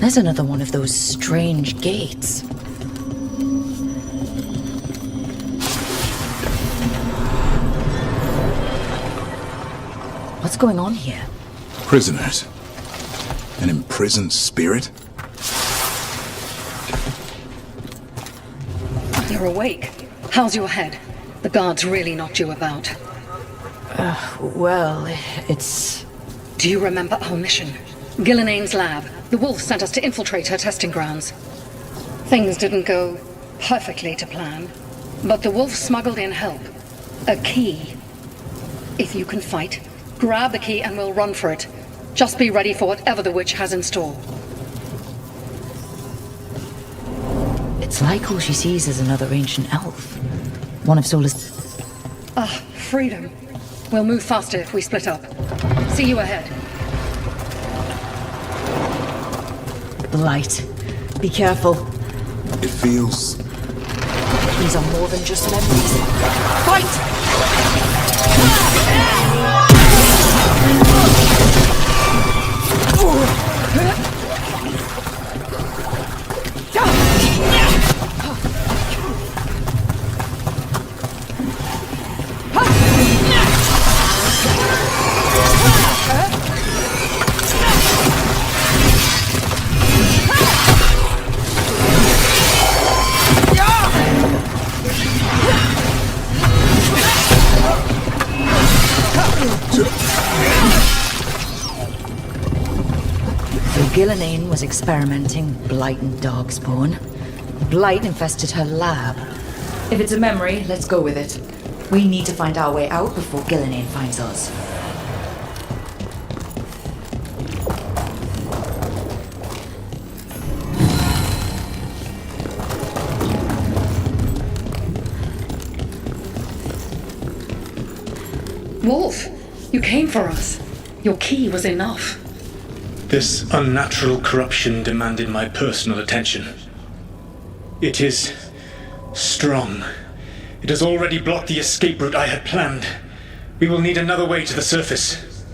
There's another one of those strange gates. What's going on here? Prisoners. An imprisoned spirit? You're awake. How's your head? The guards really knocked you about. Well, it's... Do you remember our mission? Gillinane's lab. The wolf sent us to infiltrate her testing grounds. Things didn't go perfectly to plan, but the wolf smuggled in help. A key. If you can fight, grab the key and we'll run for it. Just be ready for whatever the witch has in store. It's like all she sees is another ancient elf. One of Sola's... Ah, freedom. We'll move faster if we split up. See you ahead. Blight. Be careful. It feels... These are more than just memories. Fight! Gillinane was experimenting blight and darkspawn. Blight infested her lab. If it's a memory, let's go with it. We need to find our way out before Gillinane finds us. Wolf, you came for us. Your key was enough. This unnatural corruption demanded my personal attention. It is strong. It has already blocked the escape route I had planned. We will need another way to the surface.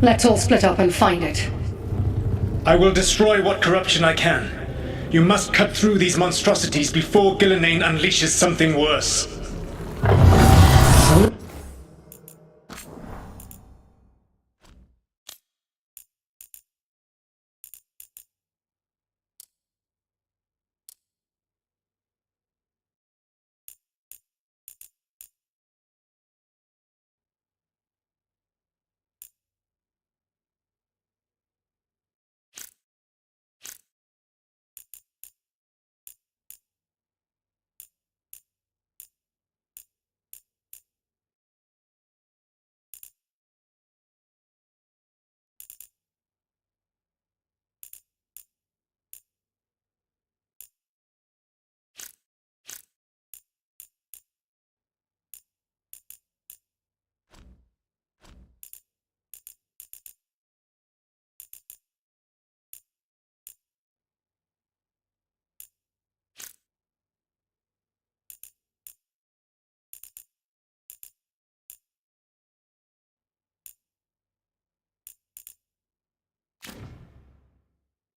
Let's all split up and find it. I will destroy what corruption I can. You must cut through these monstrosities before Gillinane unleashes something worse.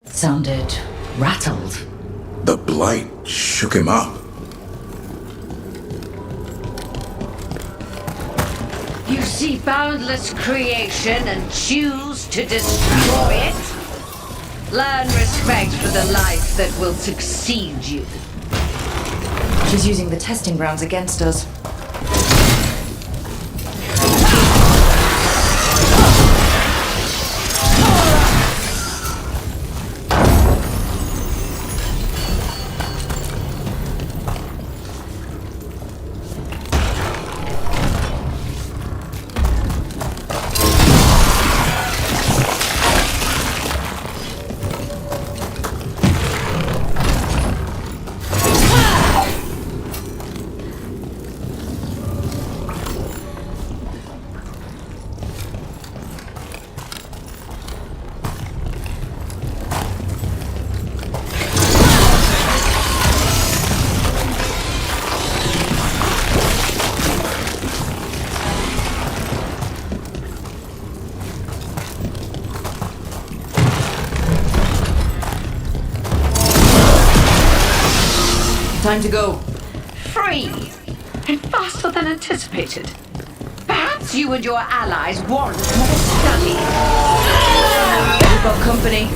Sounded rattled. The blight shook him up. You see boundless creation and choose to destroy it? Learn respect for the life that will succeed you. She's using the testing grounds against us. Time to go. Free! And faster than anticipated. Perhaps you and your allies warrant more study. We've got company.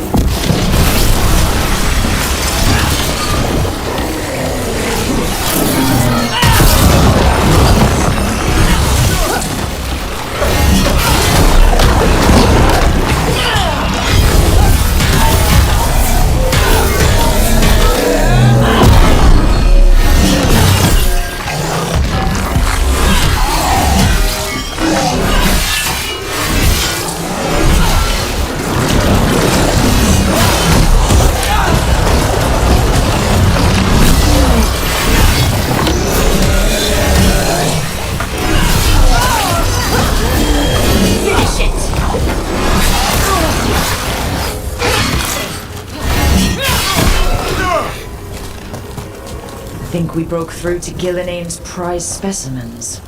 think we broke through to Gillinane's prize specimens.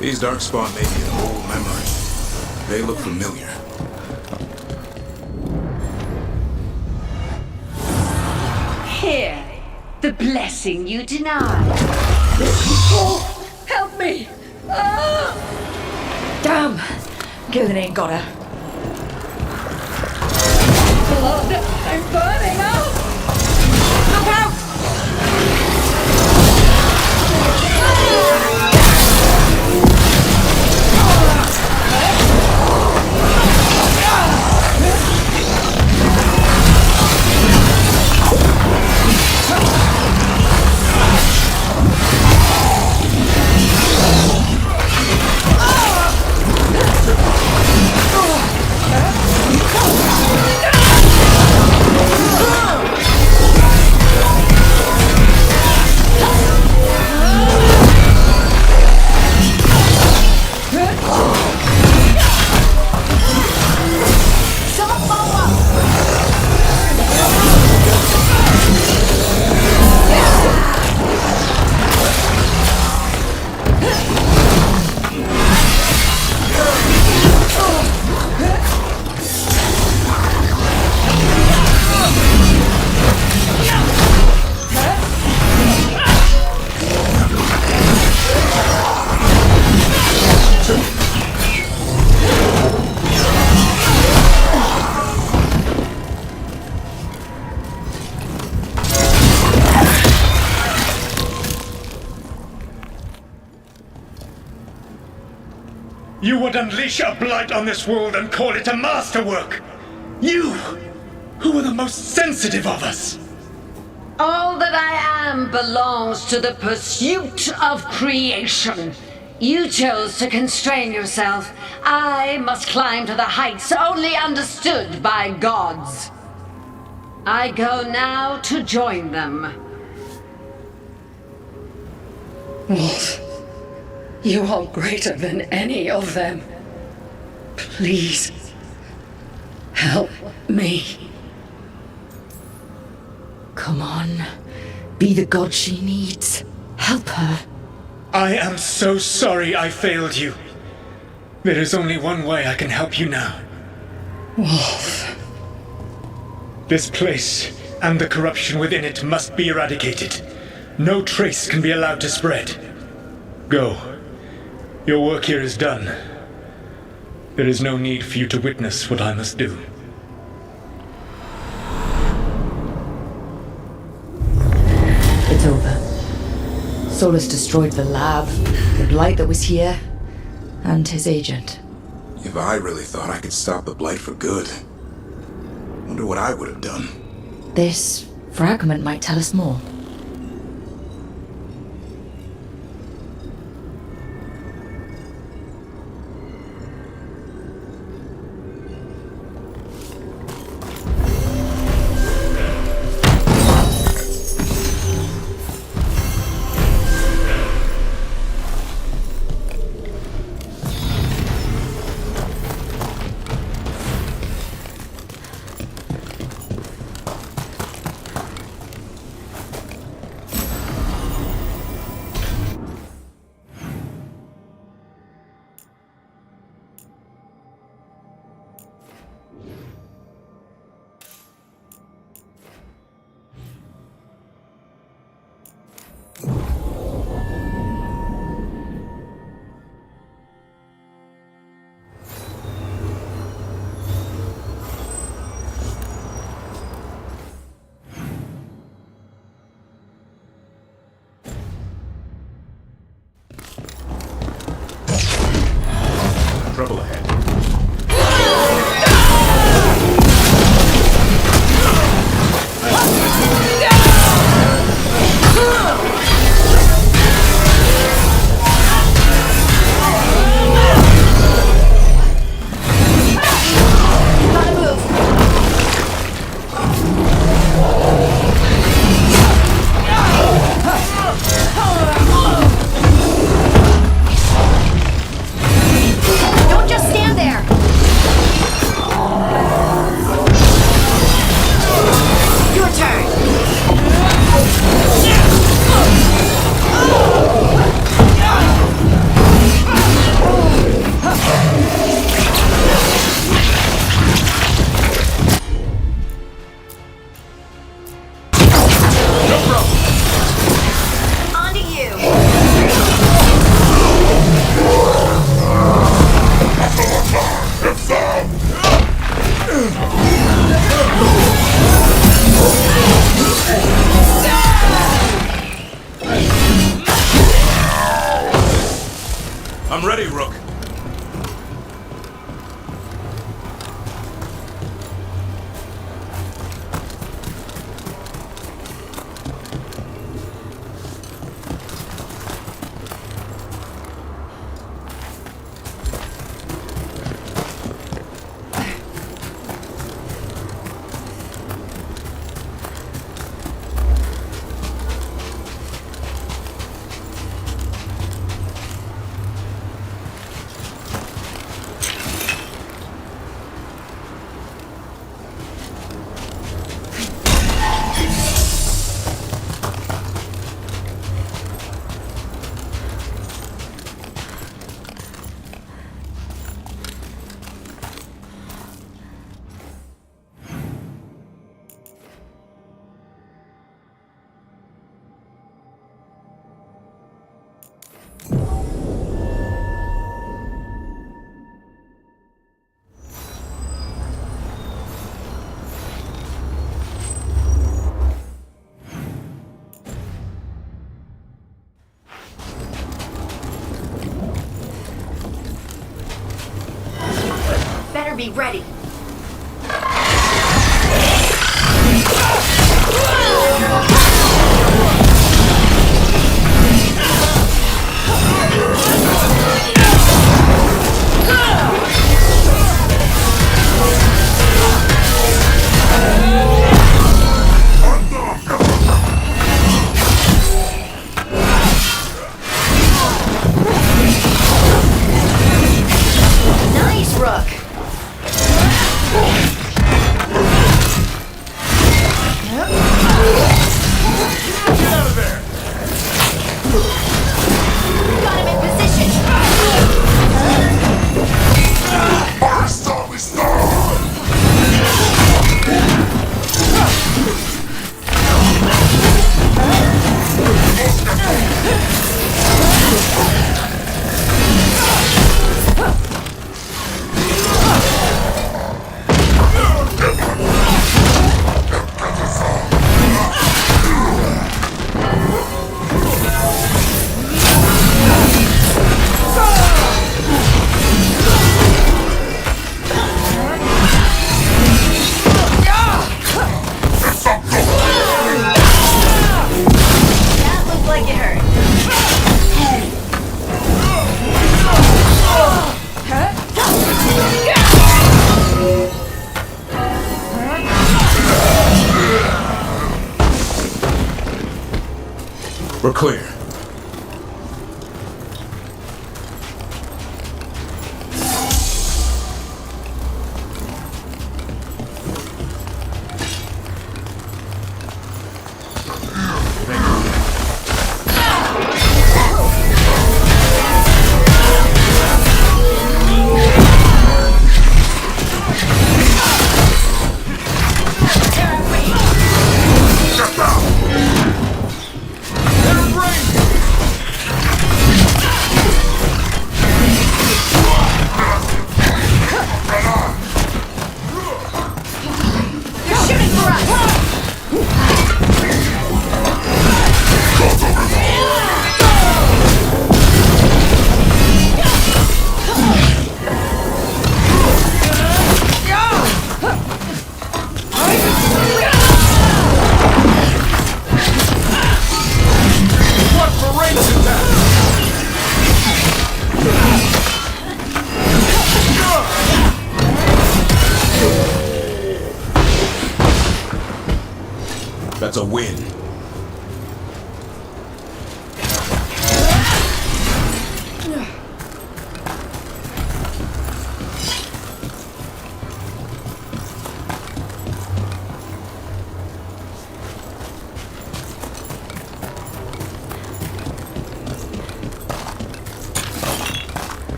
These darkspawn may be an old memory. They look familiar. Here, the blessing you denied. Oh, help me! Ah! Damn! Gillinane got her. Blood! I'm burning out! Look out! You would unleash a blight on this world and call it a masterwork! You, who are the most sensitive of us! All that I am belongs to the pursuit of creation. You chose to constrain yourself. I must climb to the heights only understood by gods. I go now to join them. Wolf, you are greater than any of them. Please, help me. Come on. Be the god she needs. Help her. I am so sorry I failed you. There is only one way I can help you now. Wolf. This place and the corruption within it must be eradicated. No trace can be allowed to spread. Go. Your work here is done. There is no need for you to witness what I must do. It's over. Solus destroyed the lab, the blight that was here, and his agent. If I really thought I could stop the blight for good, wonder what I would have done. This fragment might tell us more. I'm ready, Rook. Better be ready. Nice, Rook. Get out of there! Got him in position. That looked like it hurt. We're clear. That's a win.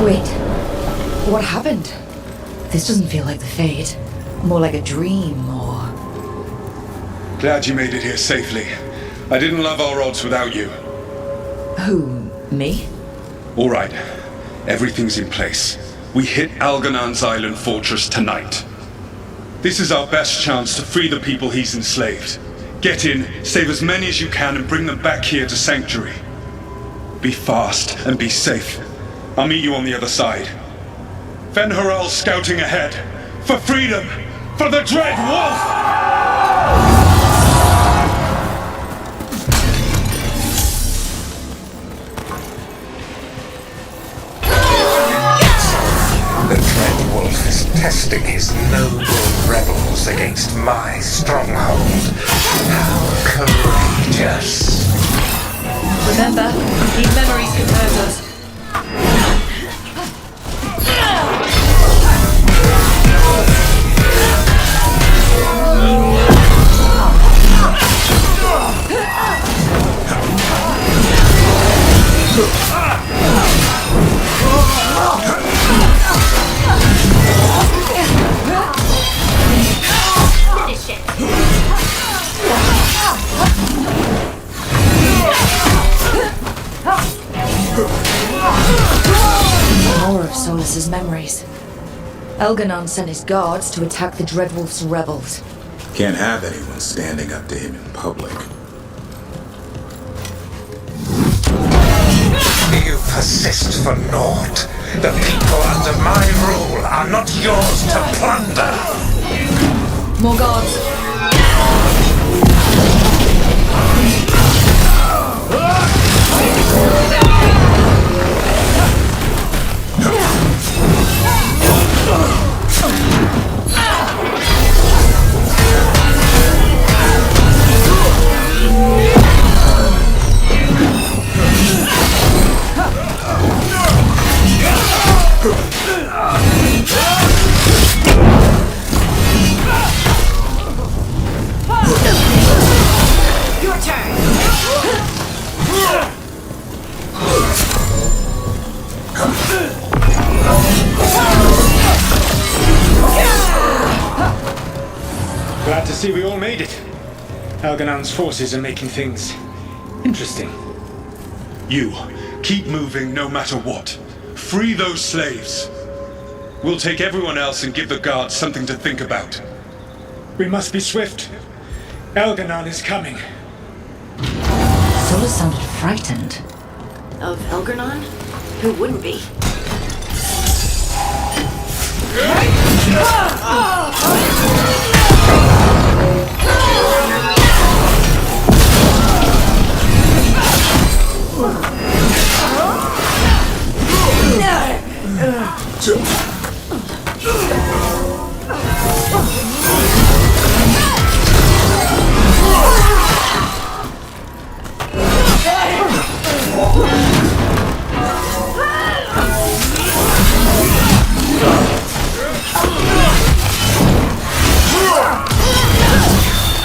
Wait. What happened? This doesn't feel like the Fate. More like a dream, or... Glad you made it here safely. I didn't love our odds without you. Who? Me? All right. Everything's in place. We hit Algernon's island fortress tonight. This is our best chance to free the people he's enslaved. Get in, save as many as you can, and bring them back here to Sanctuary. Be fast and be safe. I'll meet you on the other side. Fen-Haral scouting ahead. For freedom! For the Dread Wolf! The Dread Wolf is testing his noble rebels against my stronghold. How courageous. Remember, these memories can hurt us. More of Solus's memories. Elganon sent his guards to attack the Dreadwolf's rebels. Can't have anyone standing up to him in public. You persist for naught. The people under my rule are not yours to plunder. More guards. Your turn. Glad to see we all made it. Elganon's forces are making things interesting. You, keep moving no matter what. Free those slaves. We'll take everyone else and give the guards something to think about. We must be swift. Elganon is coming. Solus sounded frightened. Of Elgarnon? Who wouldn't be?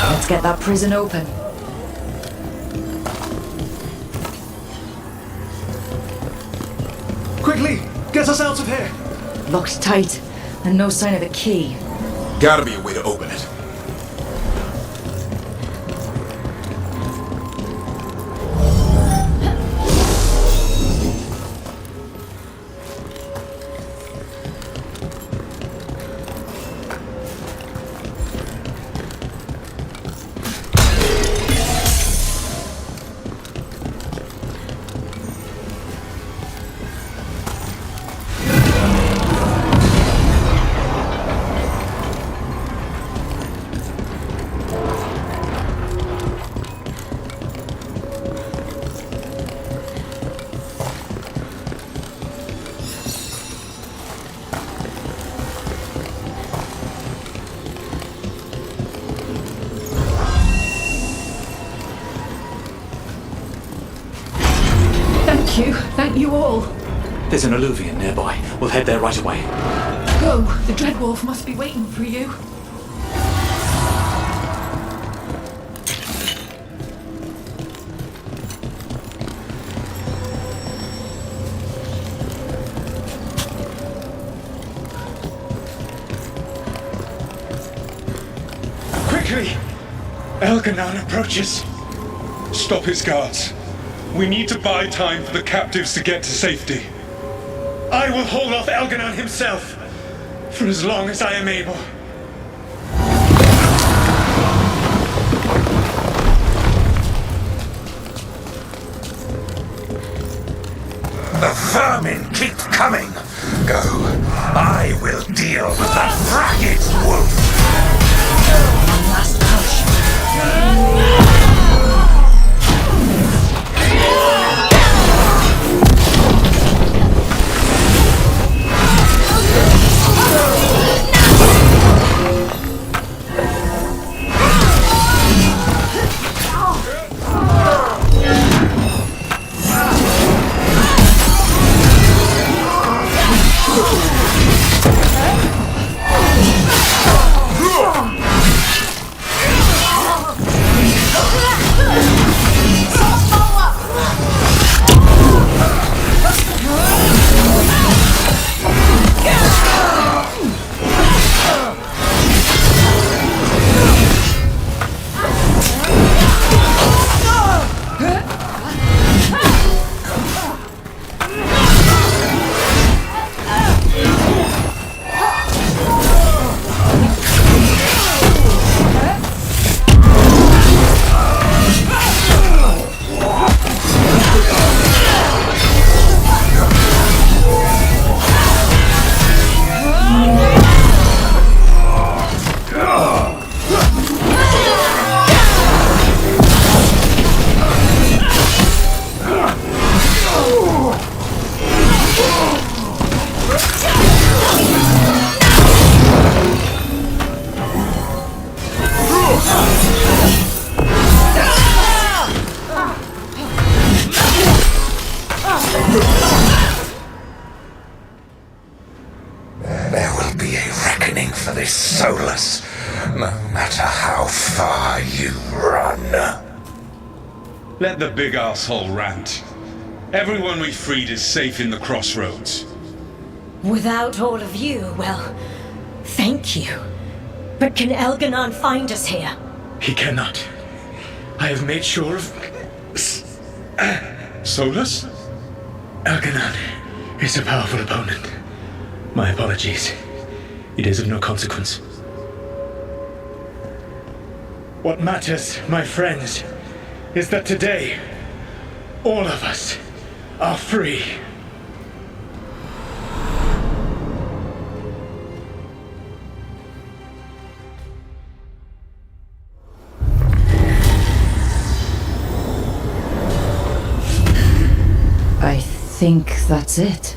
Let's get that prison open. Quickly! Get us out of here! Locked tight, and no sign of a key. Gotta be a way to open it. Thank you all. There's an alluvion nearby. We'll head there right away. Go. The Dreadwolf must be waiting for you. Quickly! Elganon approaches. Stop his guards. We need to buy time for the captives to get to safety. I will hold off Elganon himself for as long as I am able. vermin keep coming. Go. I will deal with that ragged wolf. One last push. There will be a reckoning for this Solus, no matter how far you run. Let the big asshole rant. Everyone we freed is safe in the crossroads. Without all of you, well, thank you. But can Elganon find us here? He cannot. I have made sure of... Solus? Algernon is a powerful opponent. My apologies. It is of no consequence. What matters, my friends, is that today, all of us are free. I think that's it.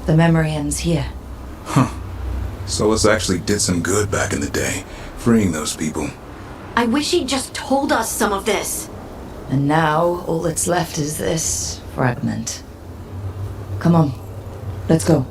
The memory ends here. Solus actually did some good back in the day, freeing those people. I wish he'd just told us some of this. And now, all that's left is this fragment. Come on, let's go.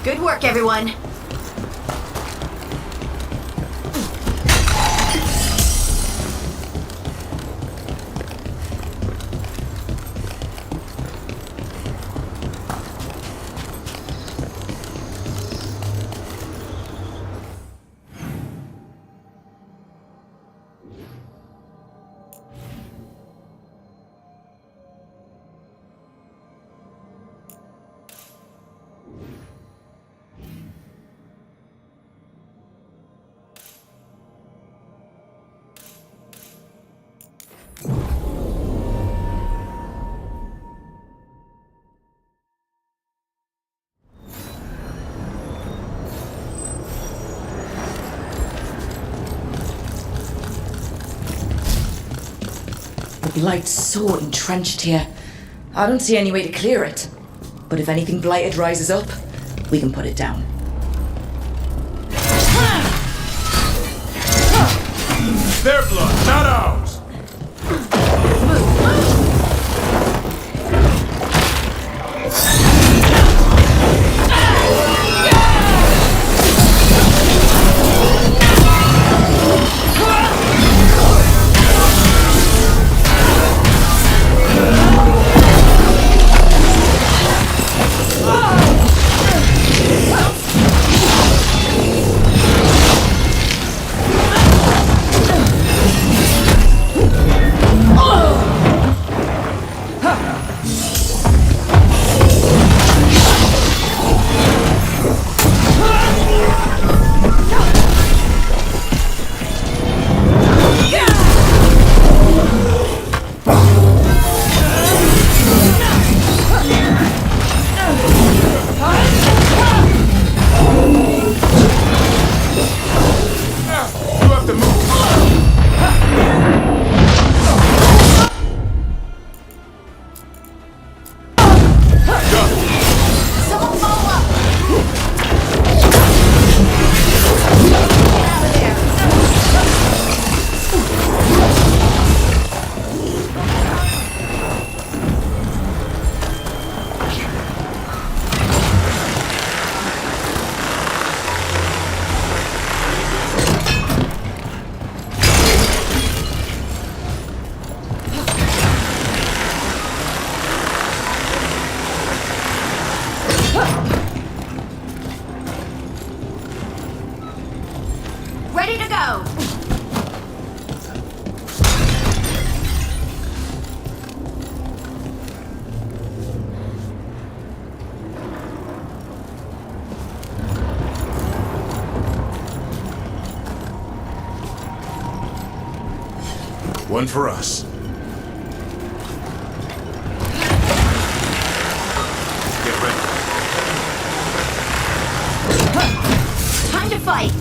Good work, everyone. Blight's so entrenched here. I don't see any way to clear it. But if anything blighted rises up, we can put it down. Their blood, not ours! Ready to go! One for us. Get ready. Time to fight!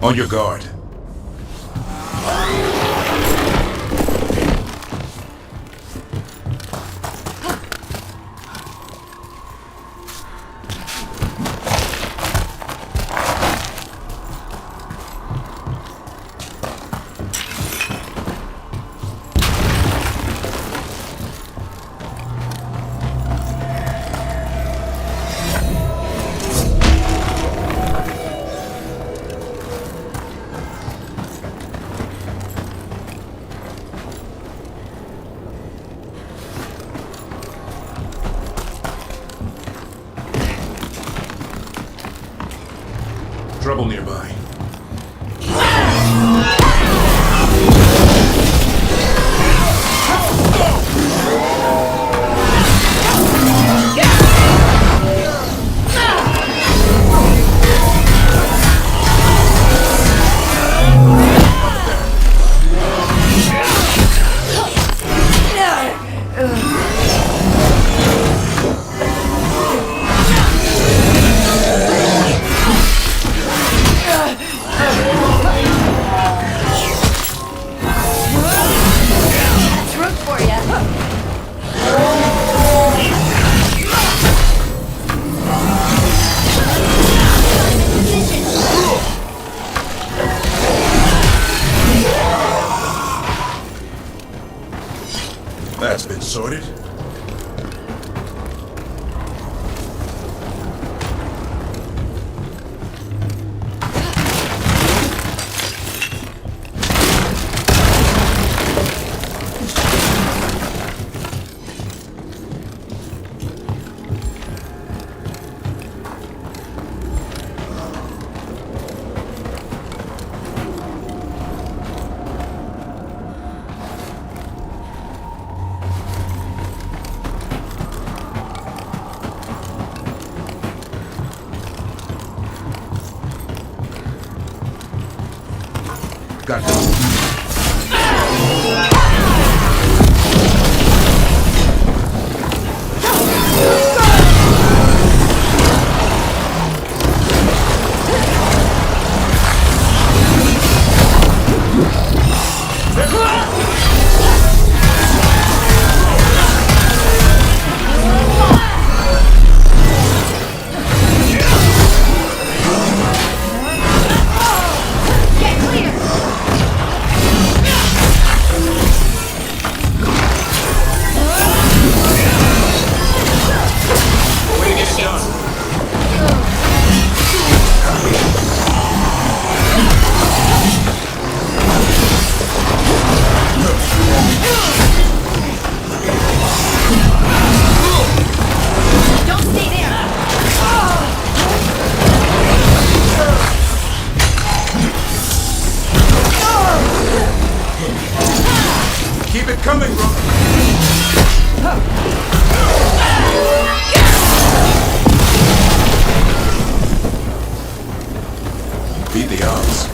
On your guard. Trouble nearby. got this. Keep it coming, bro. Beat the odds.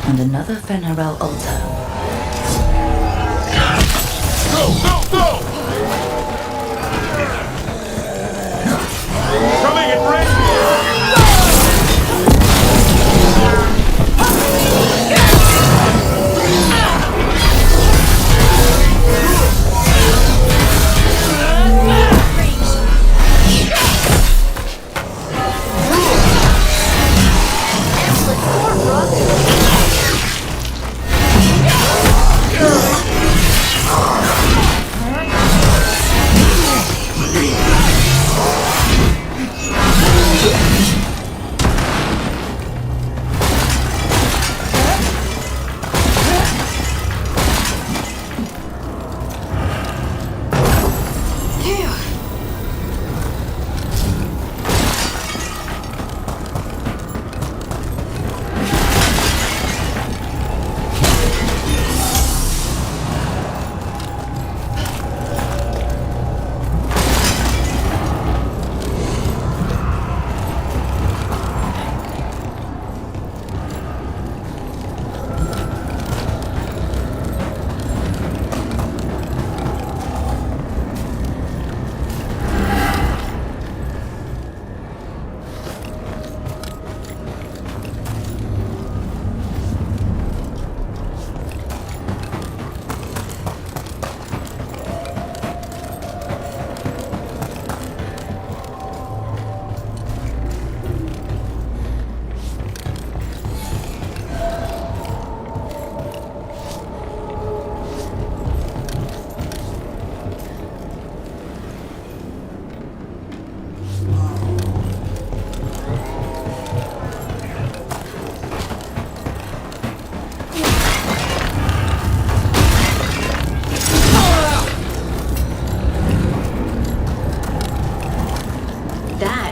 And another Fen'Harel altar. Go, go, go! Coming in range!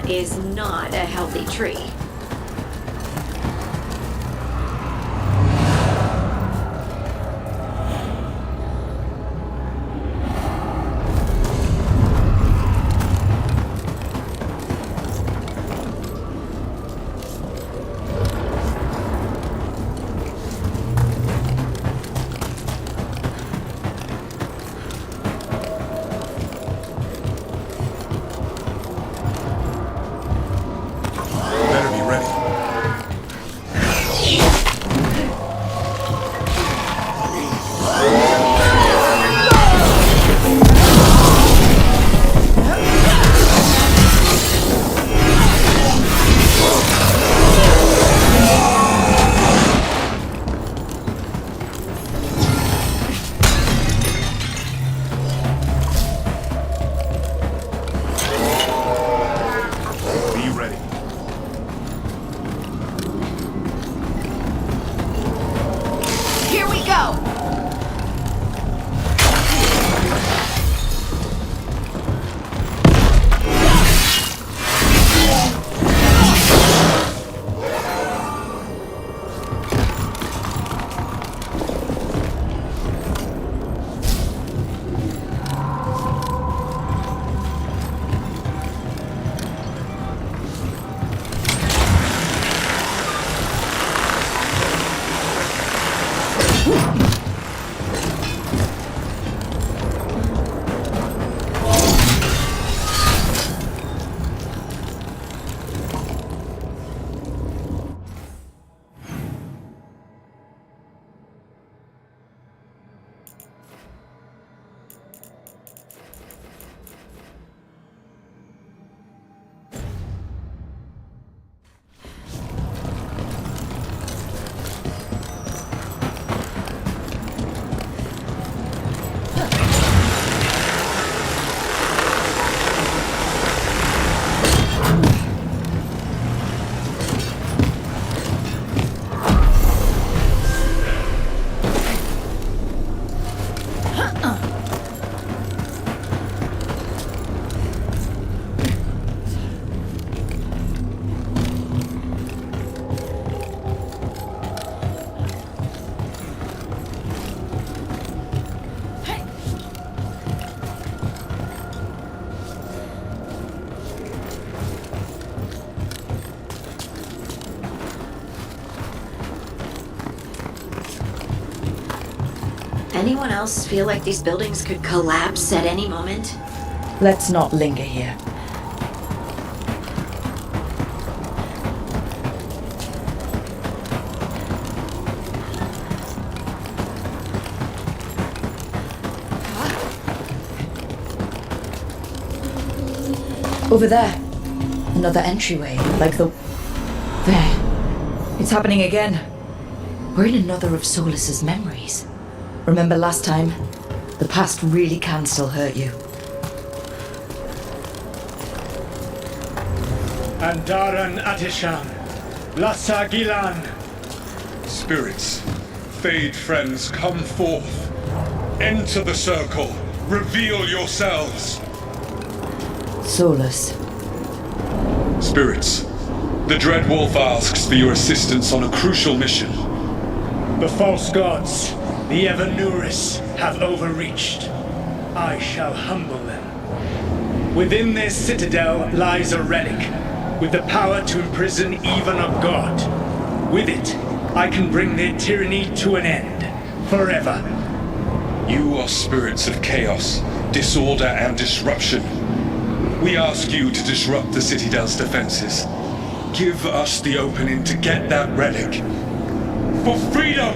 Is not a healthy tree. Anyone else feel like these buildings could collapse at any moment? Let's not linger here. Over there. Another entryway, like the... There. It's happening again. We're in another of Solus's memories. Remember last time? The past really can still hurt you. Andaran Atishan, Lassa Gilan. Spirits, fade friends, come forth. Enter the circle. Reveal yourselves. Solus. Spirits, the Dread Wolf asks for your assistance on a crucial mission. The false gods, the Evanuris, have overreached. I shall humble them. Within their citadel lies a relic, with the power to imprison even a god. With it, I can bring their tyranny to an end, forever. You are spirits of chaos, disorder, and disruption. We ask you to disrupt the Citadel's defenses. Give us the opening to get that relic. For freedom!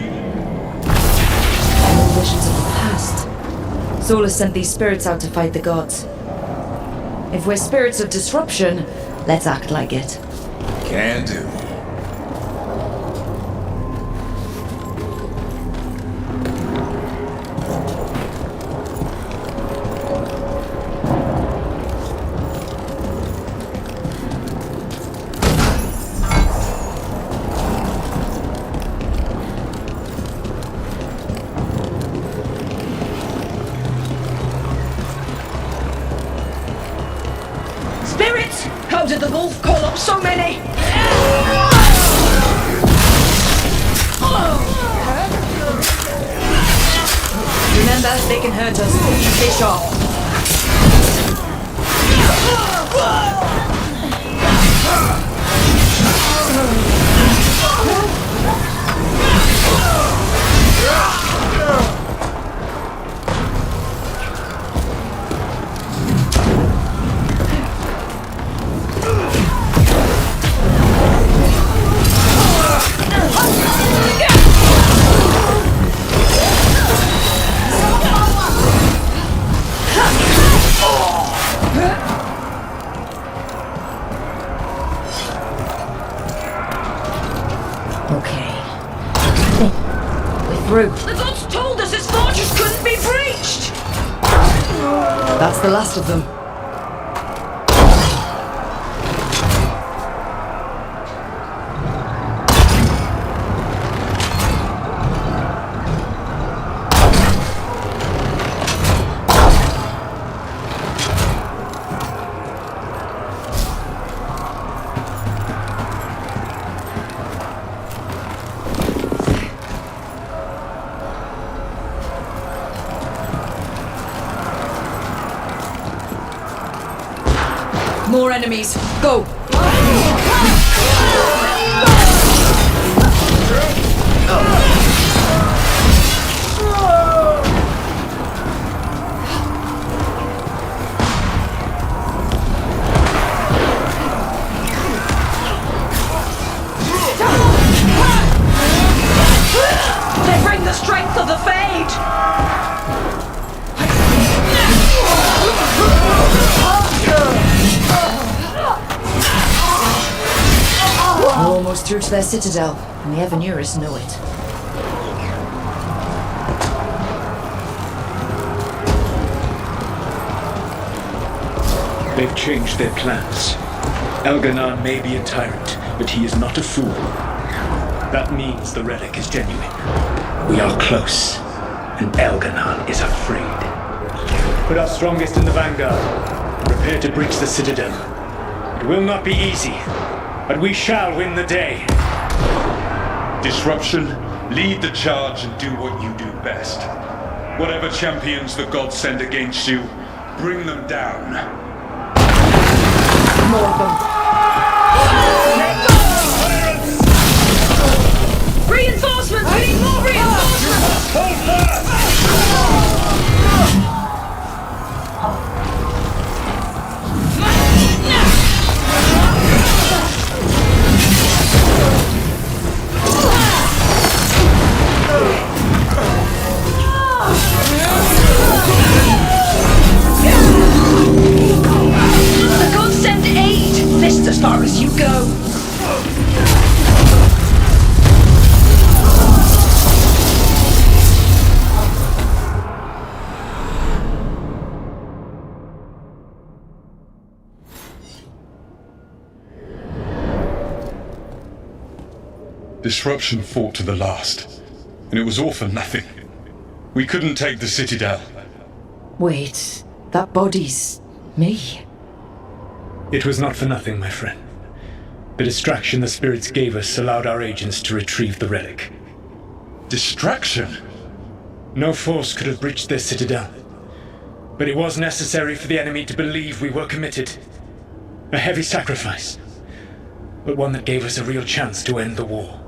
Visions of the past. Solus sent these spirits out to fight the gods. If we're spirits of disruption, let's act like it. Can do. How did the wolf call up so many? Remember, they can hurt us. Fish off. Through. The gods told us this fortress couldn't be breached! That's the last of them. More enemies. Go! They bring the strength of the Fade! We're almost through to their citadel, and the Evanuris know it. They've changed their plans. Elganon may be a tyrant, but he is not a fool. That means the relic is genuine. We are close. and Elganon is afraid. Put our strongest in the vanguard, and prepare to breach the citadel. It will not be easy, but we shall win the day. Disruption, lead the charge and do what you do best. Whatever champions the gods send against you, bring them down. More of them. Reinforcements! We need more reinforcements! Hold fast! The gods send aid! This as far as you go! Disruption fought to the last, and it was all for nothing. We couldn't take the Citadel. Wait, that body's me. It was not for nothing, my friend. The distraction the spirits gave us allowed our agents to retrieve the relic. Distraction? No force could have breached this citadel. But it was necessary for the enemy to believe we were committed. A heavy sacrifice, but one that gave us a real chance to end the war.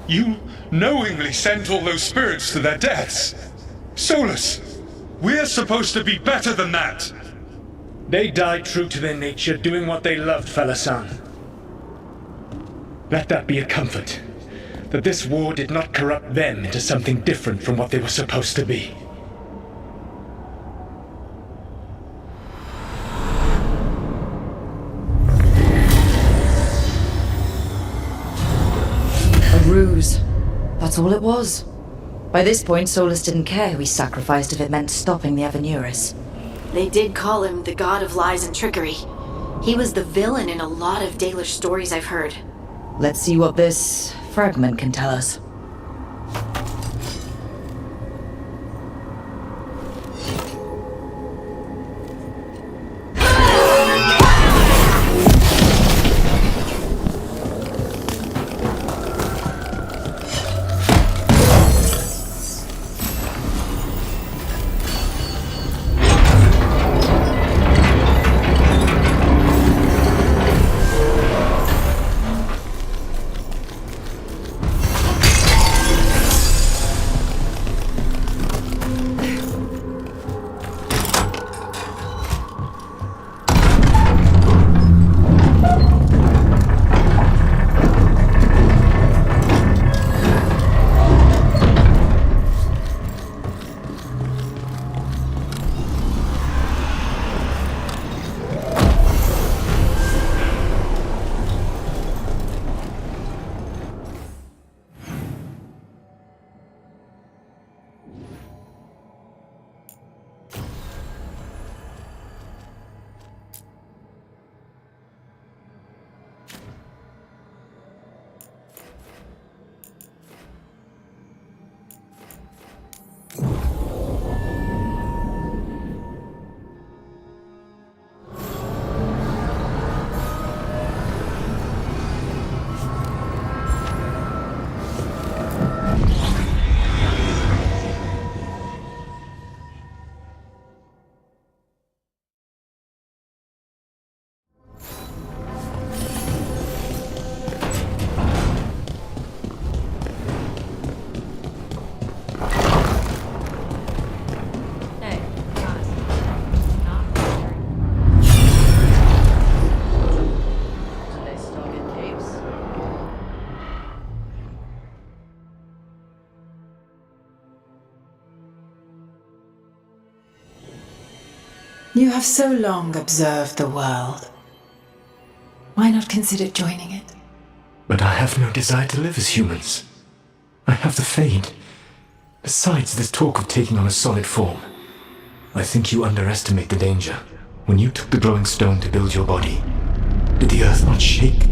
You knowingly sent all those spirits to their deaths. Solus, we're supposed to be better than that. They died true to their nature, doing what they loved, Falasan. Let that be a comfort, that this war did not corrupt them into something different from what they were supposed to be. A ruse. That's all it was. By this point, Solus didn't care who he sacrificed if it meant stopping the Avenuris. They did call him the god of lies and trickery. He was the villain in a lot of Dalish stories I've heard. Let's see what this fragment can tell us. You have so long observed the world. Why not consider joining it? But I have no desire to live as humans. I have the Fade. Besides, this talk of taking on a solid form. I think you underestimate the danger. When you took the glowing stone to build your body, did the earth not shake?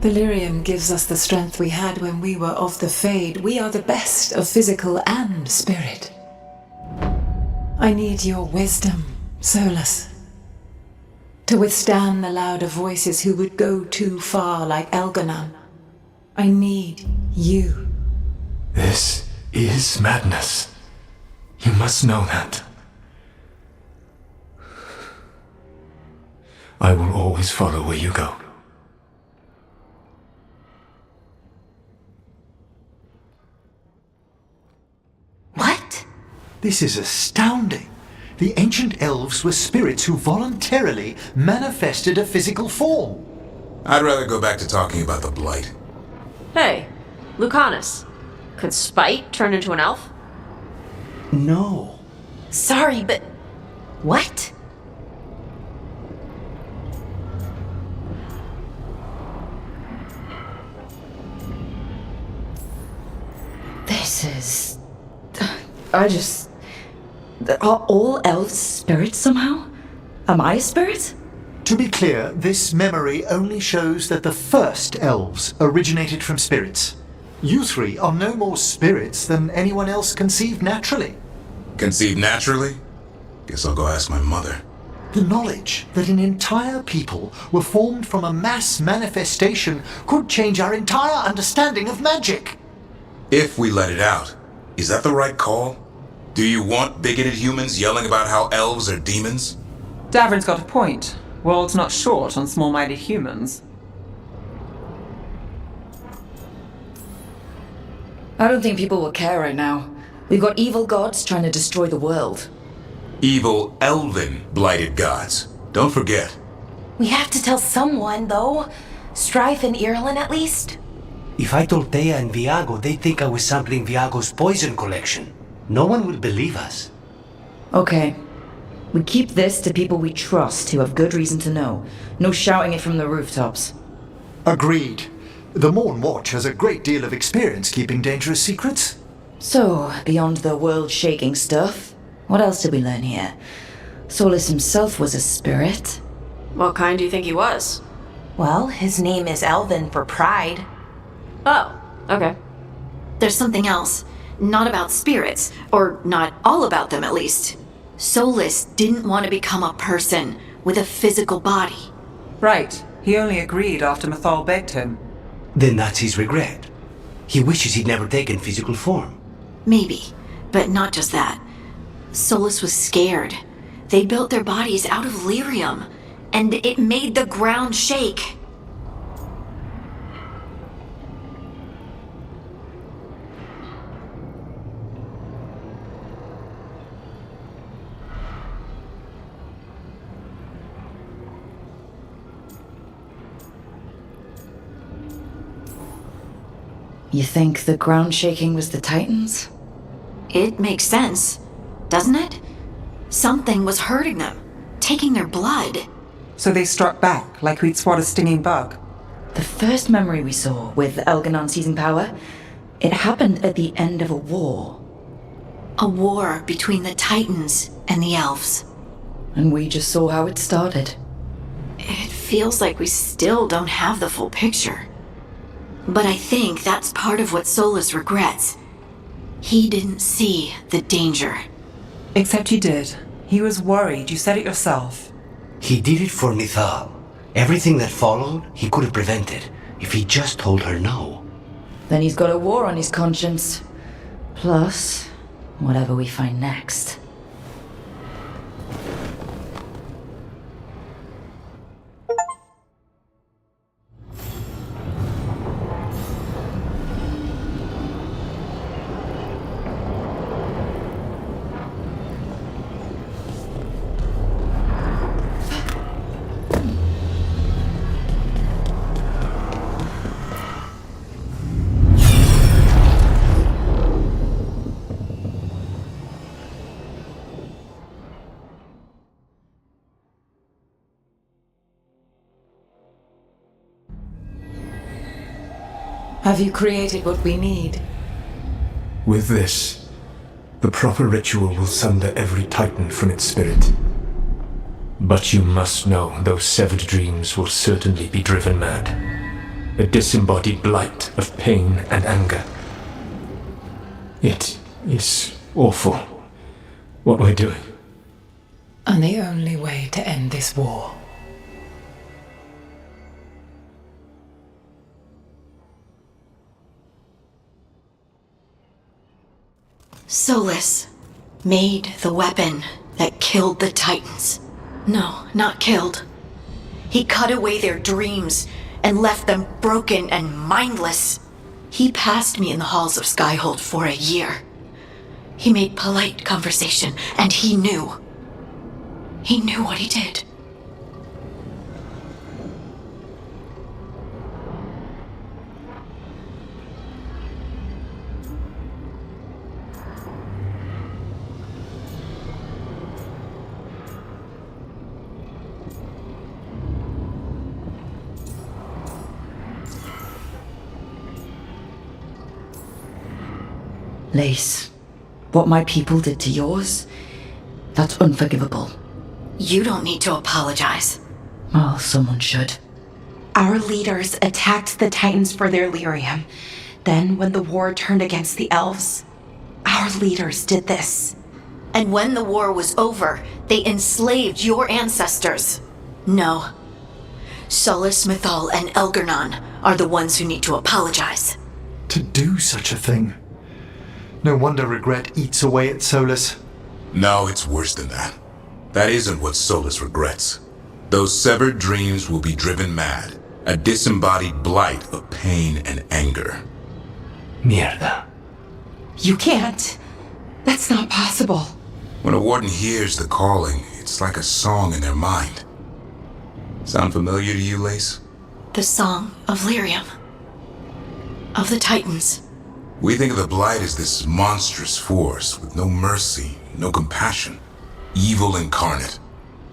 Delirium gives us the strength we had when we were of the Fade. We are the best of physical and spirit. I need your wisdom, Solus, to withstand the louder voices who would go too far like Elganon. I need you. This is madness. You must know that. I will always follow where you go. What? This is astounding. The ancient elves were spirits who voluntarily manifested a physical form. I'd rather go back to talking about the Blight. Hey, Lucanus. Could Spite turn into an elf? No. Sorry, but... what? This is... Are all elves spirits somehow? Am I a spirit? To be clear, this memory only shows that the first elves originated from spirits. You three are no more spirits than anyone else conceived naturally. Conceived naturally? Guess I'll go ask my mother. The knowledge that an entire people were formed from a mass manifestation could change our entire understanding of magic. If we let it out, is that the right call? Do you want bigoted humans yelling about how elves are demons? Davrin's got a point. World's not short on small-minded humans. I don't think people will care right now. We've got evil gods trying to destroy the world. Evil elven blighted gods. Don't forget. We have to tell someone, though. Strife and Irulan, at least. If I told Thea and Viago, they'd think I was sampling Viago's poison collection. No one will believe us. Okay. We keep this to people we trust who have good reason to know. No shouting it from the rooftops. Agreed. The Morn Watch has a great deal of experience keeping dangerous secrets. So, beyond the world-shaking stuff, what else did we learn here? Solus himself was a spirit. What kind do you think he was? Well, his name is Elven for pride. Oh, okay. There's something else. Not about spirits, or not all about them at least. Solus didn't want to become a person with a physical body. Right. He only agreed after Mathal begged him. Then that's his regret. He wishes he'd never taken physical form. Maybe, but not just that. Solus was scared. They built their bodies out of lyrium, and it made the ground shake. You think the ground shaking was the Titans? It makes sense, doesn't it? Something was hurting them, taking their blood. So they struck back, like we'd swat a stinging bug. The first memory we saw, with Elganon seizing power, it happened at the end of a war. A war between the Titans and the elves. And we just saw how it started. It feels like we still don't have the full picture. But I think that's part of what Solus regrets. He didn't see the danger. Except he did. He was worried, you said it yourself. He did it for Nithal. Everything that followed, he could have prevented, if he just told her no. Then he's got a war on his conscience. Plus, whatever we find next. Have you created what we need? With this, the proper ritual will sunder every Titan from its spirit. But you must know those severed dreams will certainly be driven mad. a disembodied blight of pain and anger. It is awful what we're doing. And the only way to end this war. Solus made the weapon that killed the Titans. No, not killed. He cut away their dreams and left them broken and mindless. He passed me in the halls of Skyhold for a year. He made polite conversation, and he knew. He knew what he did. Lace, what my people did to yours, that's unforgivable. You don't need to apologize. Well, someone should. Our leaders attacked the Titans for their lyrium. Then, when the war turned against the elves, our leaders did this. And when the war was over, they enslaved your ancestors. No. Solus, Mythal, and Elgernon are the ones who need to apologize. To do such a thing. No wonder regret eats away at Solus. No, it's worse than that. That isn't what Solus regrets. Those severed dreams will be driven mad. A disembodied blight of pain and anger. Mierda. You can't. That's not possible. When a warden hears the calling, it's like a song in their mind. Sound familiar to you, Lace? The song of lyrium. Of the Titans. We think of the Blight as this monstrous force with no mercy, no compassion, evil incarnate.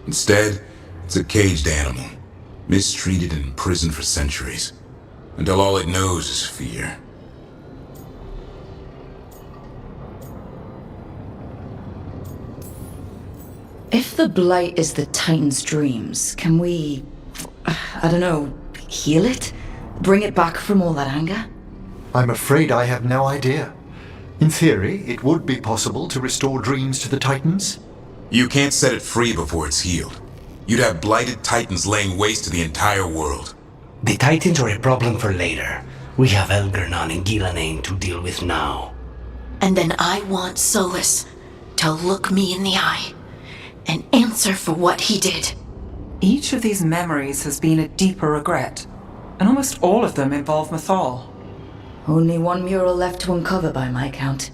Instead, it's a caged animal, mistreated and imprisoned for centuries, until all it knows is fear. If the Blight is the Titan's dreams, can we, I don't know, heal it? Bring it back from all that anger? I'm afraid I have no idea. In theory, it would be possible to restore dreams to the Titans. You can't set it free before it's healed. You'd have blighted Titans laying waste to the entire world. The Titans are a problem for later. We have Elgernon and Ghilanane to deal with now. And then I want Solus to look me in the eye and answer for what he did. Each of these memories has been a deeper regret, and almost all of them involve Mythal. Only one mural left to uncover by my count.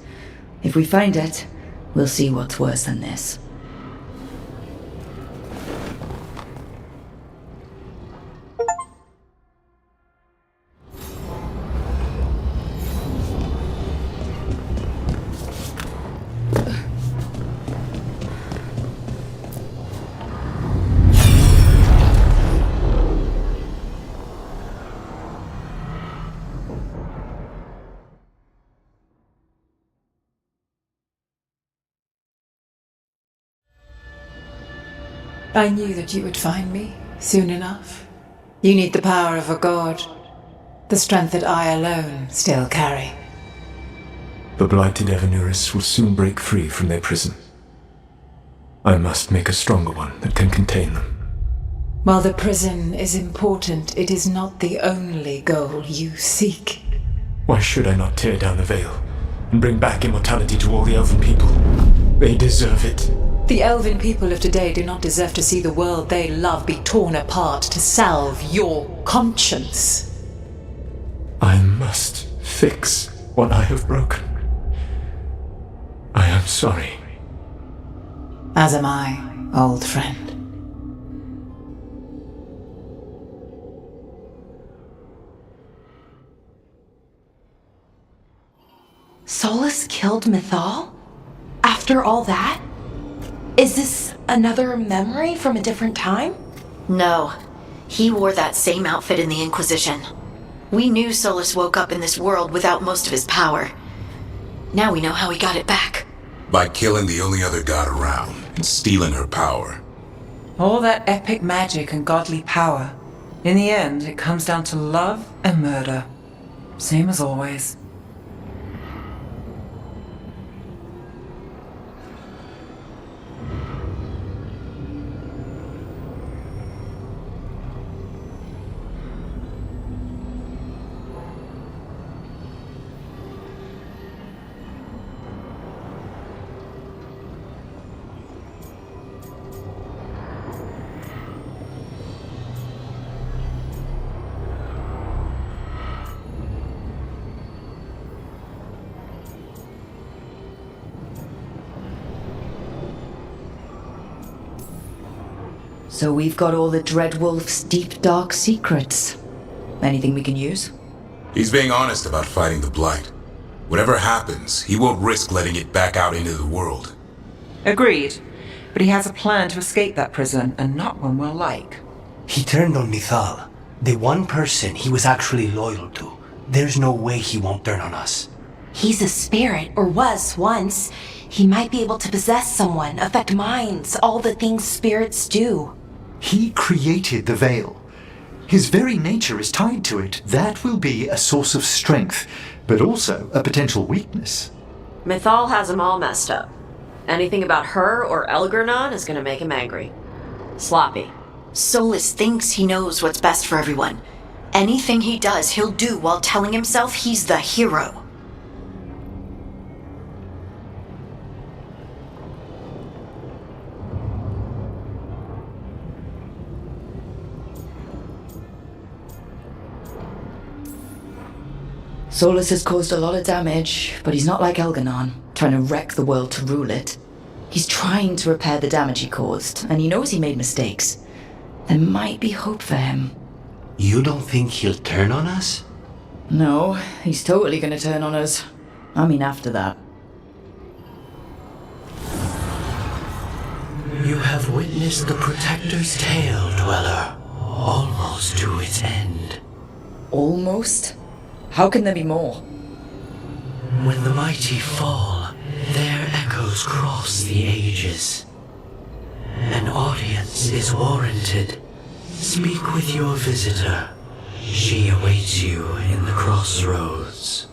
If we find it, we'll see what's worse than this. I knew that you would find me soon enough. You need the power of a god, the strength that I alone still carry. The blighted Evanuris will soon break free from their prison. I must make a stronger one that can contain them. While the prison is important, it is not the only goal you seek. Why should I not tear down the veil and bring back immortality to all the elven people? They deserve it. The elven people of today do not deserve to see the world they love be torn apart to salve your conscience. I must fix what I have broken. I am sorry. As am I, old friend. Solus killed Mythal? After all that? Is this another memory from a different time? No. He wore that same outfit in the Inquisition. We knew Solus woke up in this world without most of his power. Now we know how he got it back. By killing the only other god around and stealing her power. All that epic magic and godly power. In the end, it comes down to love and murder. Same as always. So we've got all the Dreadwolf's deep, dark secrets. Anything we can use? He's being honest about fighting the Blight. Whatever happens, he won't risk letting it back out into the world. Agreed. But he has a plan to escape that prison, and not one we'll like. He turned on Mithal, the one person he was actually loyal to. There's no way he won't turn on us. He's a spirit, or was once. He might be able to possess someone, affect minds, all the things spirits do. He created the Veil. His very nature is tied to it. That will be a source of strength, but also a potential weakness. Mithal has him all messed up. Anything about her or Elgernon is gonna make him angry. Sloppy. Solus thinks he knows what's best for everyone. Anything he does, he'll do while telling himself he's the hero. Solus has caused a lot of damage, but he's not like Elganon, trying to wreck the world to rule it. He's trying to repair the damage he caused, and he knows he made mistakes. There might be hope for him. You don't think he'll turn on us? No, he's totally gonna turn on us. I mean, after that. You have witnessed the Protector's tale, Dweller, almost to its end. Almost? How can there be more? When the mighty fall, their echoes cross the ages. An audience is warranted. Speak with your visitor. She awaits you in the crossroads.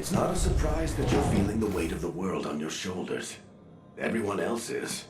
It's not a surprise that you're feeling the weight of the world on your shoulders. Everyone else is.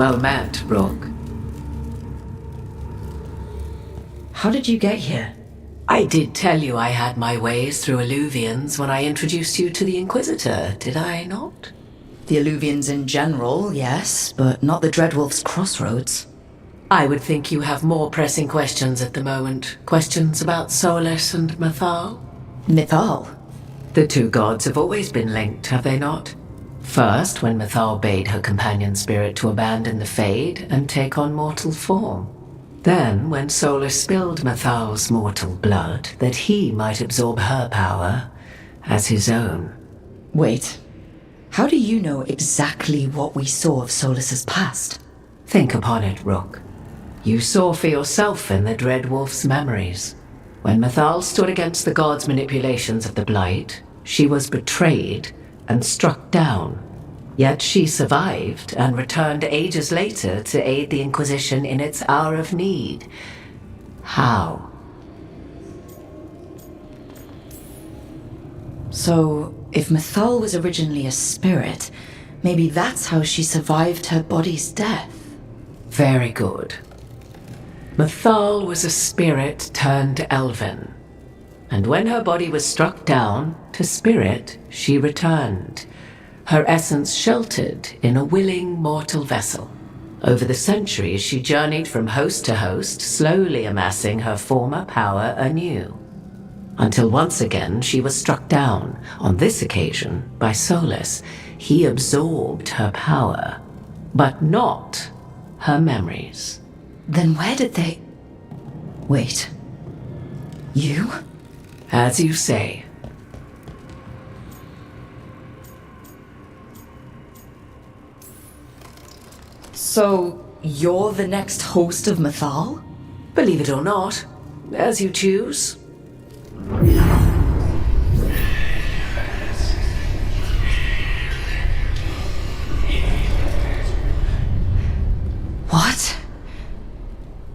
Well met, Rook. How did you get here? I did tell you I had my ways through Illuvians when I introduced you to the Inquisitor, did I not? The Illuvians in general, yes, but not the Dreadwolf's crossroads. I would think you have more pressing questions at the moment. Questions about Solus and Mythal? Mythal? The two gods have always been linked, have they not? First, when Mythal bade her companion spirit to abandon the Fade and take on mortal form. Then, when Solus spilled Mythal's mortal blood, that he might absorb her power as his own. Wait, how do you know exactly what we saw of Solus's past? Think upon it, Rook. You saw for yourself in the Dreadwolf's memories. When Mythal stood against the gods' manipulations of the Blight, she was betrayed and struck down. Yet she survived and returned ages later to aid the Inquisition in its hour of need. How? So, if Mythal was originally a spirit, maybe that's how she survived her body's death. Very good. Mythal was a spirit turned elven. And when her body was struck down, to spirit she returned. Her essence sheltered in a willing mortal vessel. Over the centuries, she journeyed from host to host, slowly amassing her former power anew. Until once again, she was struck down, on this occasion, by Solus. He absorbed her power, but not her memories. Then where did they... Wait. You? As you say. So, you're the next host of Mythal? Believe it or not, as you choose. What?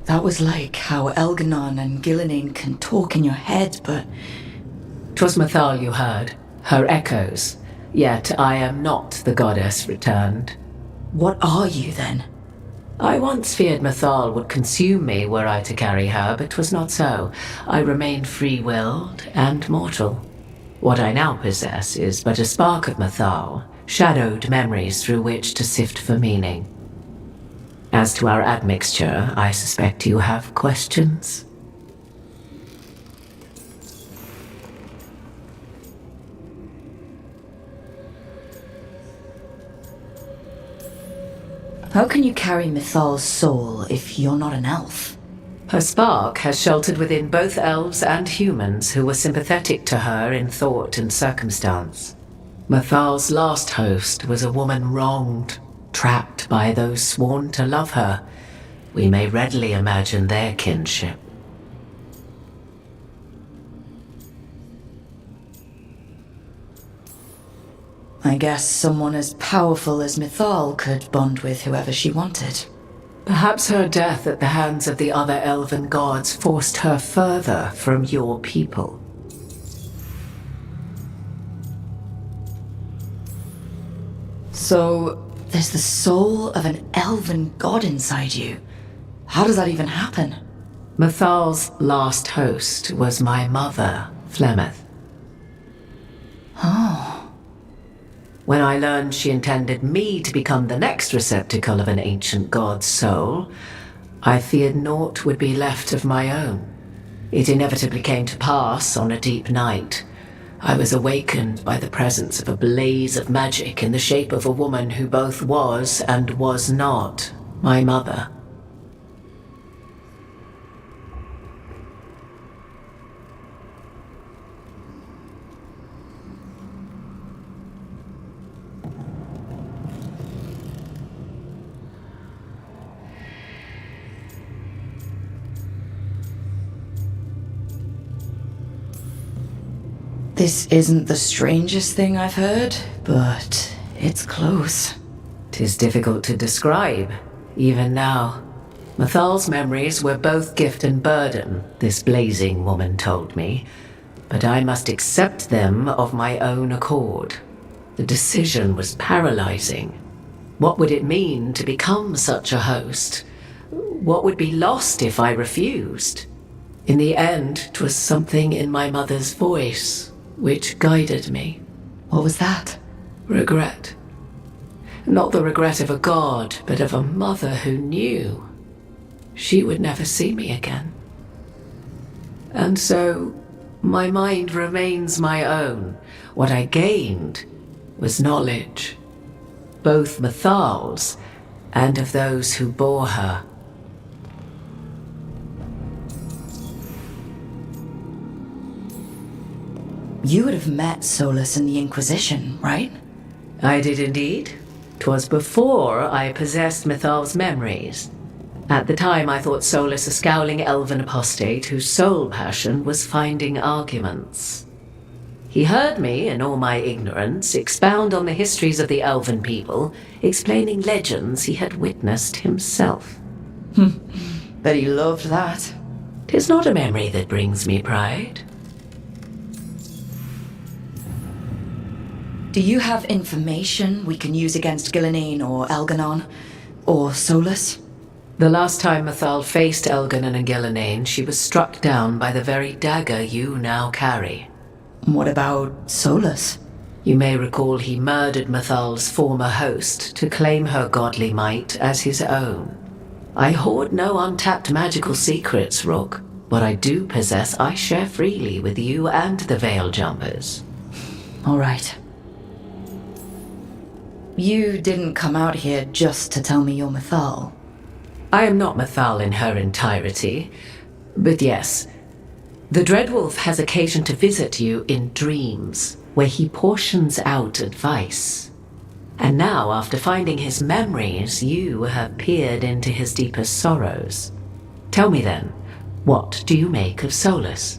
That was like how Elganon and Gillenane can talk in your head, but... 'Twas Mythal you heard, her echoes. Yet I am not the goddess returned. What are you, then? I once feared Mythal would consume me were I to carry her, but 'twas not so. I remained free-willed and mortal. What I now possess is but a spark of Mythal, shadowed memories through which to sift for meaning. As to our admixture, I suspect you have questions. How can you carry Mythal's soul if you're not an elf? Her spark has sheltered within both elves and humans who were sympathetic to her in thought and circumstance. Mythal's last host was a woman wronged, trapped by those sworn to love her. We may readily imagine their kinship. I guess someone as powerful as Mythal could bond with whoever she wanted. Perhaps her death at the hands of the other elven gods forced her further from your people. So, there's the soul of an elven god inside you. How does that even happen? Mythal's last host was my mother, Flemeth. Oh. When I learned she intended me to become the next receptacle of an ancient god's soul, I feared naught would be left of my own. It inevitably came to pass on a deep night. I was awakened by the presence of a blaze of magic in the shape of a woman who both was and was not my mother. This isn't the strangest thing I've heard, but it's close. 'Tis difficult to describe, even now. Mythal's memories were both gift and burden, this blazing woman told me, but I must accept them of my own accord. The decision was paralyzing. What would it mean to become such a host? What would be lost if I refused? In the end, 'twas something in my mother's voice which guided me. What was that? Regret. Not the regret of a god, but of a mother who knew she would never see me again. And so, my mind remains my own. What I gained was knowledge, both Mathal's and of those who bore her. You would have met Solus in the Inquisition, right? I did indeed. 'Twas before I possessed Mathal's memories. At the time I thought Solus a scowling elven apostate whose sole passion was finding arguments. He heard me, in all my ignorance, expound on the histories of the elven people, explaining legends he had witnessed himself. Bet he loved that. 'Tis not a memory that brings me pride. Do you have information we can use against Gillenane or Elganon? Or Solus? The last time Mathal faced Elganon and Gillenane, she was struck down by the very dagger you now carry. What about Solus? You may recall he murdered Mathal's former host to claim her godly might as his own. I hoard no untapped magical secrets, Rook. What I do possess I share freely with you and the Veil Jumpers. All right. You didn't come out here just to tell me you're Mathal. I am not Mathal in her entirety, but yes, the Dreadwolf has occasion to visit you in dreams, where he portions out advice. And now, after finding his memories, you have peered into his deepest sorrows. Tell me then, what do you make of Solus?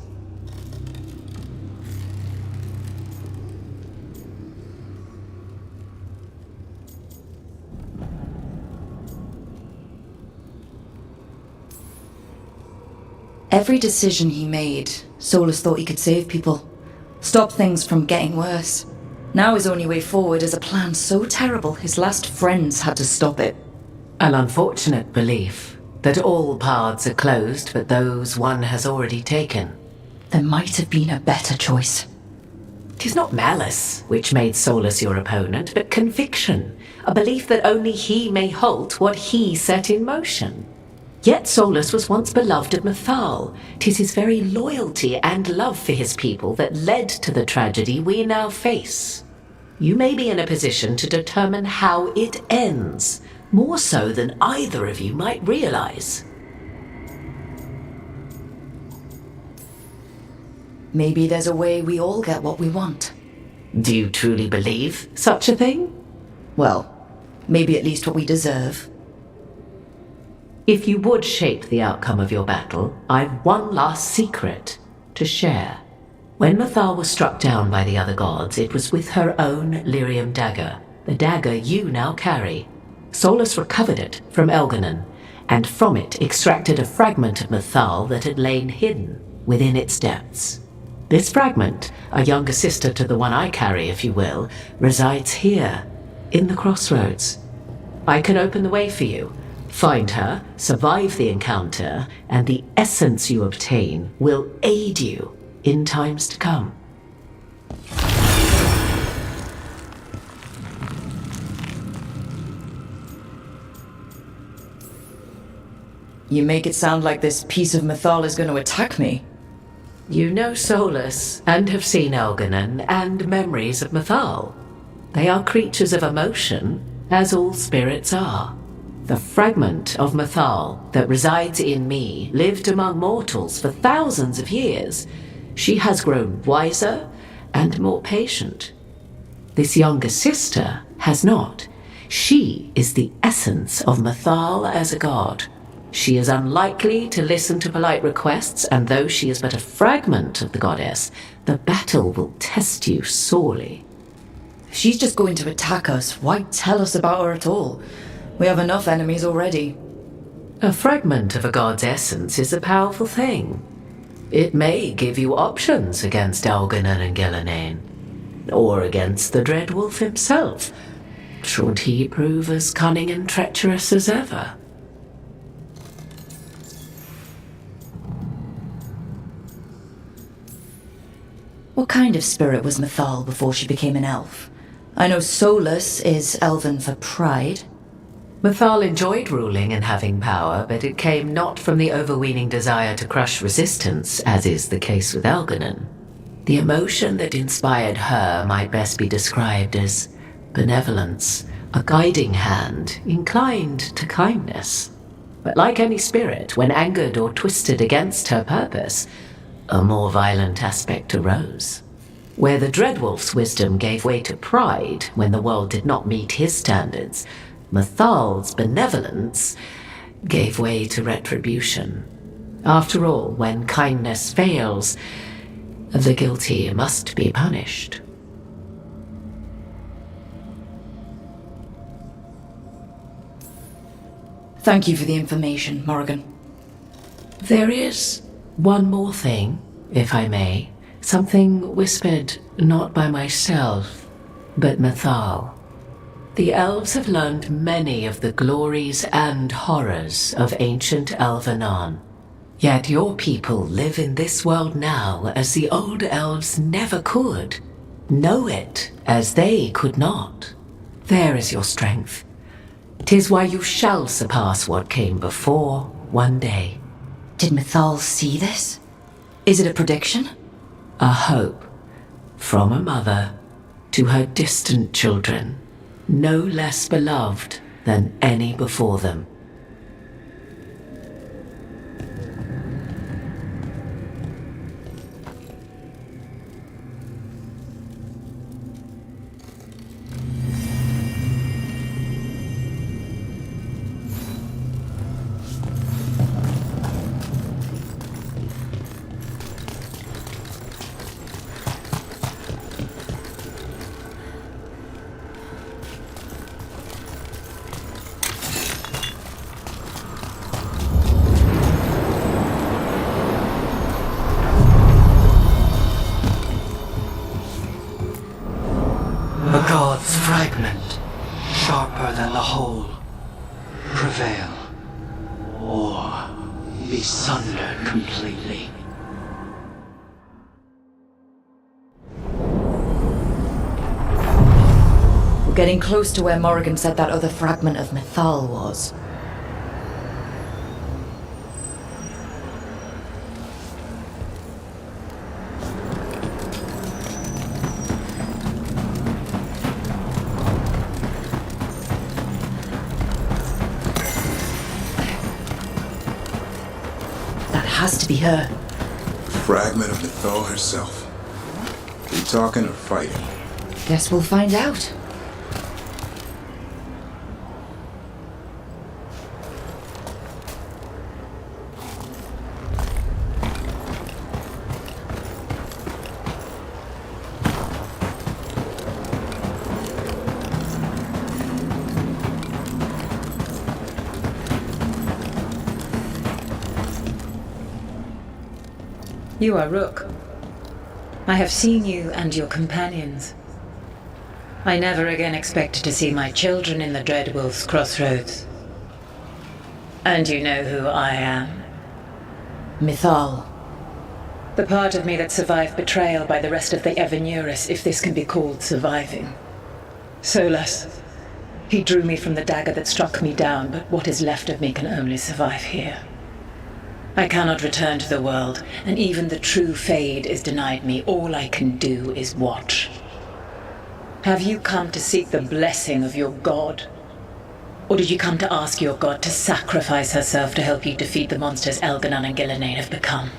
Every decision he made, Solus thought he could save people. Stop things from getting worse. Now his only way forward is a plan so terrible his last friends had to stop it. An unfortunate belief that all paths are closed but those one has already taken. There might have been a better choice. 'Tis not malice which made Solus your opponent, but conviction, a belief that only he may halt what he set in motion. Yet Solus was once beloved of Mathal. 'Tis his very loyalty and love for his people that led to the tragedy we now face. You may be in a position to determine how it ends, more so than either of you might realize. Maybe there's a way we all get what we want. Do you truly believe such a thing? Well, maybe at least what we deserve. If you would shape the outcome of your battle, I've one last secret to share. When Mathal was struck down by the other gods, it was with her own lyrium dagger, the dagger you now carry. Solus recovered it from Elganon, and from it extracted a fragment of Mathal that had lain hidden within its depths. This fragment, a younger sister to the one I carry, if you will, resides here, in the crossroads. I can open the way for you. Find her, survive the encounter, and the essence you obtain will aid you in times to come. You make it sound like this piece of Mathal is going to attack me. You know Solus, and have seen Elganon, and memories of Mathal. They are creatures of emotion, as all spirits are. The fragment of Mathal that resides in me lived among mortals for thousands of years. She has grown wiser and more patient. This younger sister has not. She is the essence of Mathal as a god. She is unlikely to listen to polite requests, and though she is but a fragment of the goddess, the battle will test you sorely. If she's just going to attack us, why tell us about her at all? We have enough enemies already. A fragment of a god's essence is a powerful thing. It may give you options against Elganon and Gillenane, or against the Dreadwolf himself. should he prove as cunning and treacherous as ever. What kind of spirit was Mythal before she became an elf? I know Solus is elven for pride. Mythal enjoyed ruling and having power, but it came not from the overweening desire to crush resistance, as is the case with Elganon. The emotion that inspired her might best be described as benevolence, a guiding hand, inclined to kindness. But like any spirit, when angered or twisted against her purpose, a more violent aspect arose. Where the Dreadwolf's wisdom gave way to pride when the world did not meet his standards, Mythal's benevolence gave way to retribution. After all, when kindness fails, the guilty must be punished. Thank you for the information, Morrigan. There is one more thing, if I may. Something whispered not by myself, but Mythal. The elves have learned many of the glories and horrors of ancient Elvenon. Yet your people live in this world now as the old elves never could. Know it as they could not. There is your strength. 'Tis why you shall surpass what came before one day. Did Mythal see this? Is it a prediction? A hope. From a mother to her distant children, no less beloved than any before them. A god's fragment, sharper than the whole. Prevail, or be sundered completely. We're getting close to where Morrigan said that other fragment of Mythal was. Has to be her. Fragment of Mythal herself. They talking or fighting? Guess we'll find out. You are Rook. I have seen you and your companions. I never again expected to see my children in the Dreadwolf's crossroads. And you know who I am. Mythal. The part of me that survived betrayal by the rest of the Evenuris, if this can be called surviving. Solus. He drew me from the dagger that struck me down, but what is left of me can only survive here. I cannot return to the world, and even the true Fade is denied me. All I can do is watch. Have you come to seek the blessing of your god? Or did you come to ask your god to sacrifice herself to help you defeat the monsters Elganon and Gillenane have become?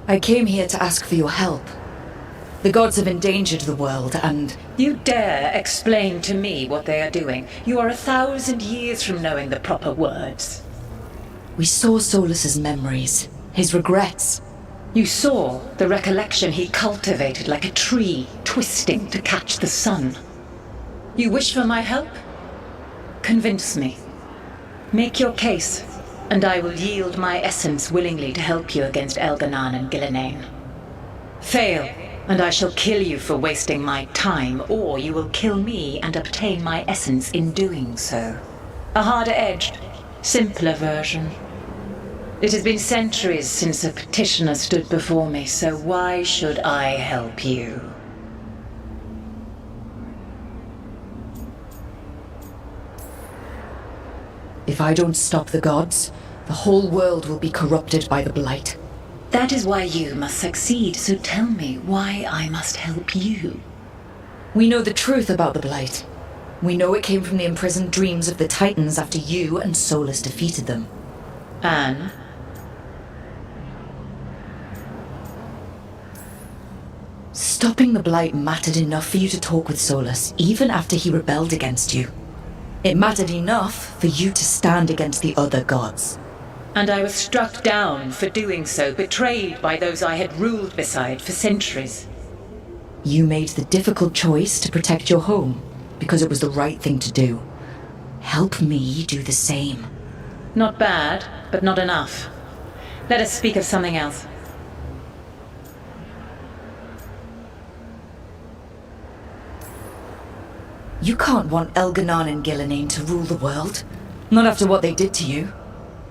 I came here to ask for your help. The gods have endangered the world, and... You dare explain to me what they are doing? You are 1,000 years from knowing the proper words. We saw Solus's memories, his regrets. You saw the recollection he cultivated like a tree, twisting to catch the sun. You wish for my help? Convince me. Make your case, and I will yield my essence willingly to help you against Elganon and Gillenane. Fail, and I shall kill you for wasting my time, or you will kill me and obtain my essence in doing so. A harder-edged, simpler version. It has been centuries since a petitioner stood before me, so why should I help you? If I don't stop the gods, the whole world will be corrupted by the Blight. That is why you must succeed, so tell me why I must help you. We know the truth about the Blight. We know it came from the imprisoned dreams of the Titans after you and Solus defeated them. Anne? Stopping the Blight mattered enough for you to talk with Solus, even after he rebelled against you. It mattered enough for you to stand against the other gods. And I was struck down for doing so, betrayed by those I had ruled beside for centuries. You made the difficult choice to protect your home, because it was the right thing to do. Help me do the same. Not bad, but not enough. Let us speak of something else. You can't want Elganon and Gillenane to rule the world. Not after what they did to you.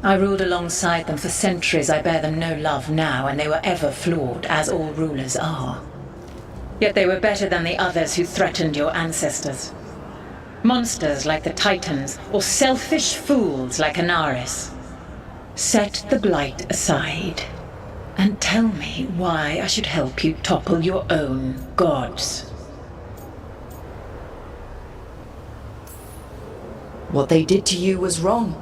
I ruled alongside them for centuries. I bear them no love now, and they were ever flawed, as all rulers are. Yet they were better than the others who threatened your ancestors. Monsters like the Titans, or selfish fools like Anaris. Set the Blight aside, and tell me why I should help you topple your own gods. What they did to you was wrong.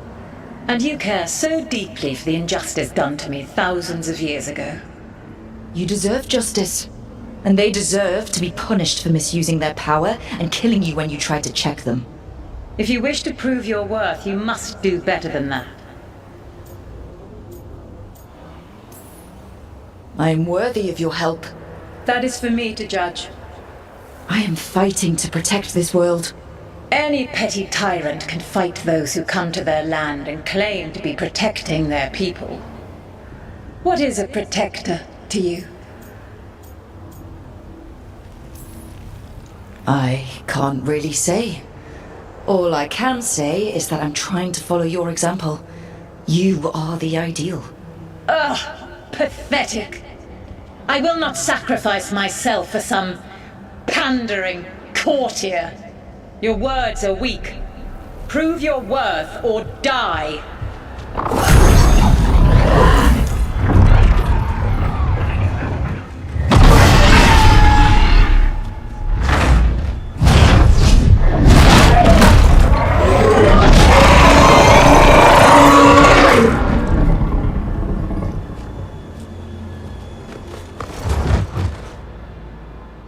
And you care so deeply for the injustice done to me thousands of years ago. You deserve justice. And they deserve to be punished for misusing their power and killing you when you tried to check them. If you wish to prove your worth, you must do better than that. I am worthy of your help. That is for me to judge. I am fighting to protect this world. Any petty tyrant can fight those who come to their land and claim to be protecting their people. What is a protector to you? I can't really say. All I can say is that I'm trying to follow your example. You are the ideal. Ugh, pathetic. I will not sacrifice myself for some pandering courtier. Your words are weak. Prove your worth or die.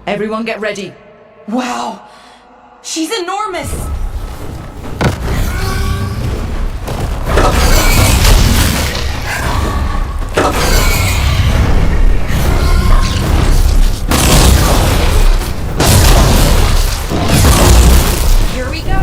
Everyone get ready. Wow! She's enormous! Here we go!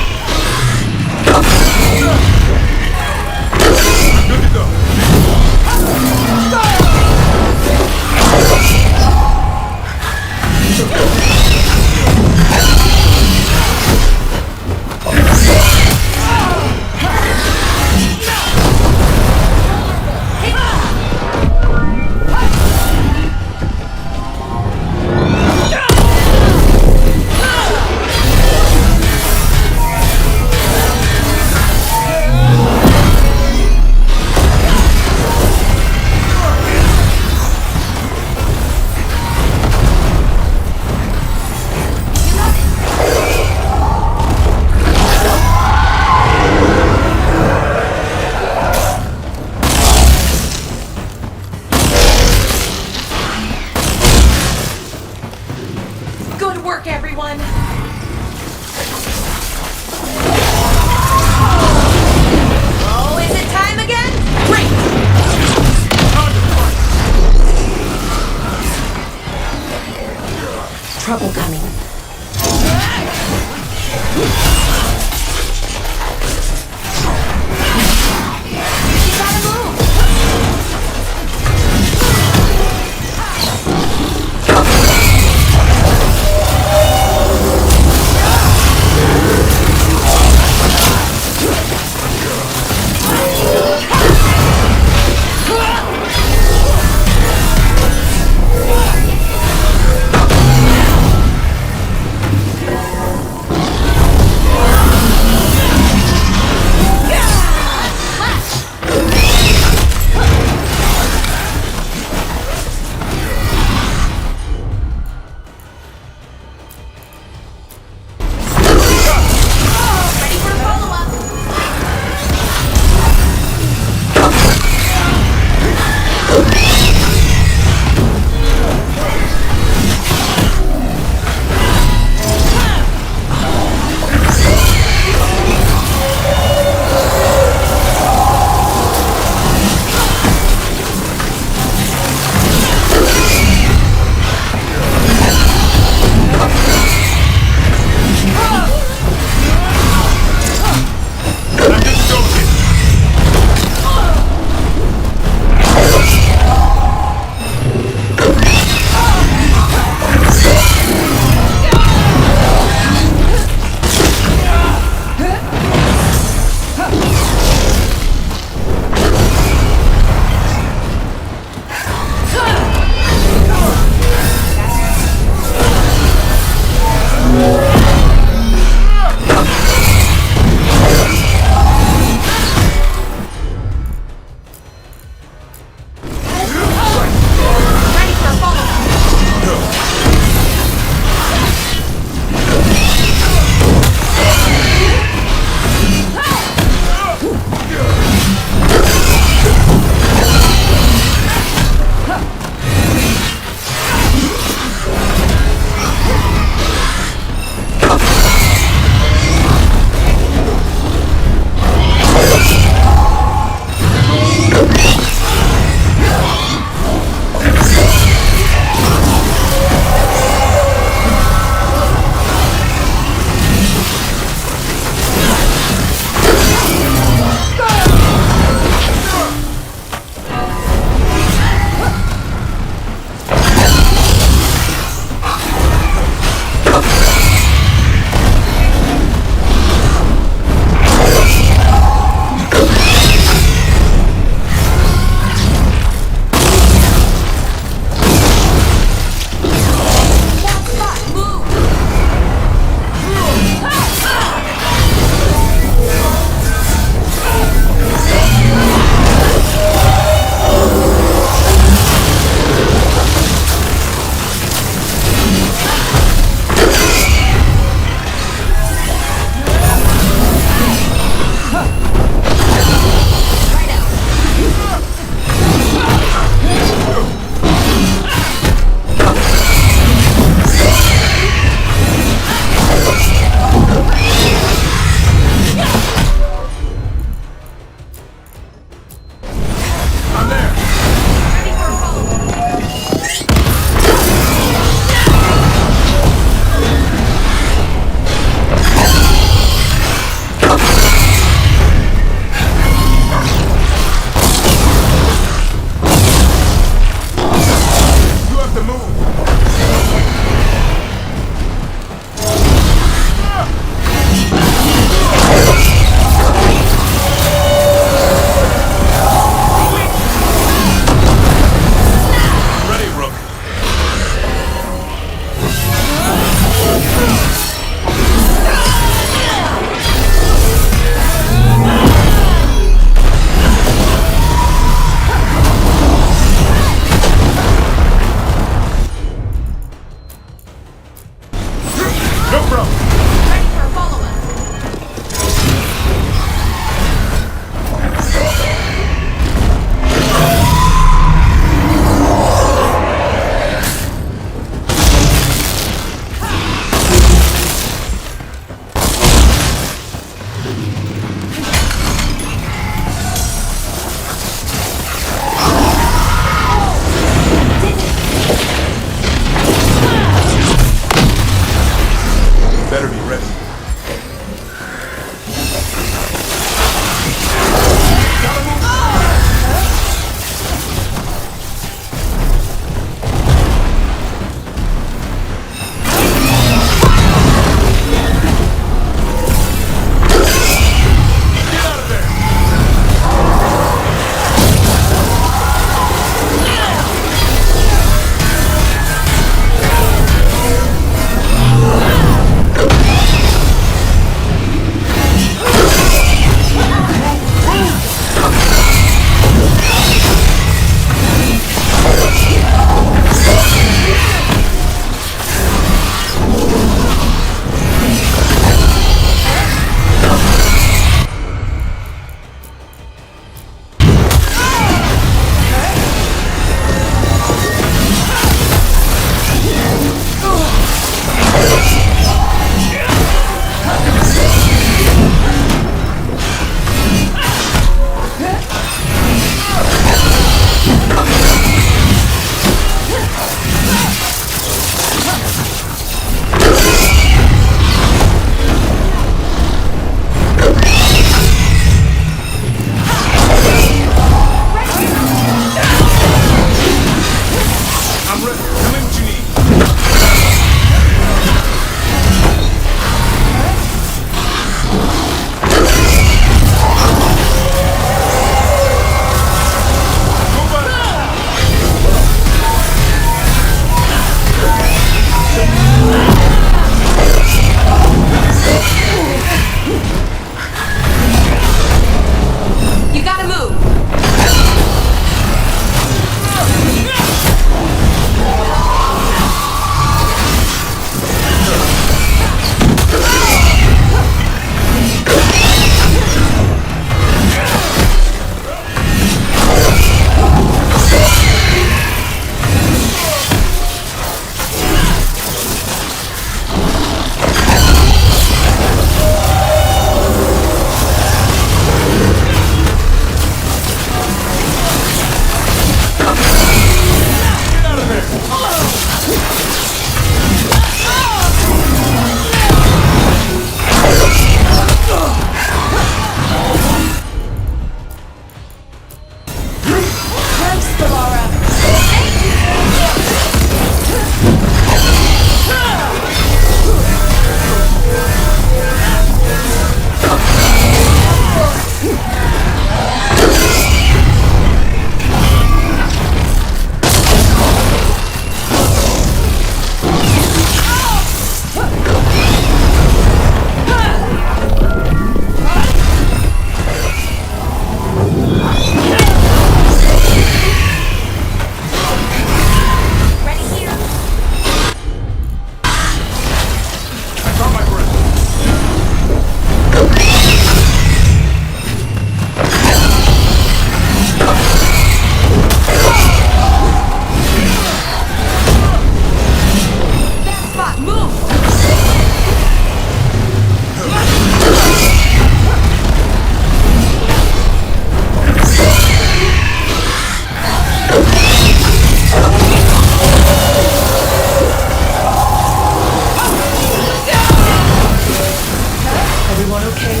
Everyone okay?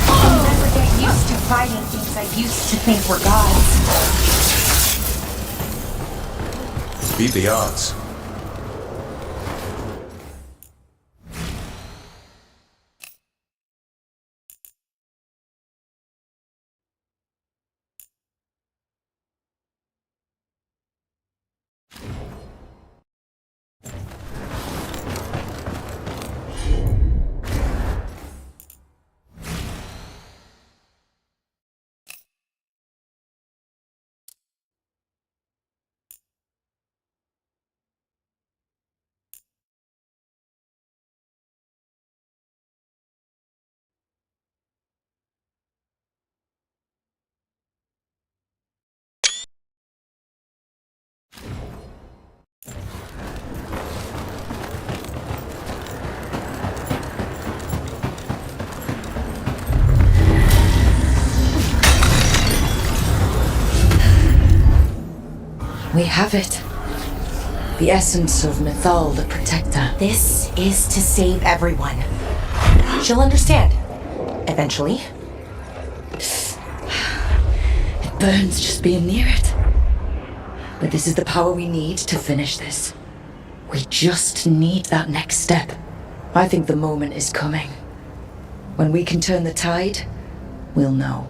I'll never get used to fighting things I used to think were gods. Beat the odds. We have it. The essence of Mythal, the Protector. This is to save everyone. She'll understand. Eventually. It burns just being near it. But this is the power we need to finish this. We just need that next step. I think the moment is coming. When we can turn the tide, we'll know.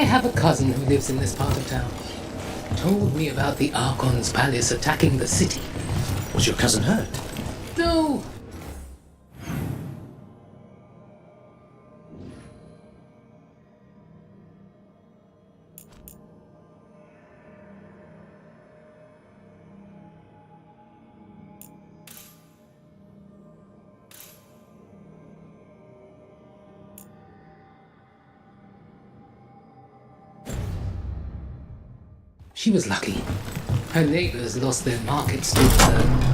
have a cousin who lives in this part of town. Told me about the Archon's palace attacking the city. Was your cousin hurt? No. She was lucky. Her neighbors lost their markets to her.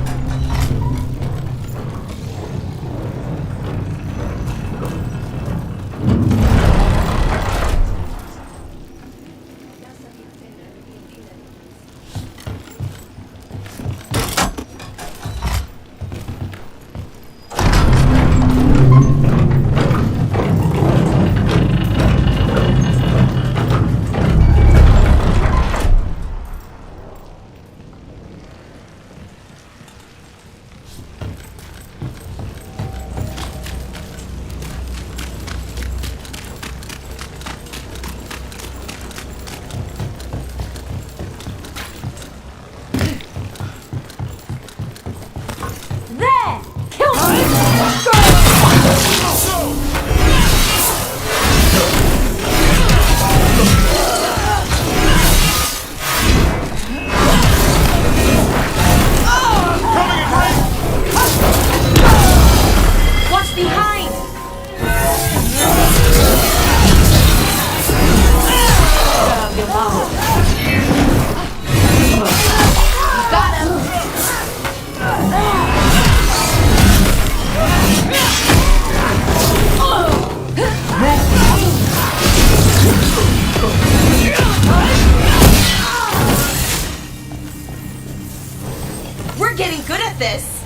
We're getting good at this!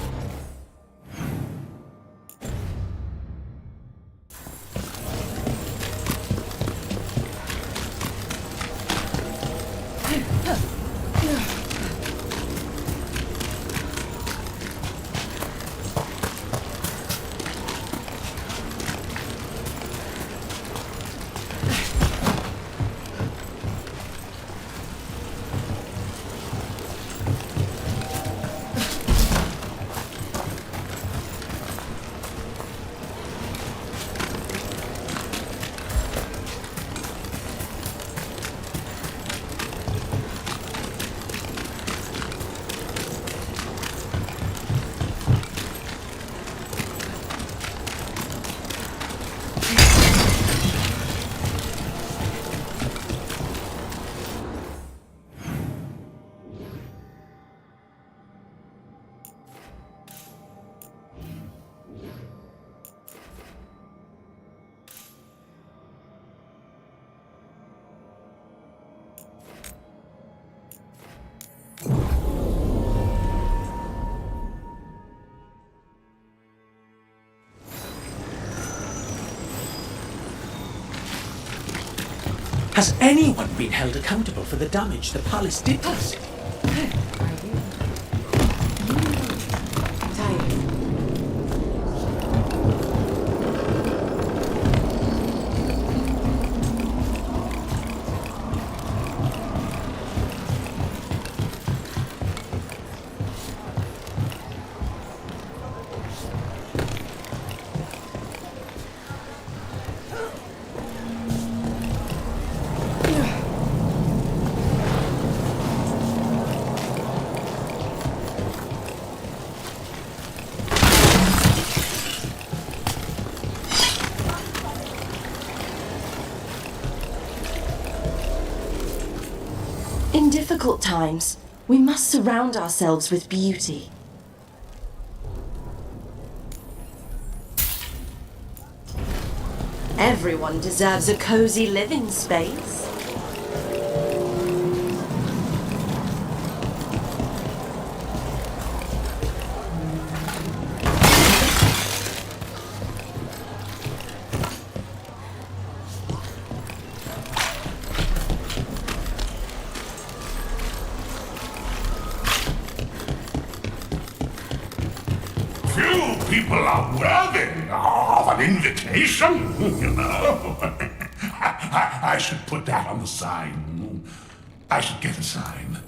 Has anyone been held accountable for the damage the palace did to the city? In difficult times, we must surround ourselves with beauty. Everyone deserves a cozy living space. Few people are worthy of an invitation, you know. I should put that on the sign. I should get a sign.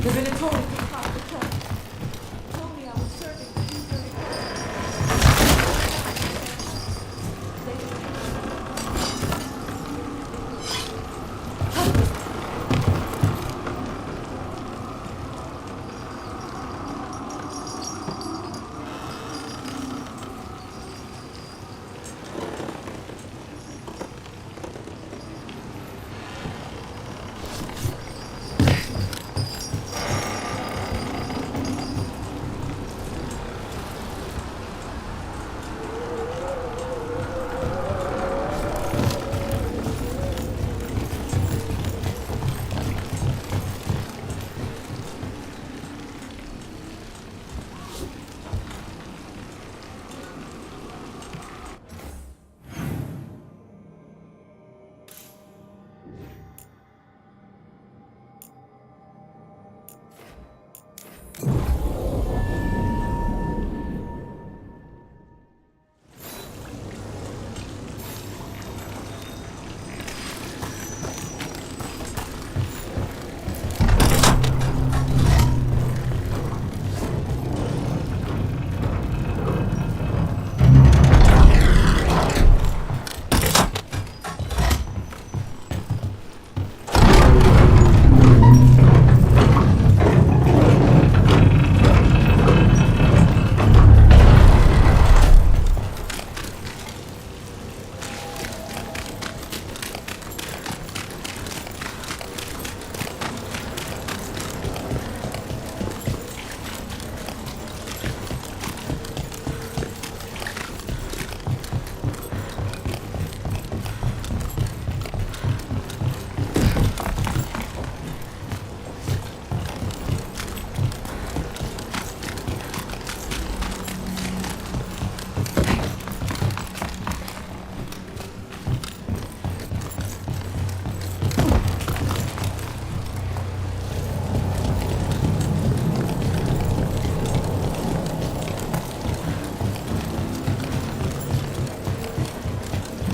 The Venatori came past the church. Told me I was serving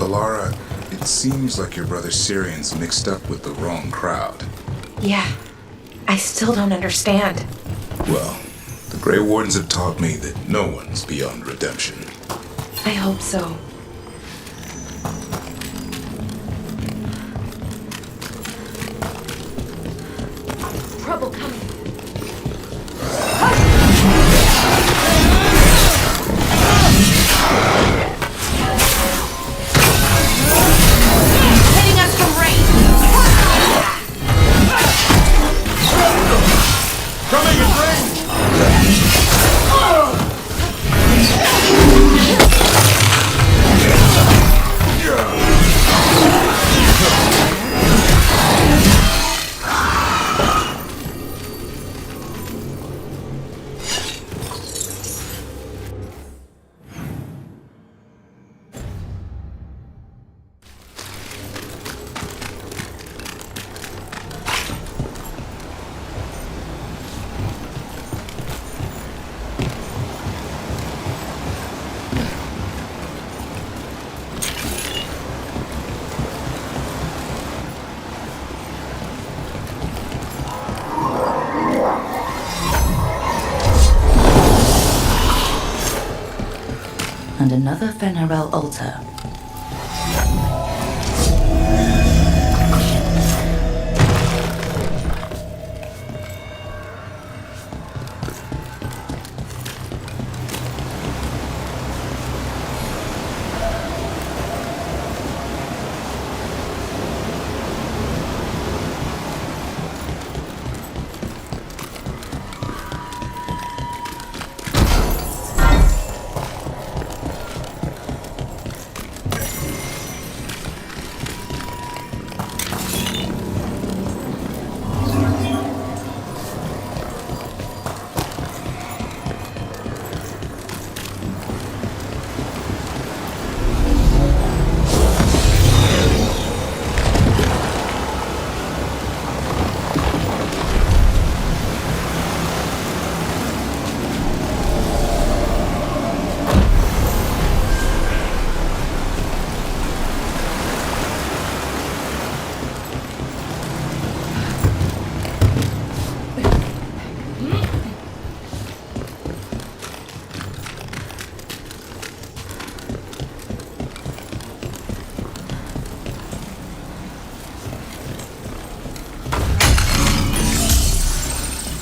the Lara, it seems like your brother Syrian's mixed up with the wrong crowd. Yeah, I still don't understand. Well, the Grey Wardens have taught me that no one's beyond redemption. I hope so. And another Fen'Harel altar.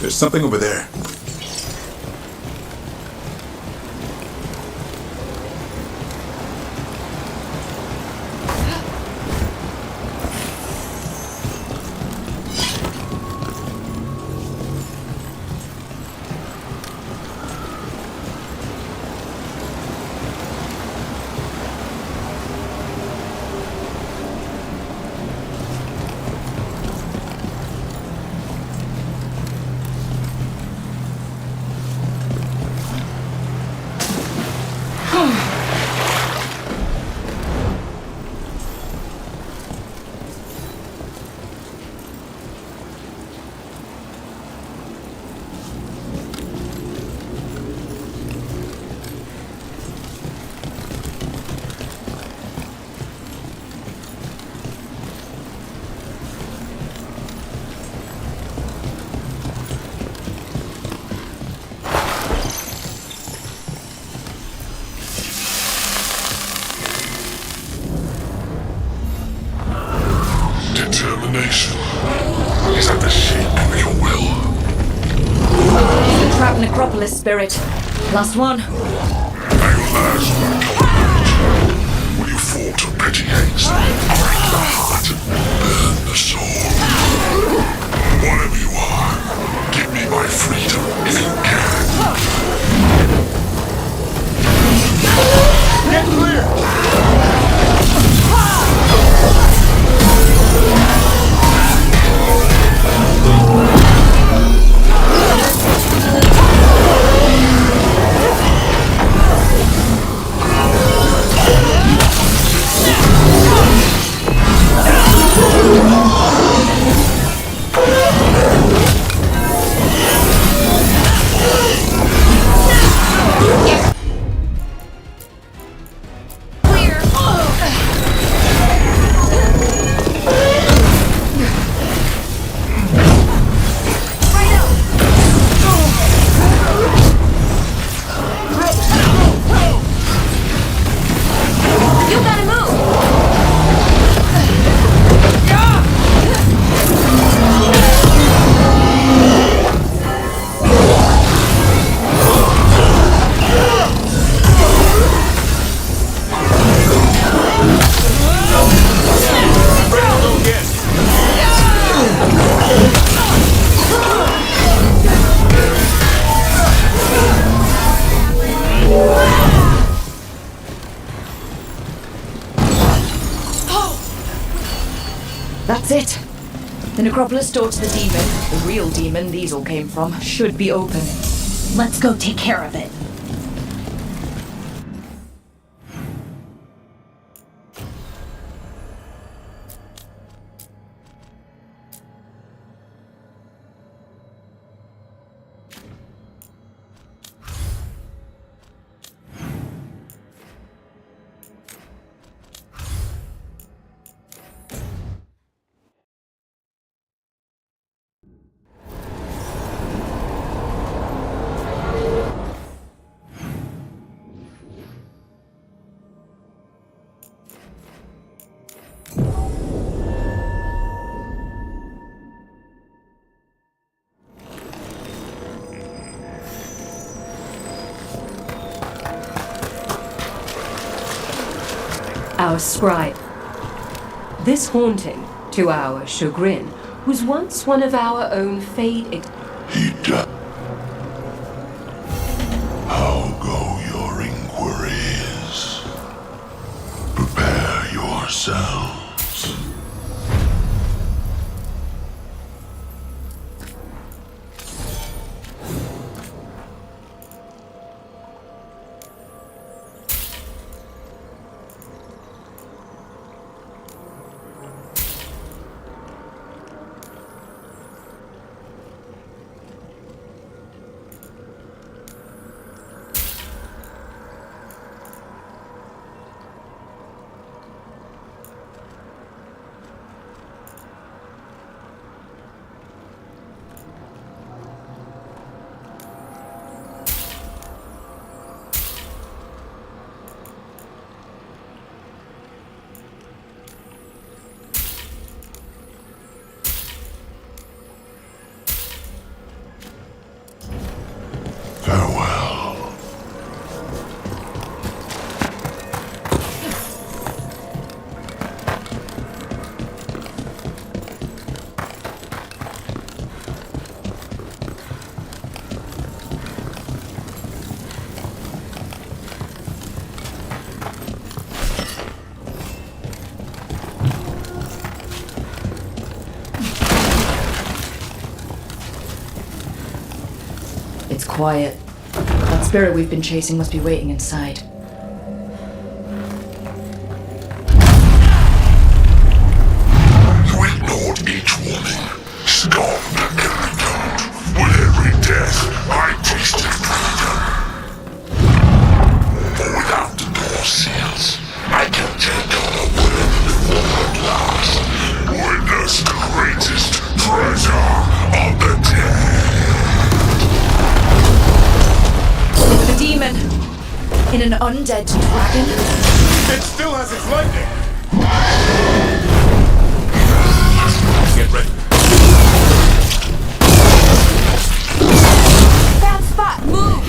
There's something over there. Determination is at the shape of your will. The trapped necropolis spirit. Last one. Last but not will you fall to petty hates, break the heart, burn the soul? Whatever you are, give me my freedom if you can. Get clear! That's it. The necropolis door to the demon, the real demon these all came from, should be open. Let's go take care of it. our scribe. This haunting, to our chagrin, was once one of our own Fade. How go your inquiries? Prepare yourselves. Farewell. It's quiet. That spirit we've been chasing must be waiting inside. You ignored each warning. Scoffed at every count. With every death, I tasted freedom. But without the door seals, I can take on a world before at last. Witness the greatest treasure of the dead. The demon! In an undead dragon? It still has its lightning! Get ready. Bad spot! Move!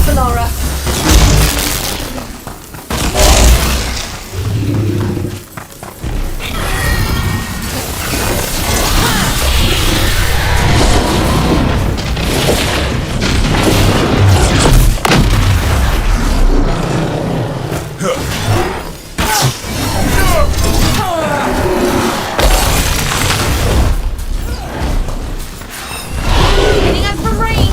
Valora. Hitting us from range!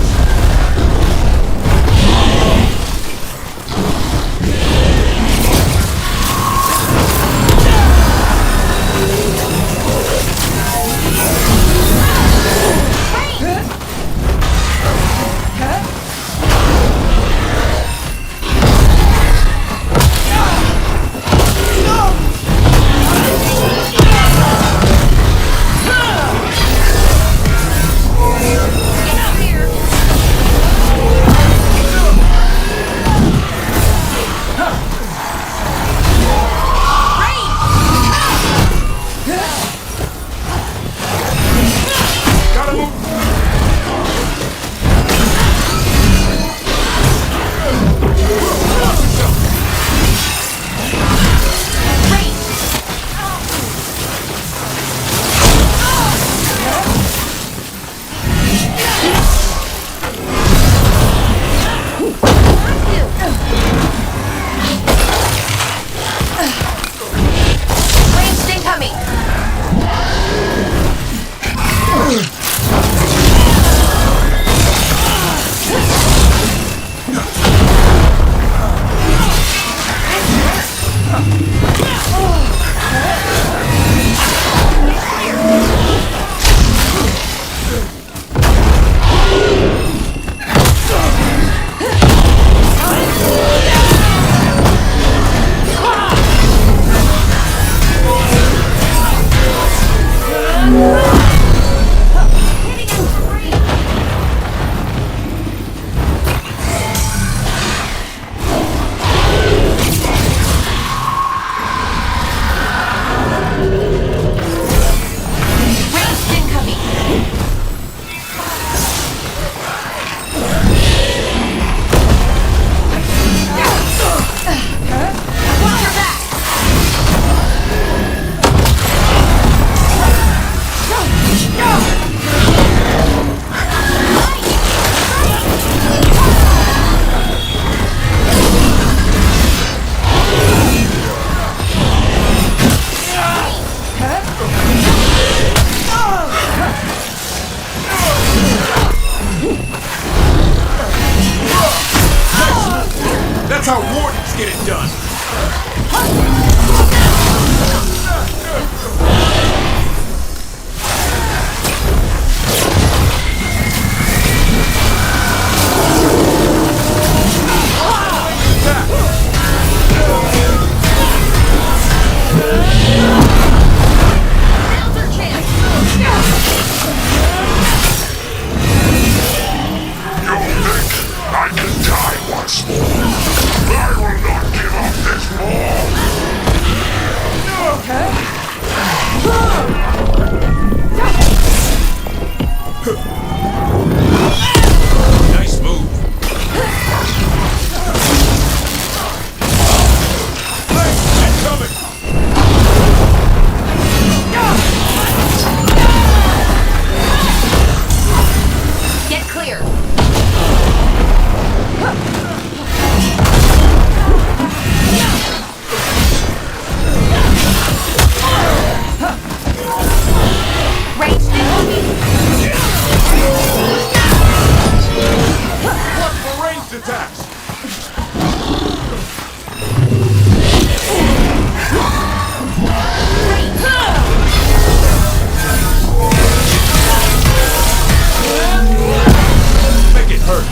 Ranged incoming! Ranged incoming! Watch your back! That's how wardens get it done. Now's our chance! You think I can die once more? I will not give up this ball! Nice move. Get clear! Ranged incoming! Look for ranged attacks. Make it hurt.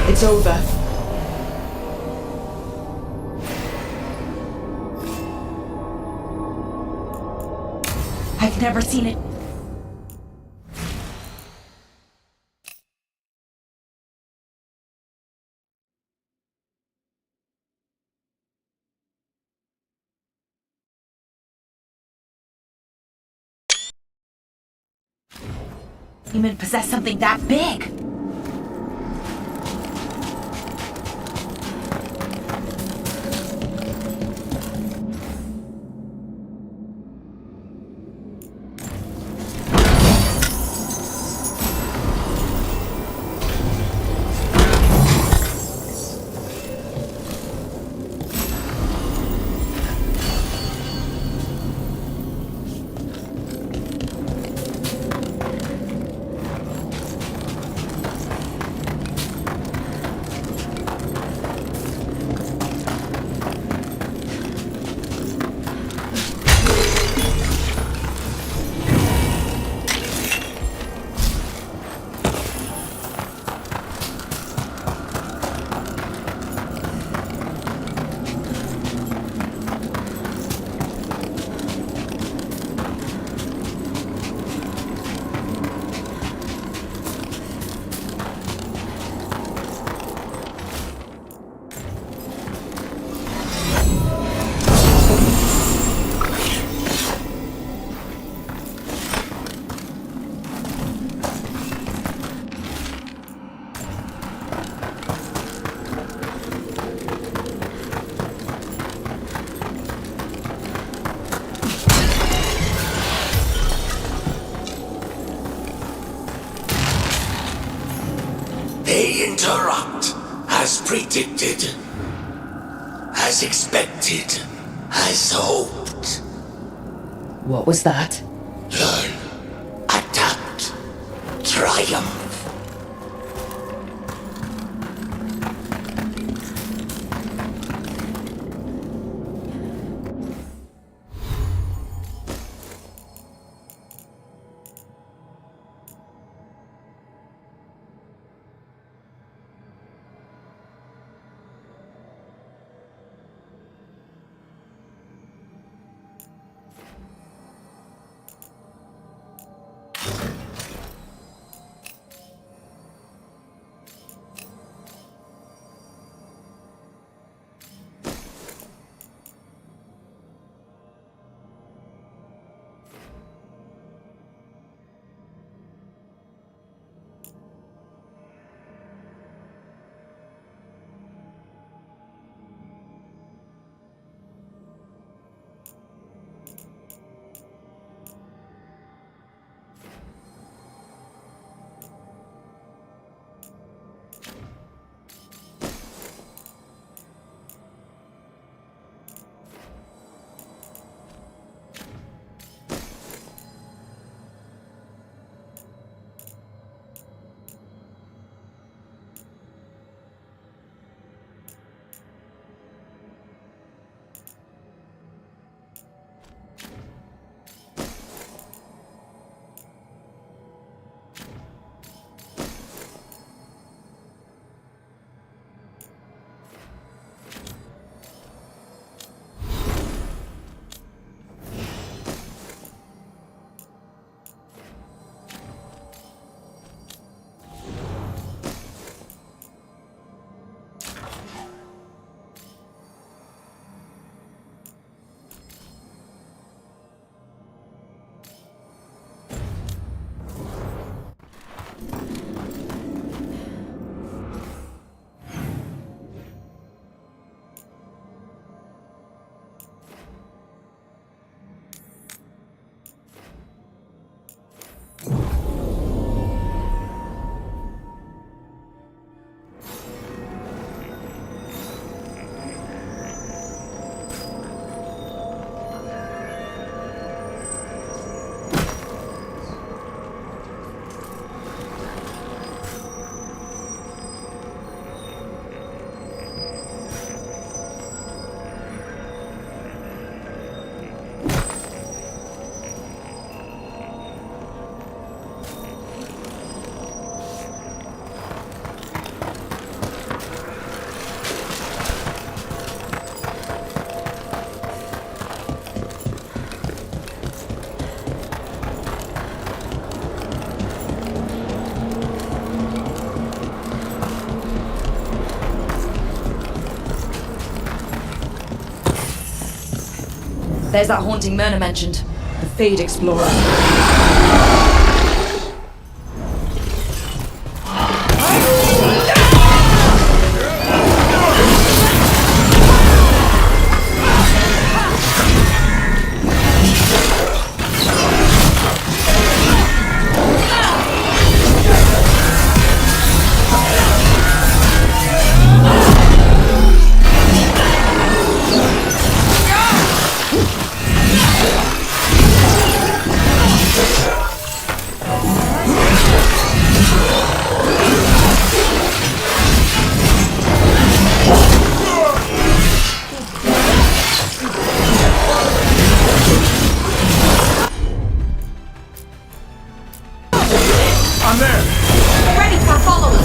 It's over. I've never seen it. Human possess something that big. They interrupt, as predicted, as expected, as hoped. What was that? Learn, adapt, triumph. There's that haunting Myrna mentioned. The Fade Explorer. I'm there! Ready for follow-up!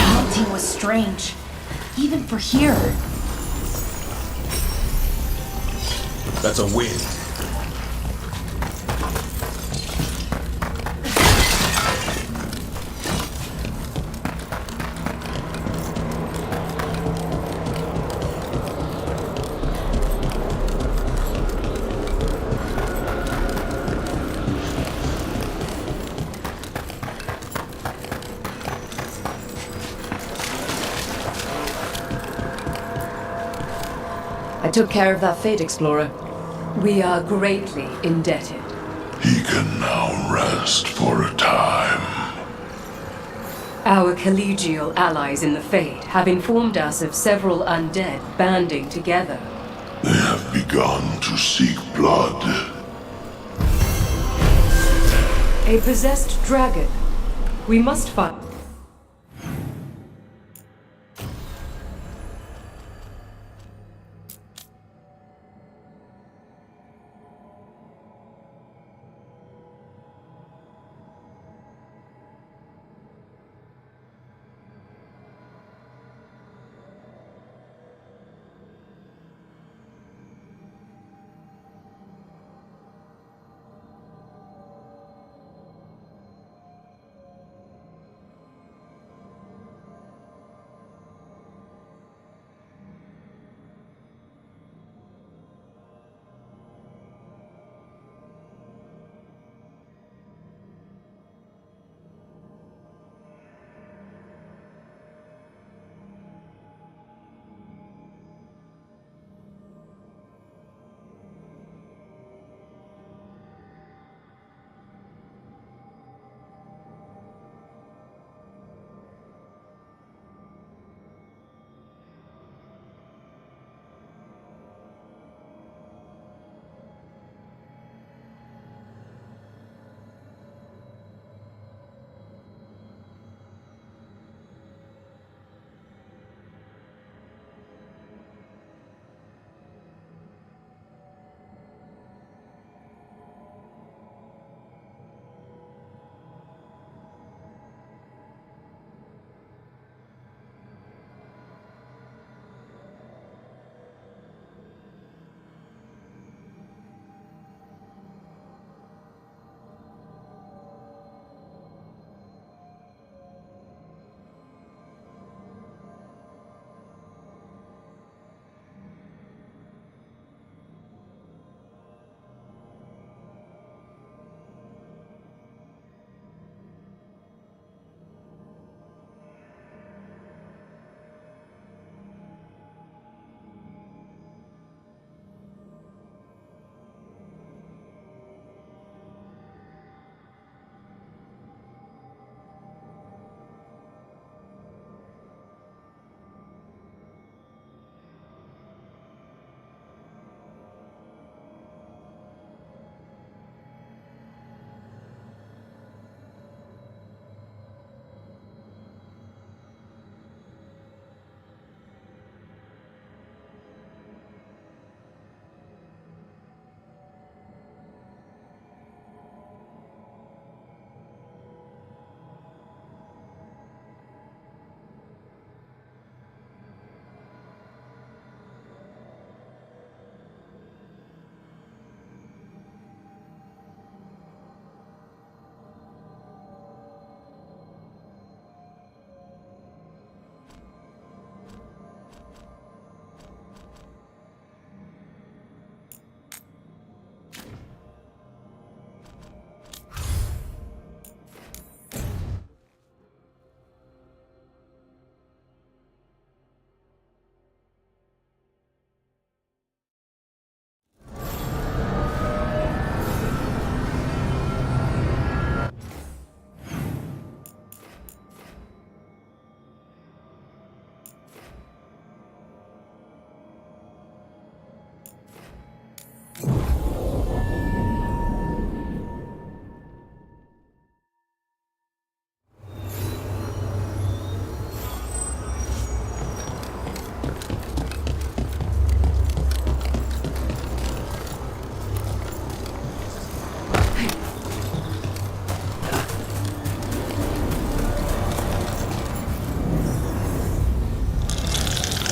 Haunting was strange, even for here. That's a win. I took care of that Fate Explorer. We are greatly indebted. He can now rest for a time. Our collegial allies in the Fade have informed us of several undead banding together. They have begun to seek blood. A possessed dragon. We must find...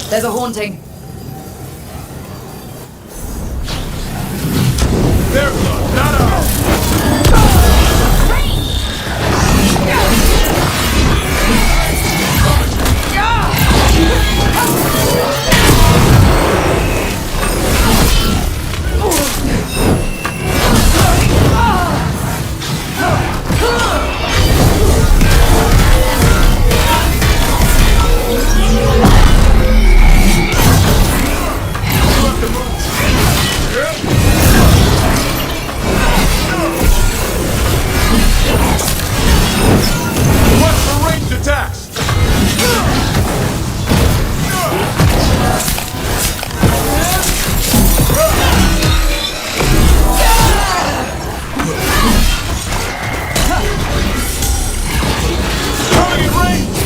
There's a haunting. They're blood, not ours! Watch for ranged attacks! Coming in range!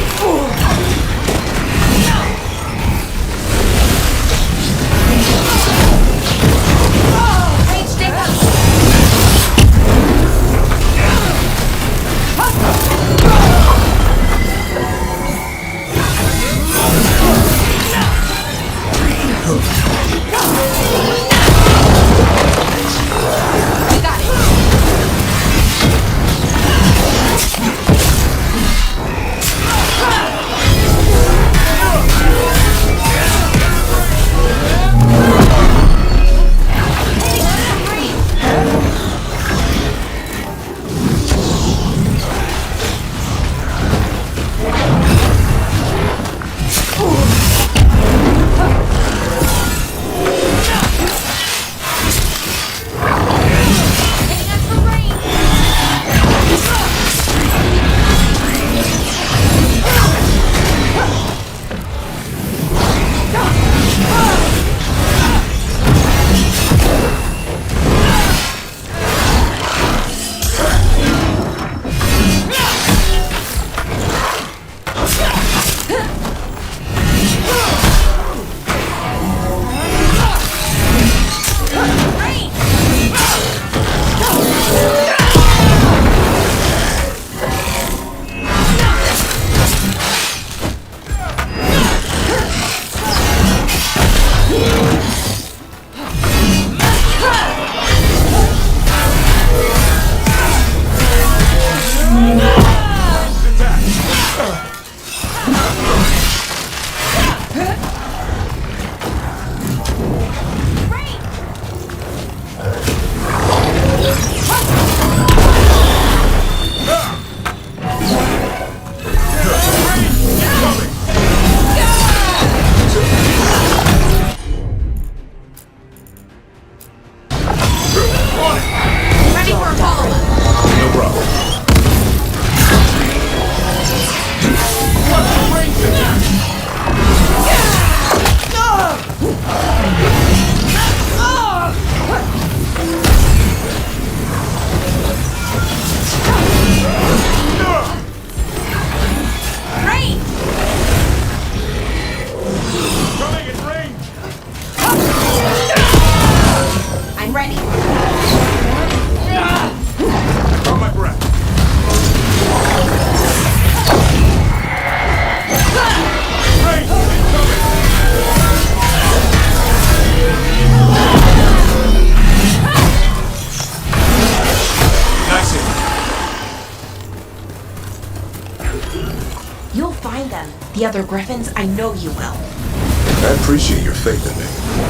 You'll find them. The other griffins, I know you will. I appreciate your faith in me.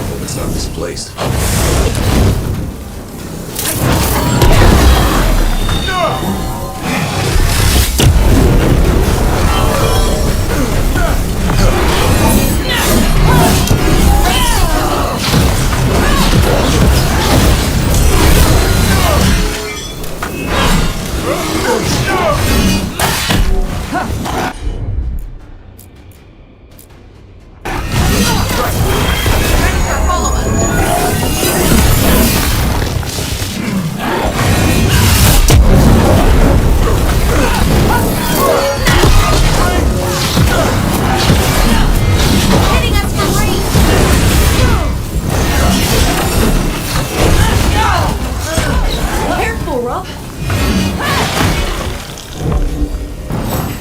Hope it's not misplaced.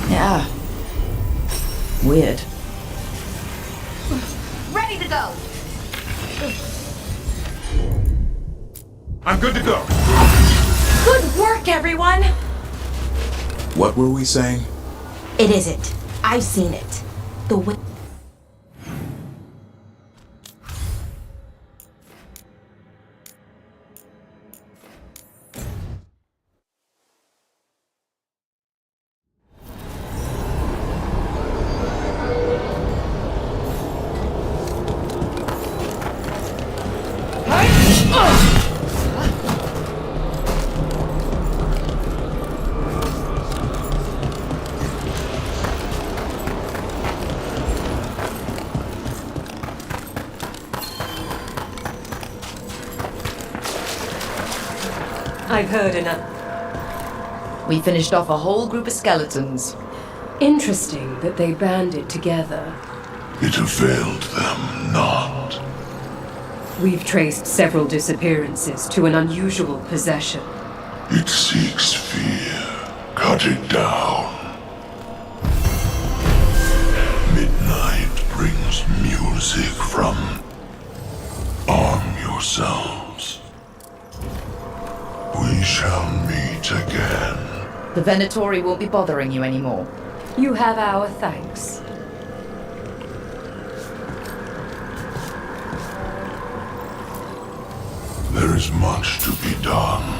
Yeah. Weird. to go. I'm good to go. Good work, everyone! What were we saying? It isn't. I've seen it. The way. I've heard enough. We finished off a whole group of skeletons. Interesting that they banded together. It availed them not. We've traced several disappearances to an unusual possession. It seeks fear. Cut it down. Midnight brings music from... Arm yourselves. We shall meet again. The Venatori won't be bothering you anymore. You have our thanks. There is much to be done.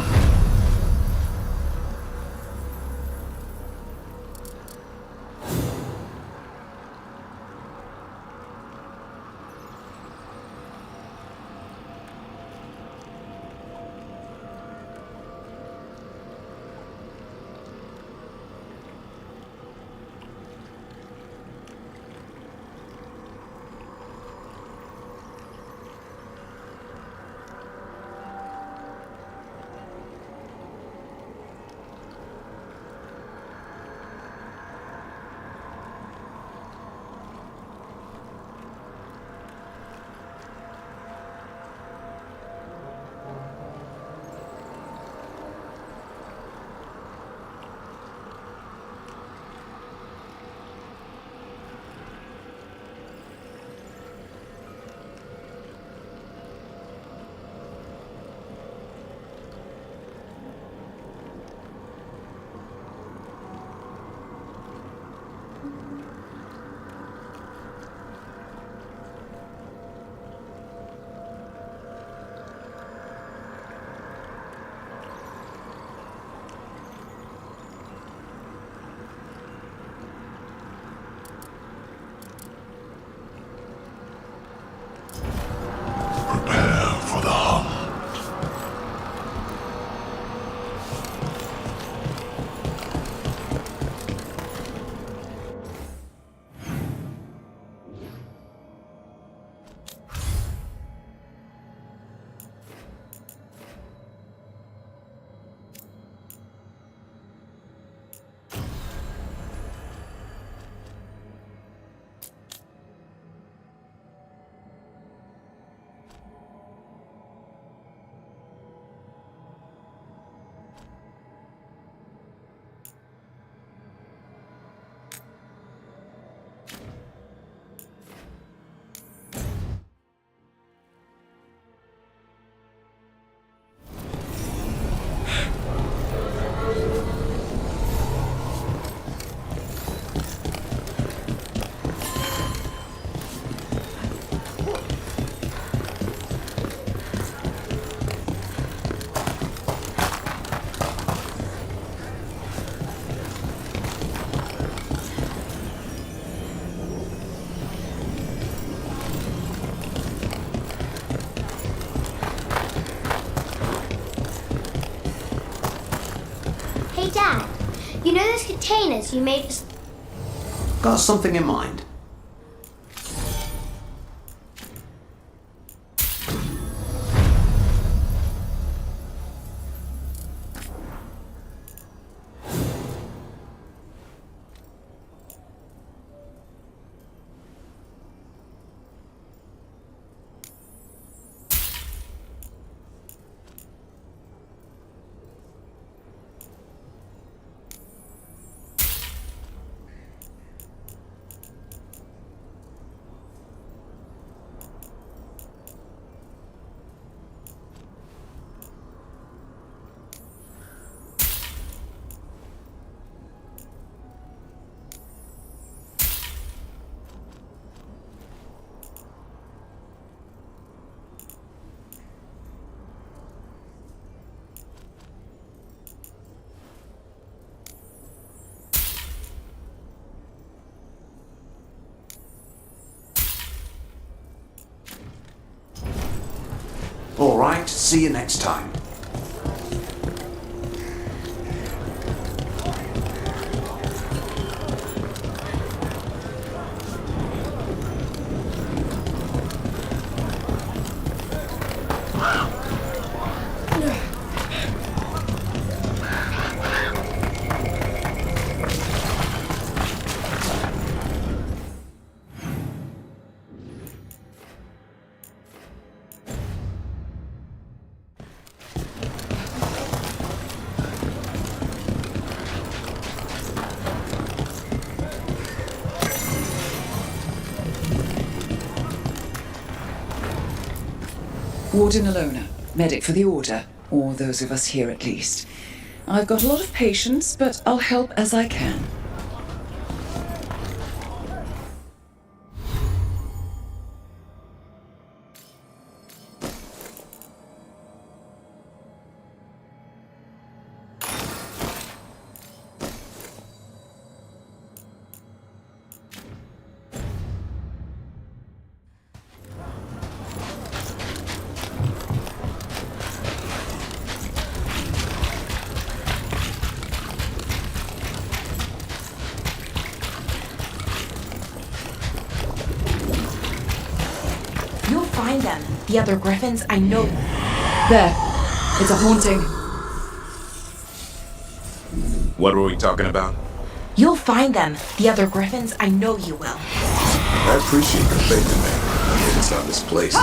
Hey, Dad. You know those containers you made for... Got something in mind? See you next time. Warden Alona, medic for the Order, or those of us here at least. I've got a lot of patience, but I'll help as I can. Find them. The other griffins, I know. There. It's a haunting. What were we talking about? You'll find them. The other griffins, I know you will. I appreciate your faith in me. But it's not misplaced.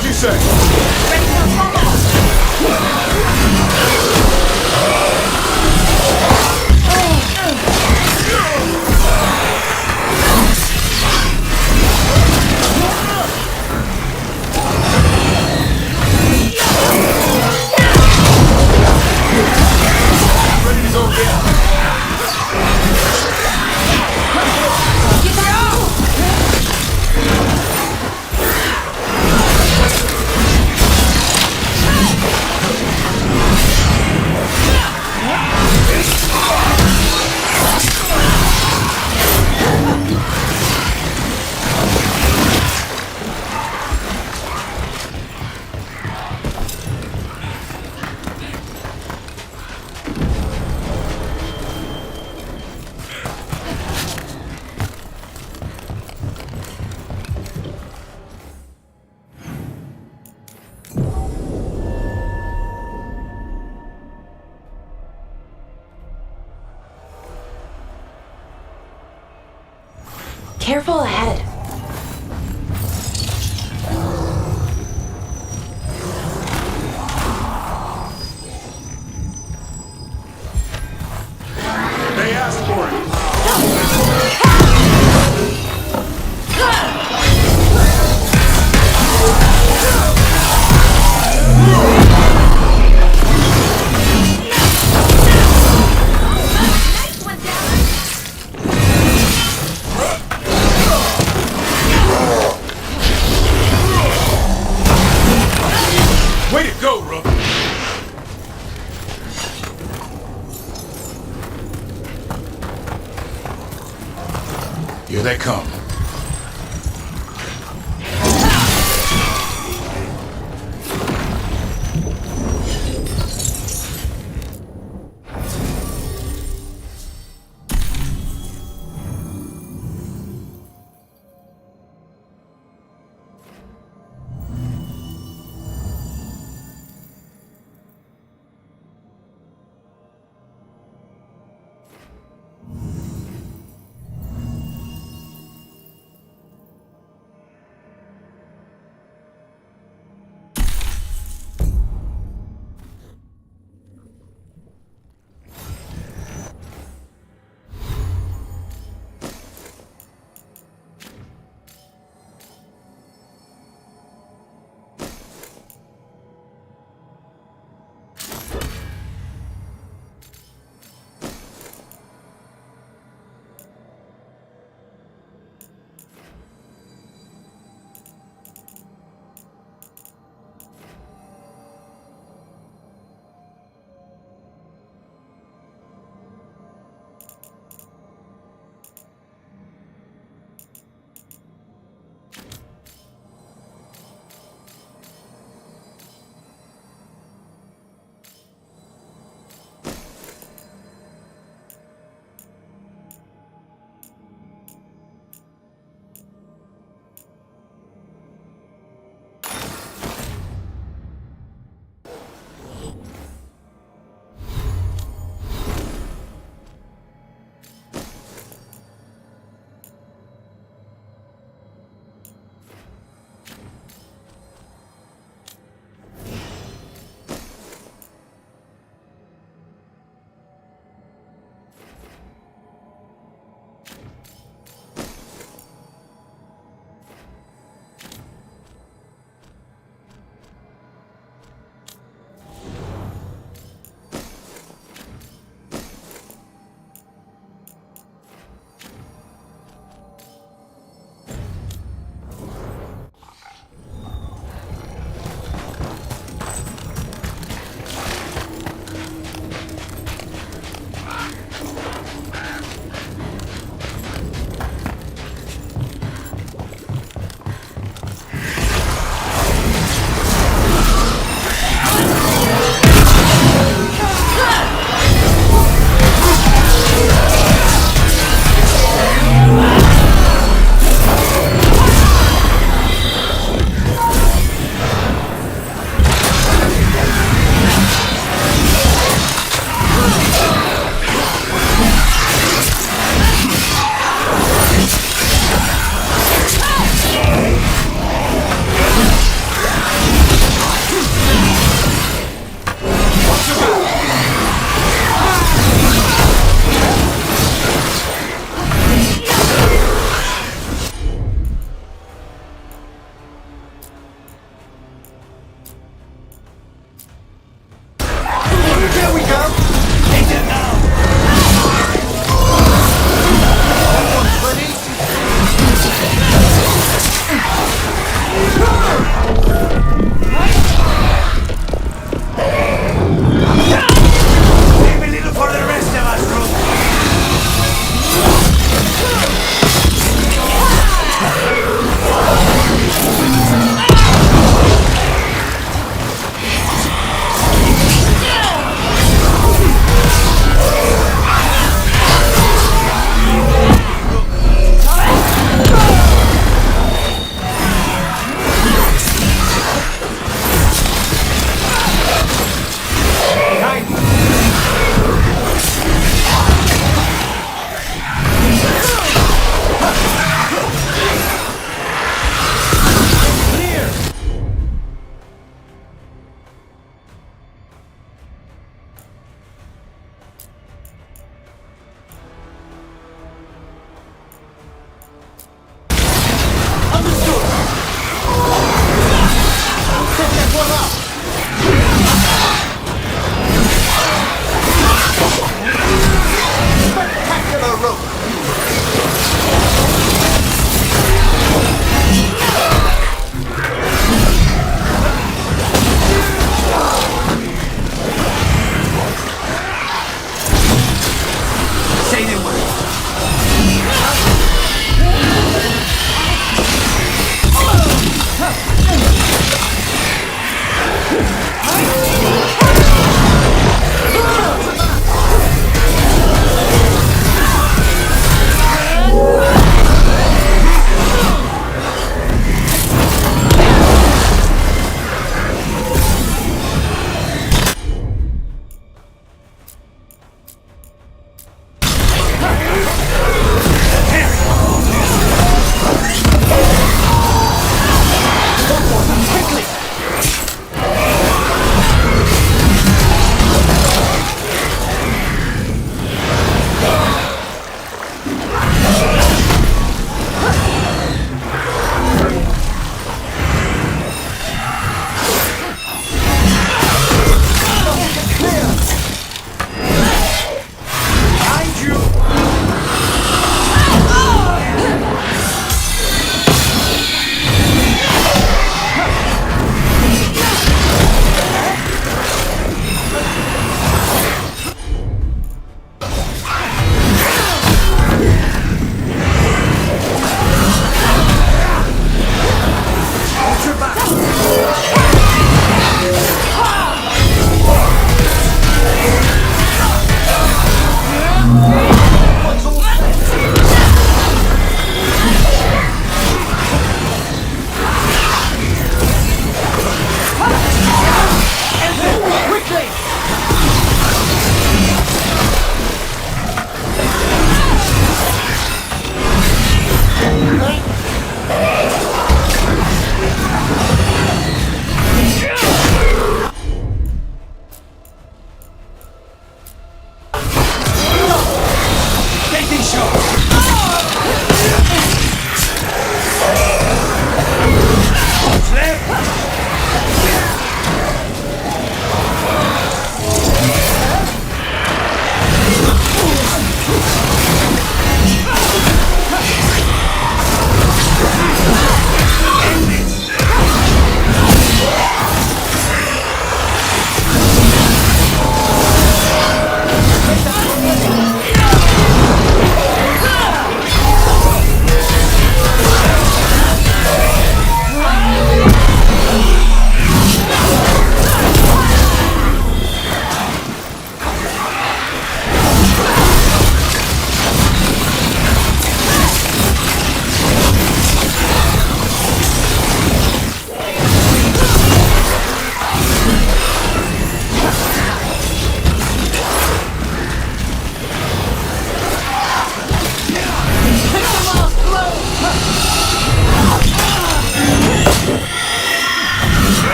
As you say. Ready to go again. Careful ahead. They asked for it. Way to go, Rook. Here they come.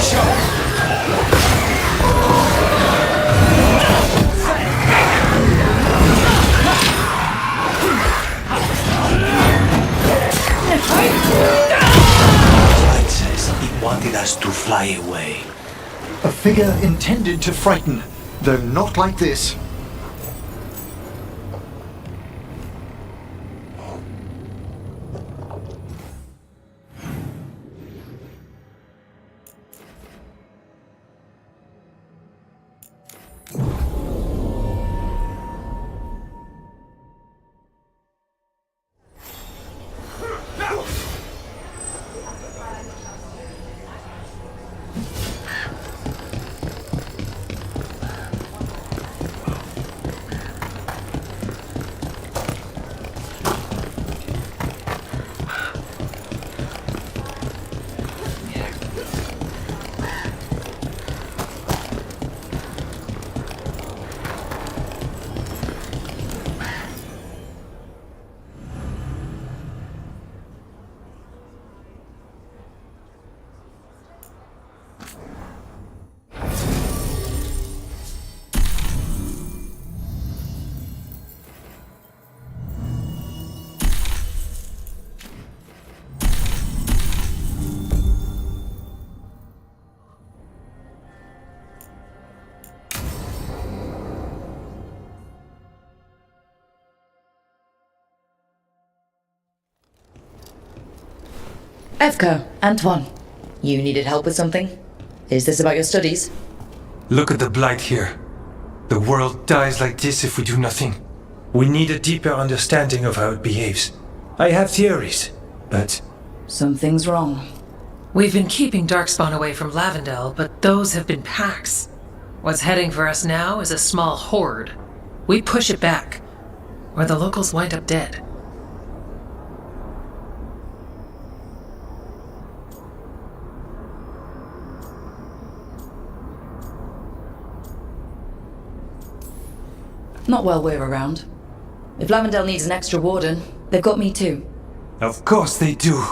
Light says it wanted us to fly away. A figure intended to frighten, though not like this. Evka, Antoine, you needed help with something? Is this about your studies? Look at the blight here. The world dies like this if we do nothing. We need a deeper understanding of how it behaves. I have theories, but... Something's wrong. We've been keeping Darkspawn away from Lavendel, but those have been packs. What's heading for us now is a small horde. We push it back, or the locals wind up dead. Not while we're around. If Lavendel needs an extra warden, they've got me too. Of course they do.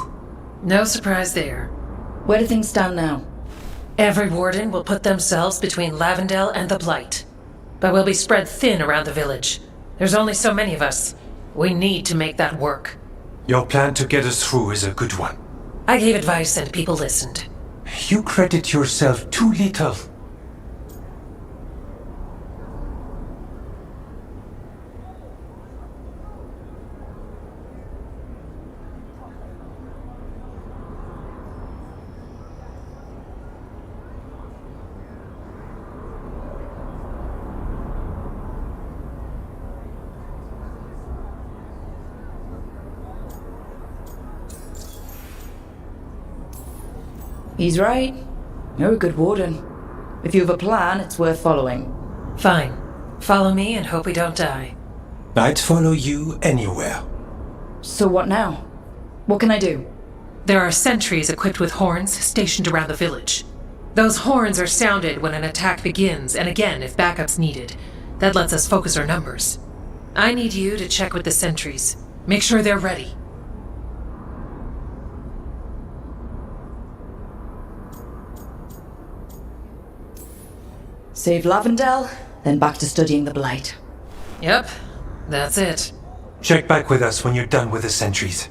No surprise there. Where do things stand now? Every warden will put themselves between Lavendel and the Blight. But we'll be spread thin around the village. There's only so many of us. We need to make that work. Your plan to get us through is a good one. I gave advice and people listened. You credit yourself too little. He's right. You're a good warden. If you have a plan, it's worth following. Fine. Follow me and hope we don't die. I'd follow you anywhere. So what now? What can I do? There are sentries equipped with horns stationed around the village. Those horns are sounded when an attack begins, and again if backup's needed. That lets us focus our numbers. I need you to check with the sentries. Make sure they're ready. Save Lavendel, then back to studying the Blight. Yep, that's it. Check back with us when you're done with the sentries.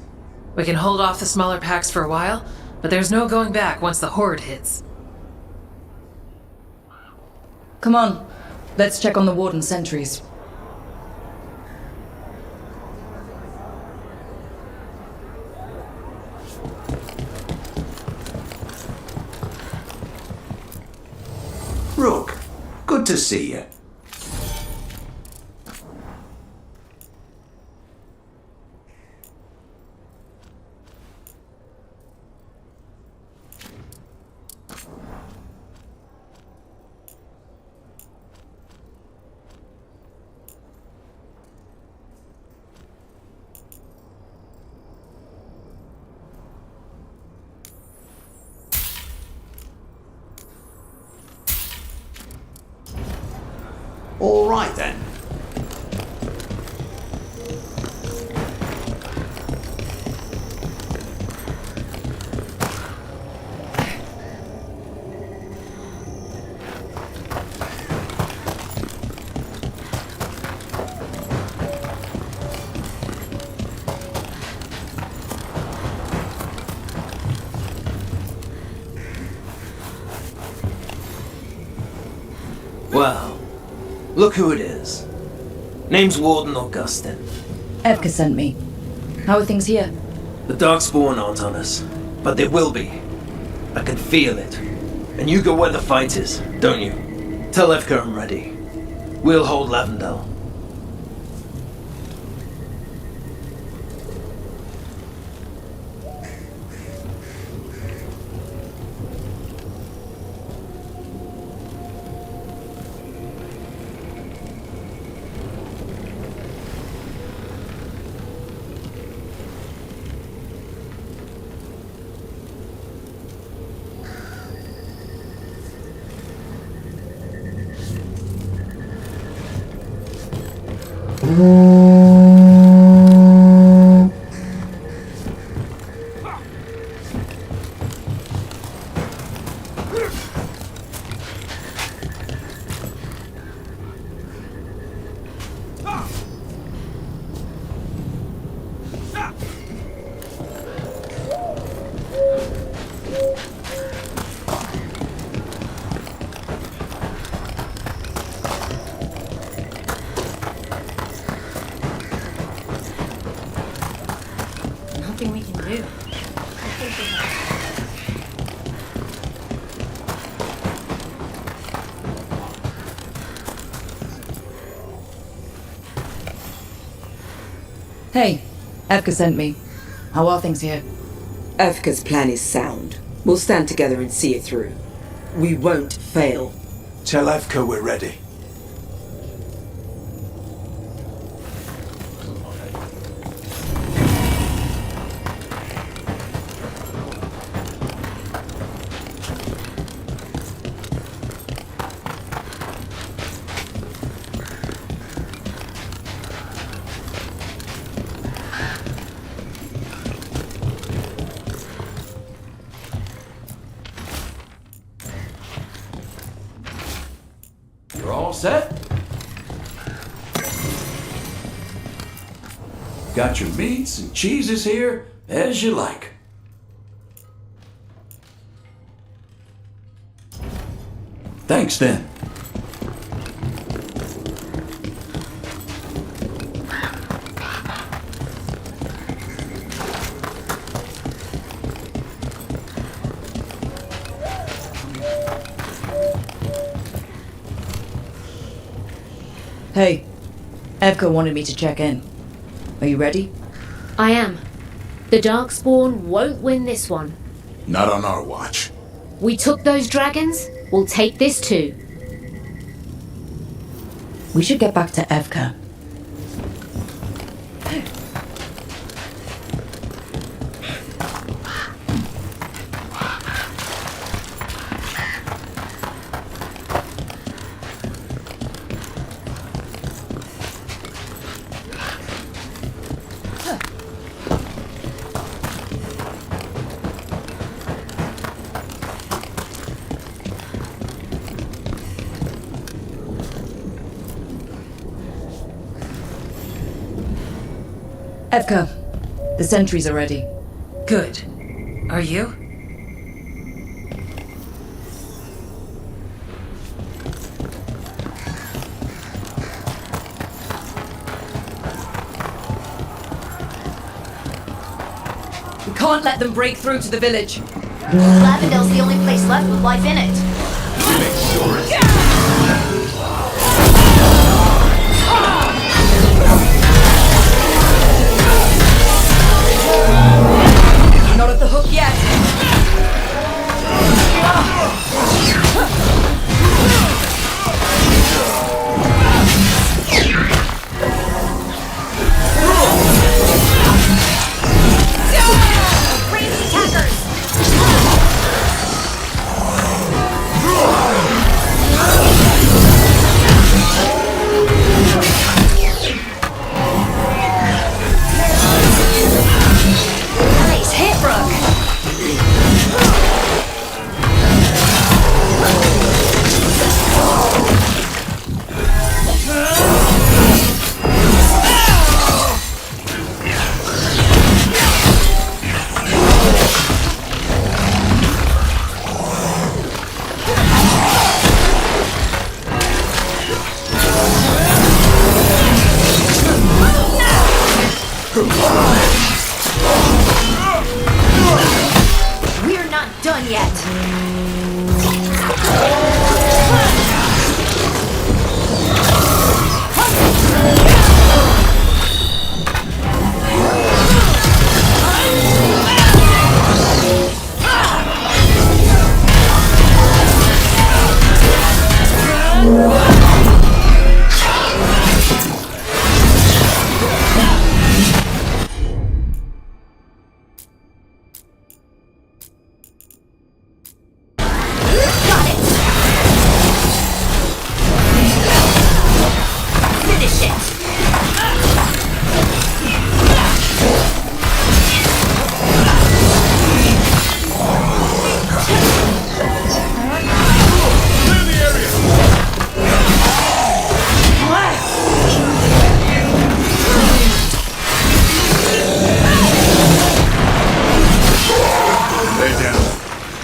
We can hold off the smaller packs for a while, but there's no going back once the horde hits. Come on, let's check on the warden sentries. Rook, good to see you. All right then. Well, look who it is. Name's Warden Augustin. Evka sent me. How are things here? The Darkspawn aren't on us, but they will be. I can feel it. And you go where the fight is, don't you? Tell Evka I'm ready. We'll hold Lavendel. Nothing we can do. Hey, Evka sent me. How are things here? Evka's plan is sound. We'll stand together and see it through. We won't fail. Tell Evka we're ready. You're all set? Got your meats and cheeses here, as you like. Thanks, then. Hey, Evka wanted me to check in. Are you ready? I am. The Darkspawn won't win this one. Not on our watch. We took those dragons, we'll take this too. We should get back to Evka. Evka, the sentries are ready. Good. Are you? We can't let them break through to the village. Lavendel's the only place left with life in it. Not at the hook yet. Ranged attackers! Nice hit, Brooke!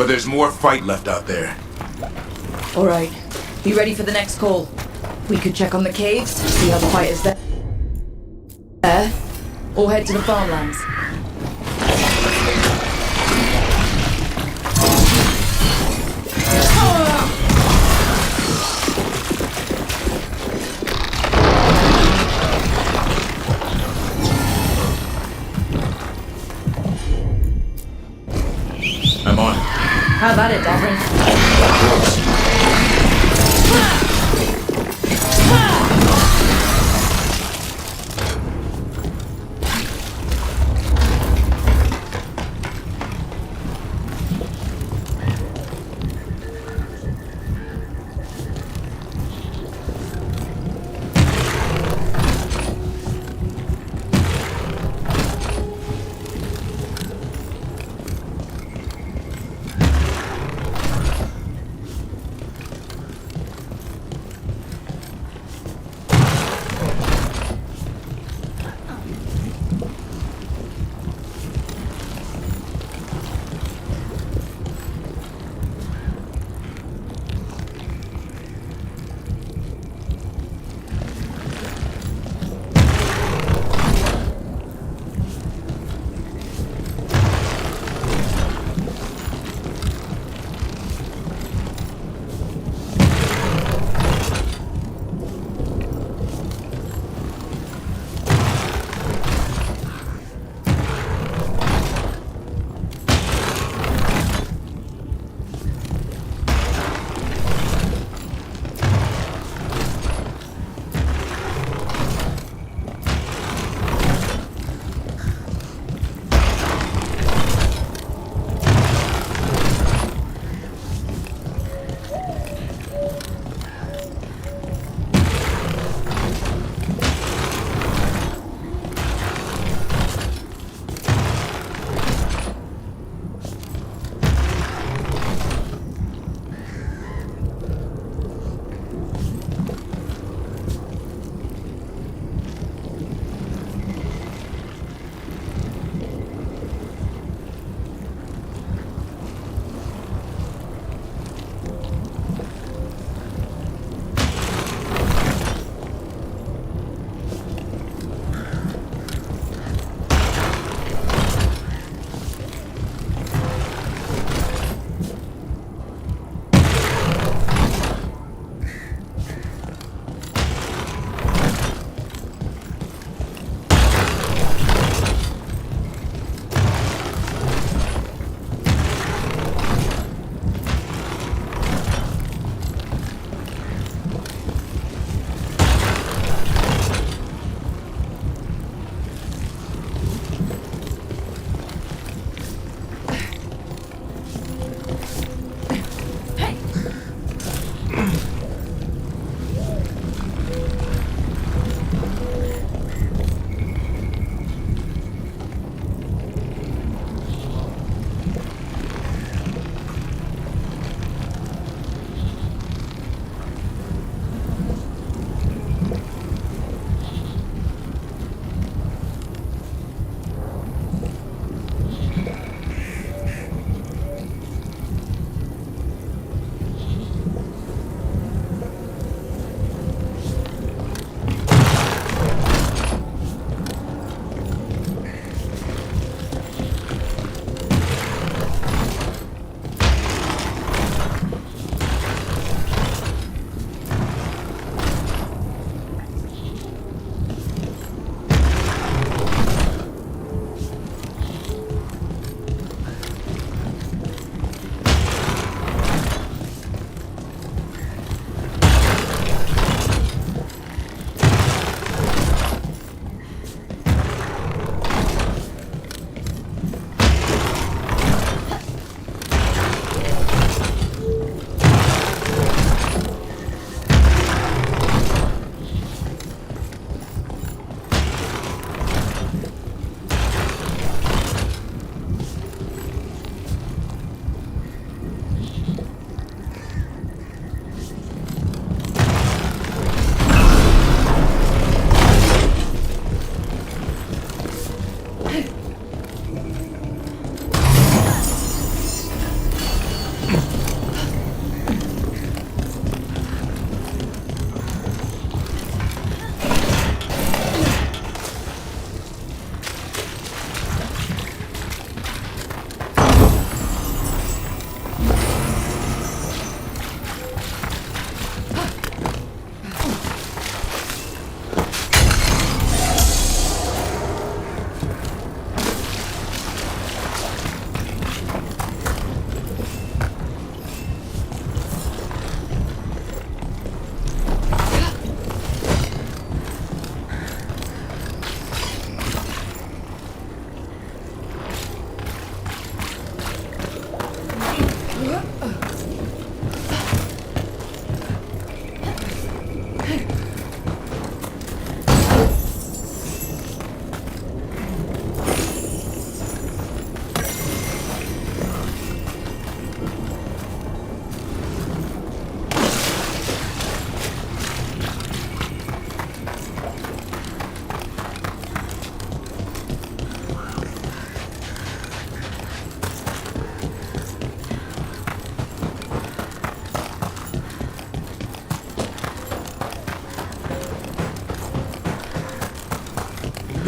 there's more fight left out there. Alright, be ready for the next call. We could check on the caves, see how the fight is there, or head to the farmlands. I'm on it. How about it, Davrin?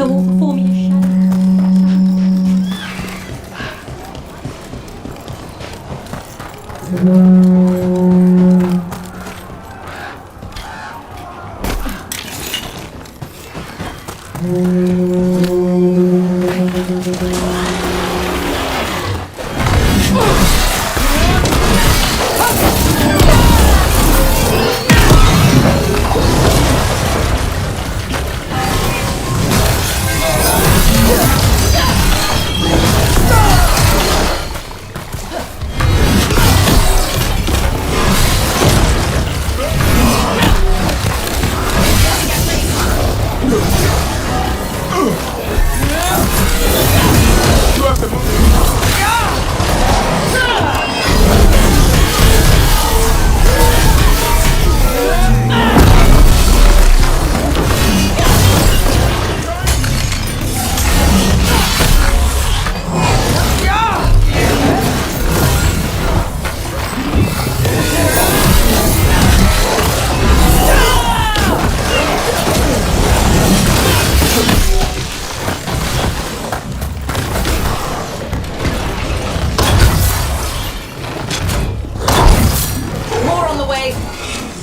The wall before me is shattered.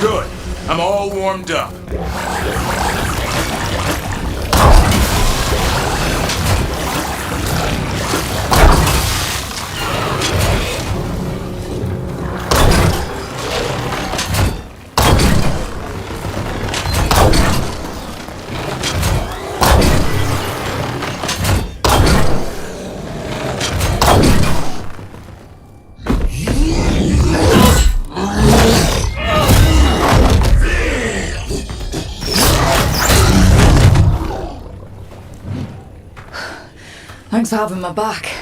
Good. I'm all warmed up. Thanks for having my back.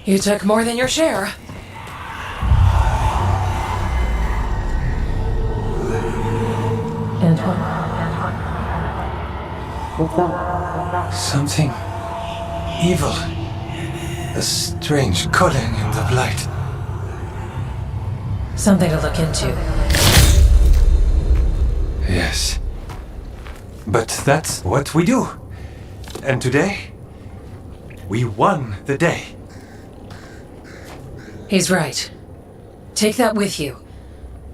You took more than your share. Antoine. What's that? Something evil. A strange calling in the blight. Something to look into. Yes. But that's what we do. And today, we won the day. He's right. Take that with you.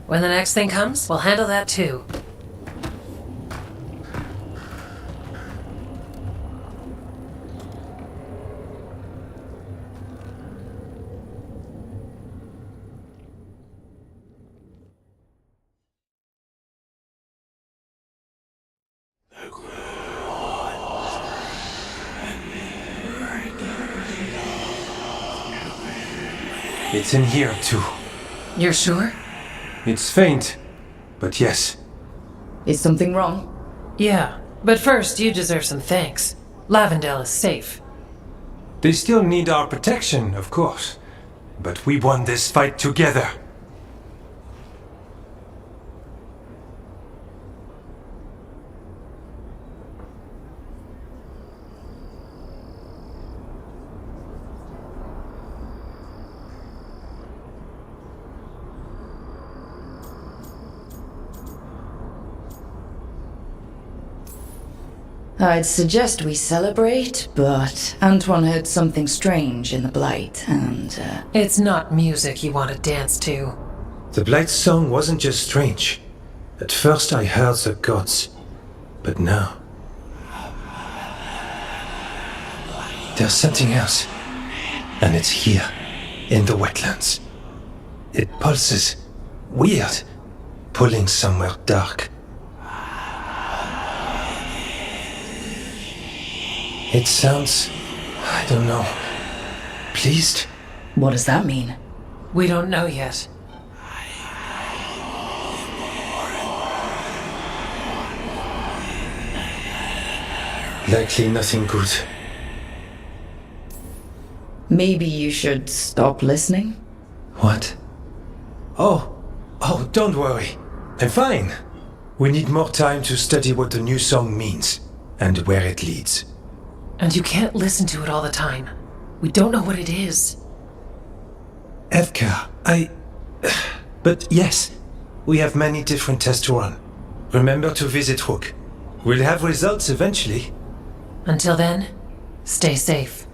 When the next thing comes, we'll handle that too. It's in here too. You're sure? It's faint, but yes. Is something wrong? Yeah, but first you deserve some thanks. Lavendale is safe. They still need our protection, of course. But we won this fight together. I'd suggest we celebrate, but Antoine heard something strange in the Blight, and, It's not music you want to dance to. The Blight's song wasn't just strange. At first I heard the gods, but now... there's something else. And it's here, in the wetlands. It pulses. Weird. Pulling somewhere dark. It sounds... I don't know... pleased? What does that mean? We don't know yet. Likely nothing good. Maybe you should stop listening? What? Oh, don't worry. I'm fine. We need more time to study what the new song means, and where it leads. And you can't listen to it all the time. We don't know what it is. Edgar, But yes, we have many different tests to run. Remember to visit Rook. We'll have results eventually. Until then, stay safe.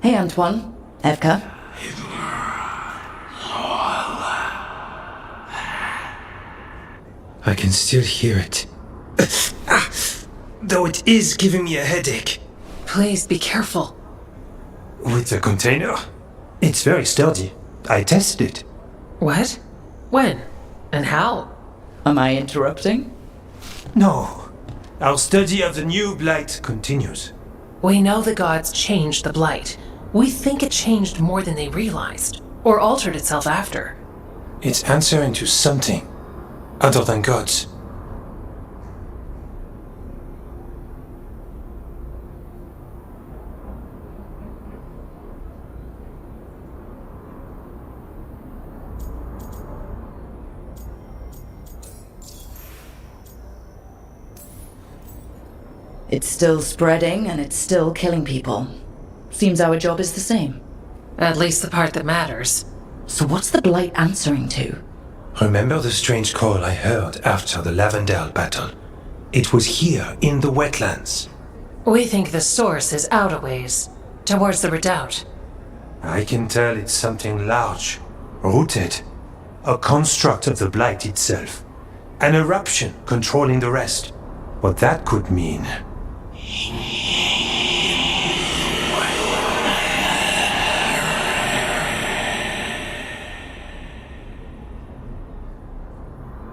Hey, Antoine. Evka. I can still hear it. Though it is giving me a headache. Please be careful. With the container? It's very sturdy. I tested it. What? When? And how? Am I interrupting? No. Our study of the new blight continues. We know the gods changed the blight. We think it changed more than they realized, or altered itself after. It's answering to something other than gods. It's still spreading and it's still killing people. Seems our job is the same. At least the part that matters. So what's the blight answering to? Remember the strange call I heard after the Lavendale battle? It was here in the wetlands. We think the source is out a ways, towards the redoubt. I can tell it's something large, rooted. A construct of the blight itself. An eruption controlling the rest. What that could mean.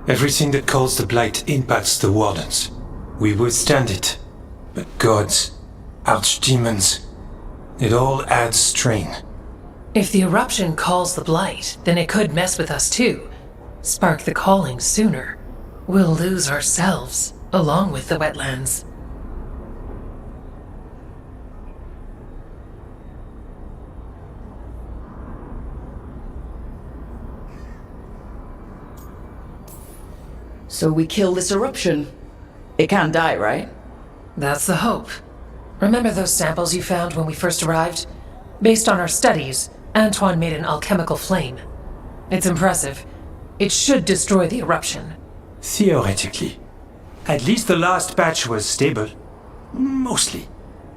Everything that calls the blight impacts the wardens. We withstand it. But gods, archdemons, it all adds strain. If the eruption calls the blight, then it could mess with us too. Spark the calling sooner. We'll lose ourselves, along with the wetlands. So we kill this eruption. It can't die, right? That's the hope. Remember those samples you found when we first arrived? Based on our studies, Antoine made an alchemical flame. It's impressive. It should destroy the eruption. Theoretically. At least the last batch was stable. Mostly.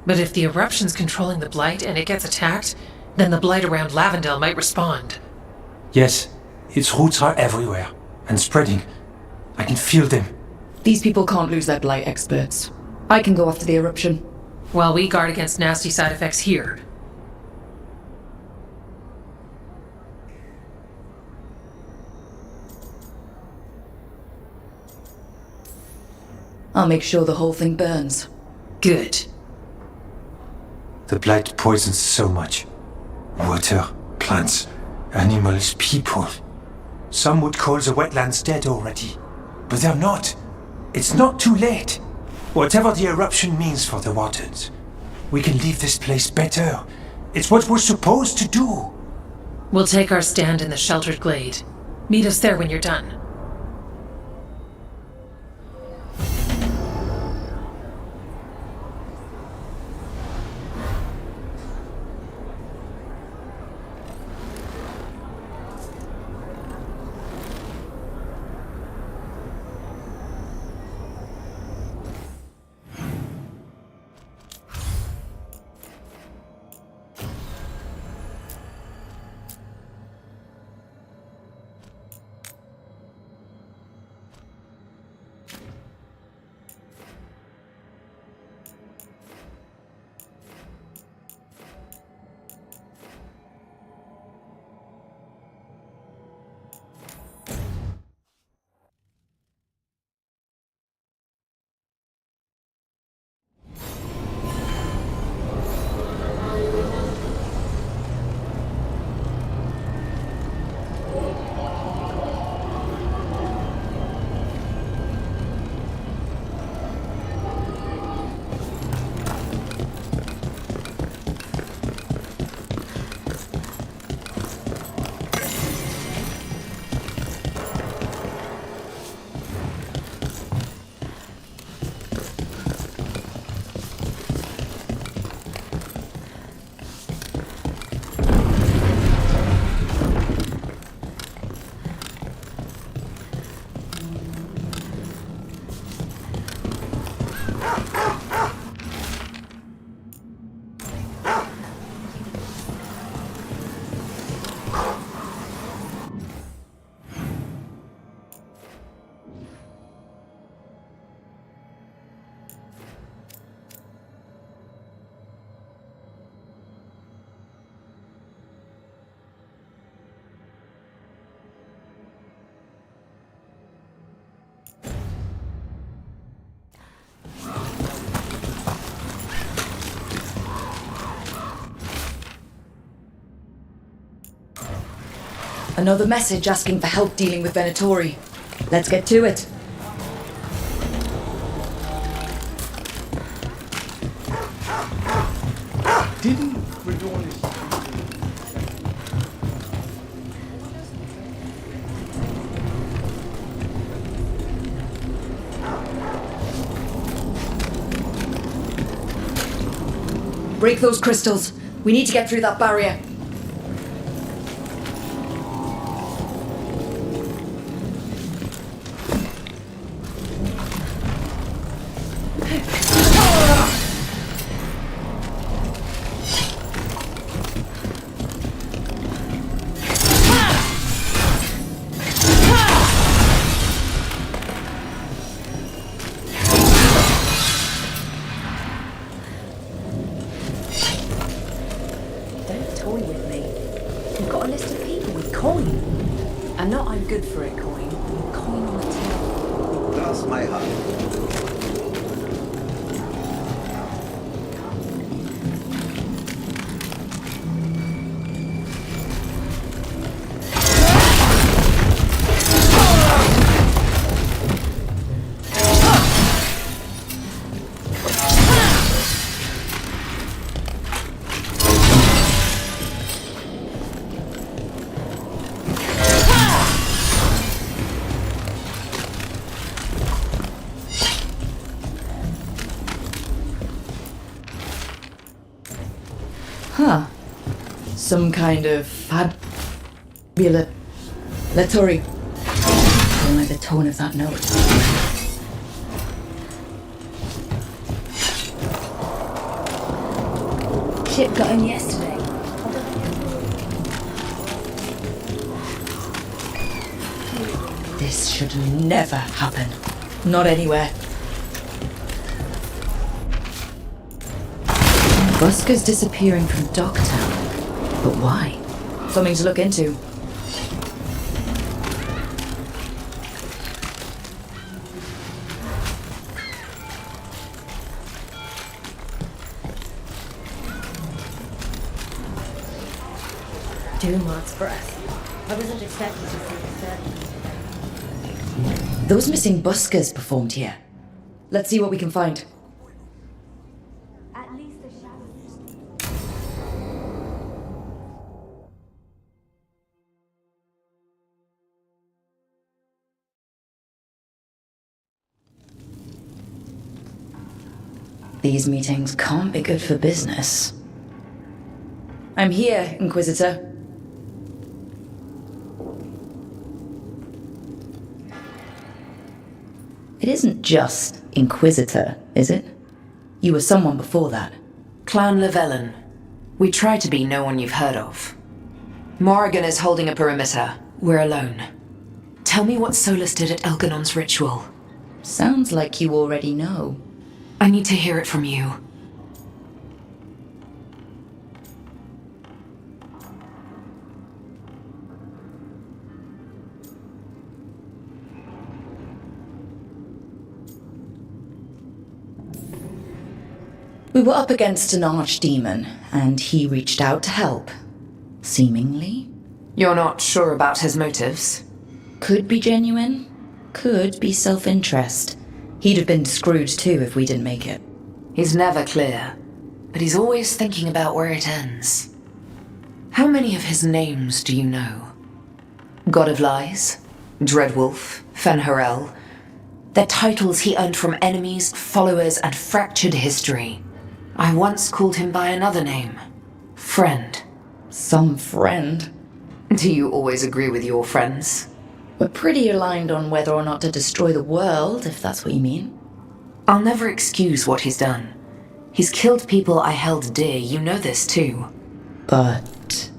But if the eruption's controlling the blight and it gets attacked, then the blight around Lavendale might respond. Yes, its roots are everywhere, and spreading. I can feel them. These people can't lose their blight experts. I can go after the eruption. While we guard against nasty side effects here. I'll make sure the whole thing burns. Good. The blight poisons so much. Water, plants, animals, people. Some would call the wetlands dead already. But they're not. It's not too late. Whatever the eruption means for the wardens, we can leave this place better. It's what we're supposed to do. We'll take our stand in the sheltered glade. Meet us there when you're done. Another message asking for help dealing with Venatori. Let's get to it. Didn't we're doing this? Break those crystals. We need to get through that barrier. Huh. Some kind of fabulatory. I don't like the tone of that note. Ship got in yesterday. This should never happen. Not anywhere. Busker's disappearing from Docktown. But why? Something to look into. Too much for us. I wasn't expecting to see a Those missing buskers performed here. Let's see what we can find. At least the shadows. These meetings can't be good for business. I'm here, Inquisitor. It isn't just Inquisitor, is it? You were someone before that. Clan Llewellyn. We try to be no one you've heard of. Morrigan is holding a perimeter. We're alone. Tell me what Solus did at Elganon's ritual. Sounds like you already know. I need to hear it from you. We were up against an archdemon, and he reached out to help. Seemingly. You're not sure about his motives? Could be genuine, could be self-interest. He'd have been screwed too if we didn't make it. He's never clear, but he's always thinking about where it ends. How many of his names do you know? God of Lies, Dreadwolf, Fen'Harel. They're titles he earned from enemies, followers, and fractured history. I once called him by another name. Friend. Some friend? Do you always agree with your friends? We're pretty aligned on whether or not to destroy the world, if that's what you mean. I'll never excuse what he's done. He's killed people I held dear, you know this too. But...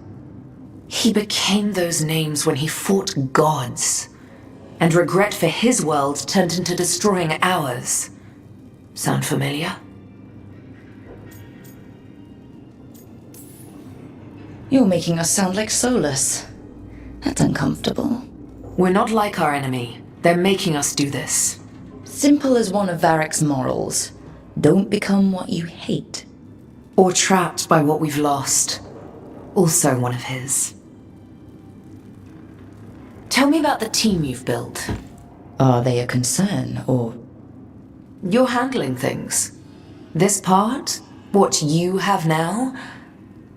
he became those names when he fought gods. And regret for his world turned into destroying ours. Sound familiar? You're making us sound like Solus. That's uncomfortable. We're not like our enemy. They're making us do this. Simple as one of Varric's morals. Don't become what you hate. Or trapped by what we've lost. Also one of his. Tell me about the team you've built. Are they a concern, or... You're handling things. This part, what you have now,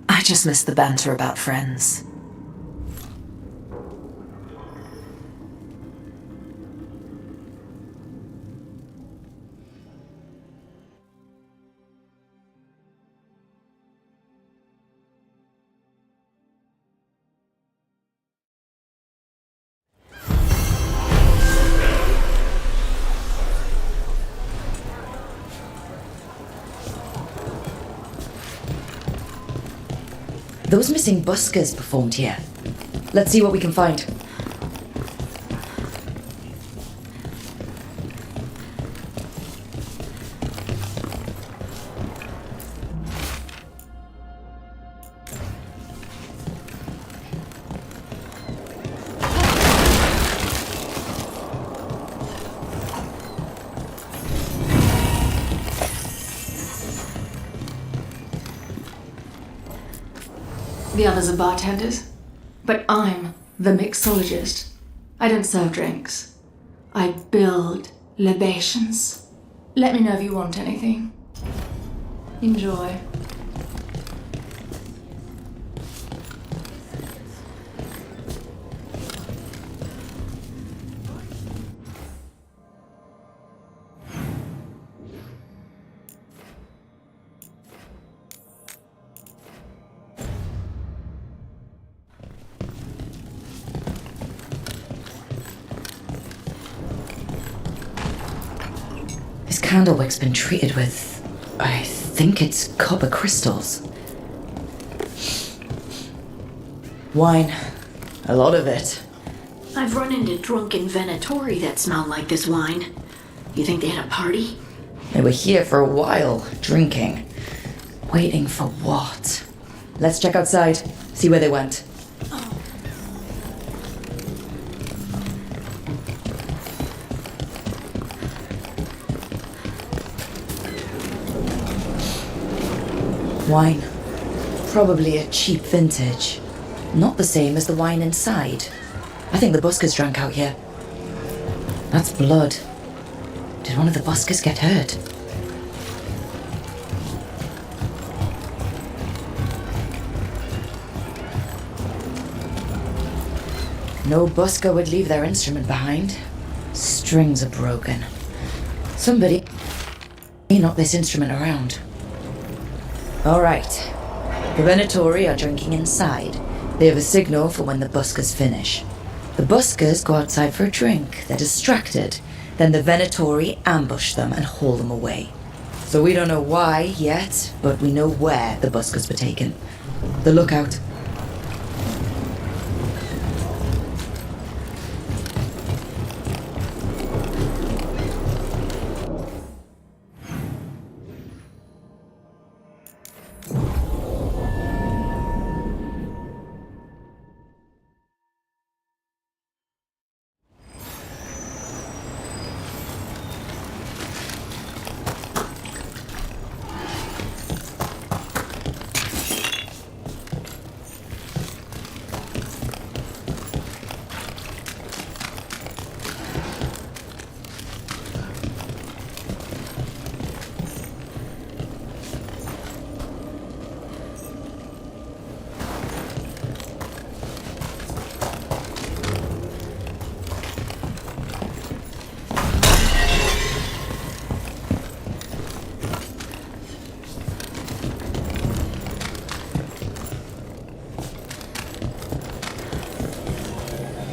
I just miss the banter about friends. Those missing buskers performed here. Let's see what we can find. The others are bartenders, but I'm the mixologist. I don't serve drinks. I build libations. Let me know if you want anything. Enjoy. This candlewick's been treated with... I think it's copper crystals. Wine. A lot of it. I've run into drunken venatori that smelled like this wine. You think they had a party? They were here for a while, drinking. Waiting for what? Let's check outside, see where they went. Wine. Probably a cheap vintage. Not the same as the wine inside. I think the buskers drank out here. That's blood. Did one of the buskers get hurt? No busker would leave their instrument behind. Strings are broken. Somebody knocked this instrument around. All right. The venatori are drinking inside. They have a signal for when the buskers finish. The buskers go outside for a drink. They're distracted. Then the venatori ambush them and haul them away. So we don't know why yet, but we know where the buskers were taken. The lookout.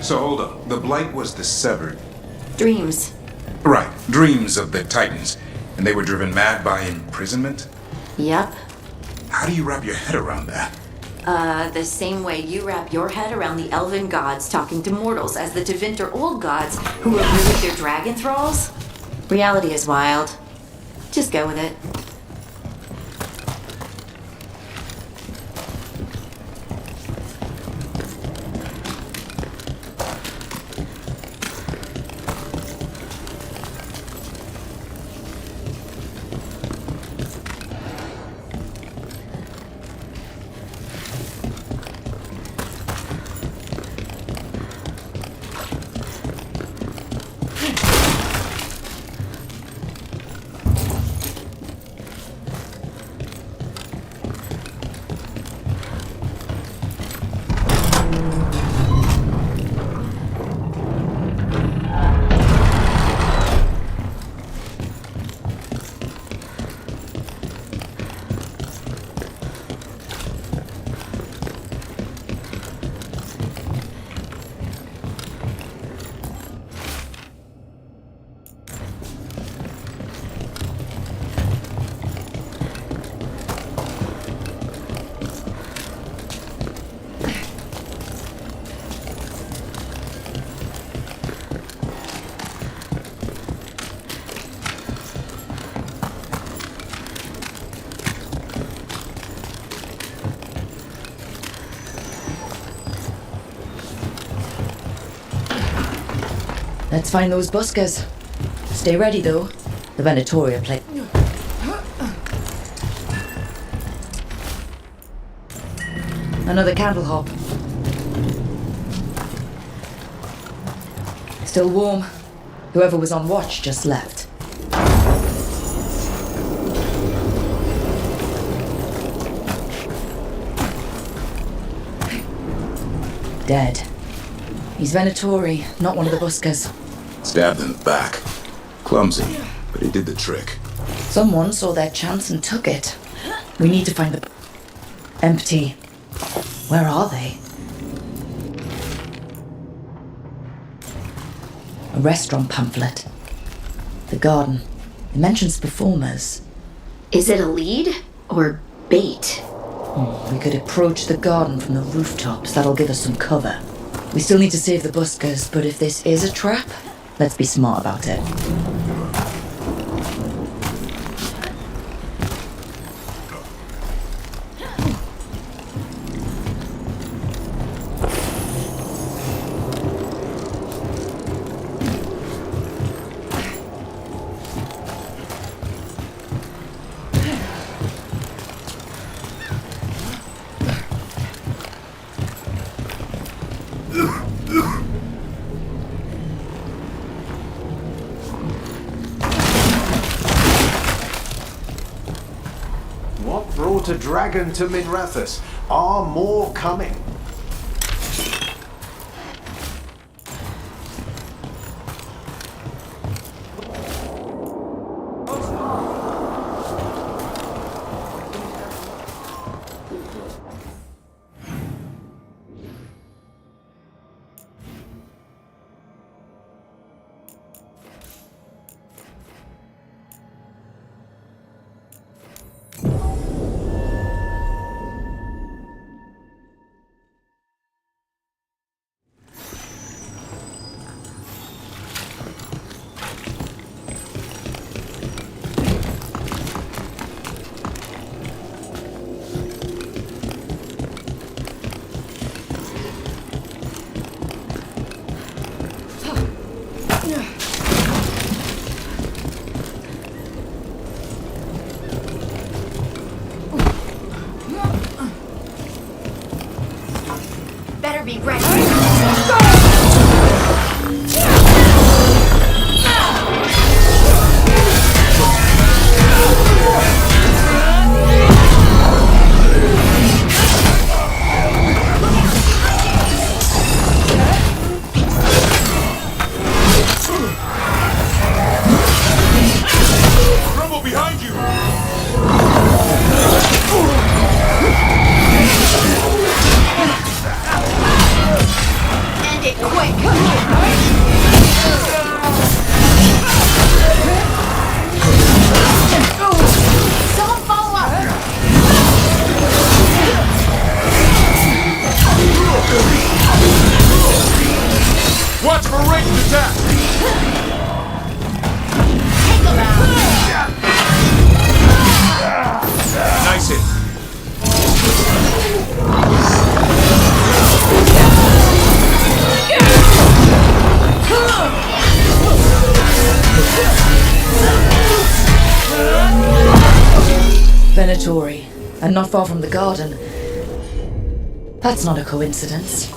So hold up. The Blight was the severed... Dreams. Right. Dreams of the Titans. And they were driven mad by imprisonment? Yep. How do you wrap your head around that? The same way you wrap your head around the elven gods talking to mortals as the Tevinter old gods who were really their dragon thralls. Reality is wild. Just go with it. Let's find those buskers. Stay ready, though. The Venatori play. Another candle hop. Still warm. Whoever was on watch just left. Dead. He's Venatori, not one of the buskers. Stabbed in the back. Clumsy, but he did the trick. Someone saw their chance and took it. We need to find the... Empty. Where are they? A restaurant pamphlet. The garden. It mentions performers. Is it a lead or bait? We could approach the garden from the rooftops. That'll give us some cover. We still need to save the buskers, but if this is a trap, let's be smart about it. What brought a dragon to Midrathus? Are more coming? Better be ready. Rumble behind you! End it quick. Someone follow up. Watch for ranged attack! Take them out. Nice hit. Venatori, and not far from the garden. That's not a coincidence.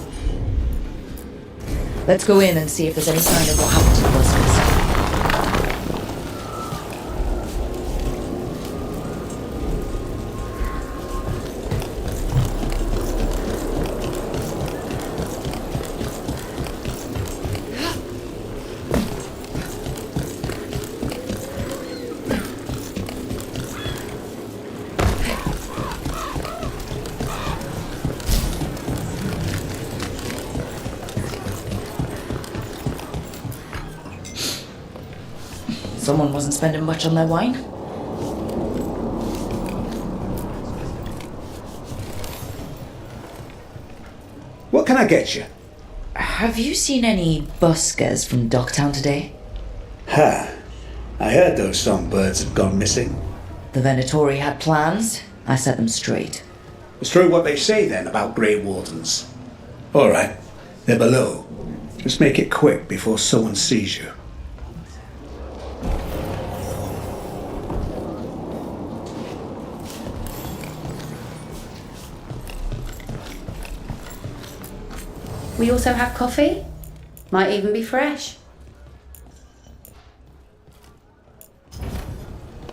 Let's go in and see if there's any sign of what happened to the buskers. Someone wasn't spending much on their wine. What can I get you? Have you seen any buskers from Docktown today? Ha! I heard those songbirds had gone missing. The Venatori had plans. I set them straight. It's true what they say then about Grey Wardens. All right, they're below. Just make it quick before someone sees you. We also have coffee. Might even be fresh.